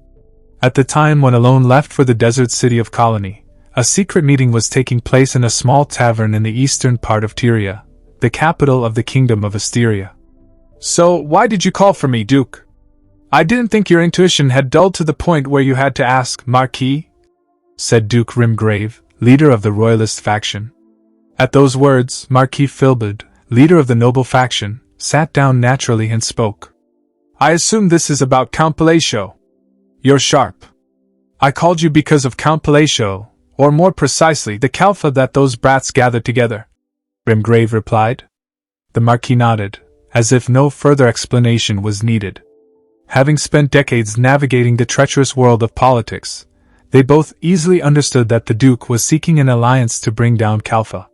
At the time when Alone left for the desert city of Colony, a secret meeting was taking place in a small tavern in the eastern part of Tyria, the capital of the Kingdom of Asteria. So, why did you call for me, Duke? I didn't think your intuition had dulled to the point where you had to ask, Marquis, said Duke Rimgrave, leader of the Royalist faction. At those words, Marquis Filbert, leader of the noble faction, sat down naturally and spoke. I assume this is about Count Palacio. You're sharp. I called you because of Count Palacio, or more precisely, the Kalfa that those brats gathered together, Rimgrave replied. The Marquis nodded, as if no further explanation was needed. Having spent decades navigating the treacherous world of politics, they both easily understood that the Duke was seeking an alliance to bring down Kalfa.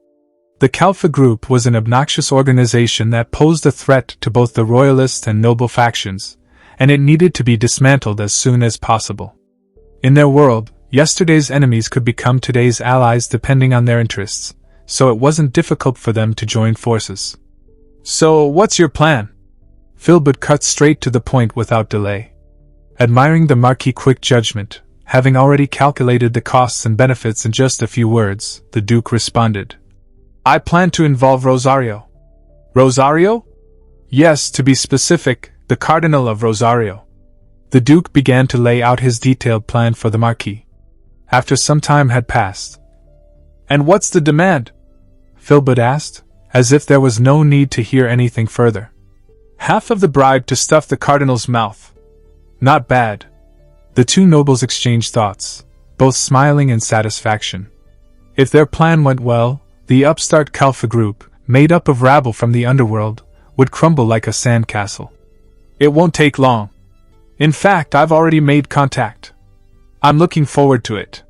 The Kalfa group was an obnoxious organization that posed a threat to both the Royalist and noble factions, and it needed to be dismantled as soon as possible. In their world, yesterday's enemies could become today's allies depending on their interests, so it wasn't difficult for them to join forces. So, what's your plan? Filbert cut straight to the point without delay. Admiring the Marquis' quick judgment, having already calculated the costs and benefits in just a few words, the Duke responded. I plan to involve Rosario. Rosario? Yes, to be specific, the Cardinal of Rosario. The Duke began to lay out his detailed plan for the Marquis. After some time had passed. And what's the demand? Filbert asked, as if there was no need to hear anything further. Half of the bribe to stuff the Cardinal's mouth. Not bad. The two nobles exchanged thoughts, both smiling in satisfaction. If their plan went well, the upstart Kalfa group, made up of rabble from the underworld, would crumble like a sandcastle. It won't take long. In fact, I've already made contact. I'm looking forward to it.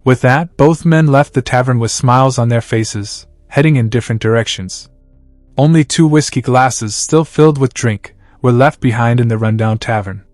With that, both men left the tavern with smiles on their faces, heading in different directions. Only 2 whiskey glasses, still filled with drink, were left behind in the rundown tavern.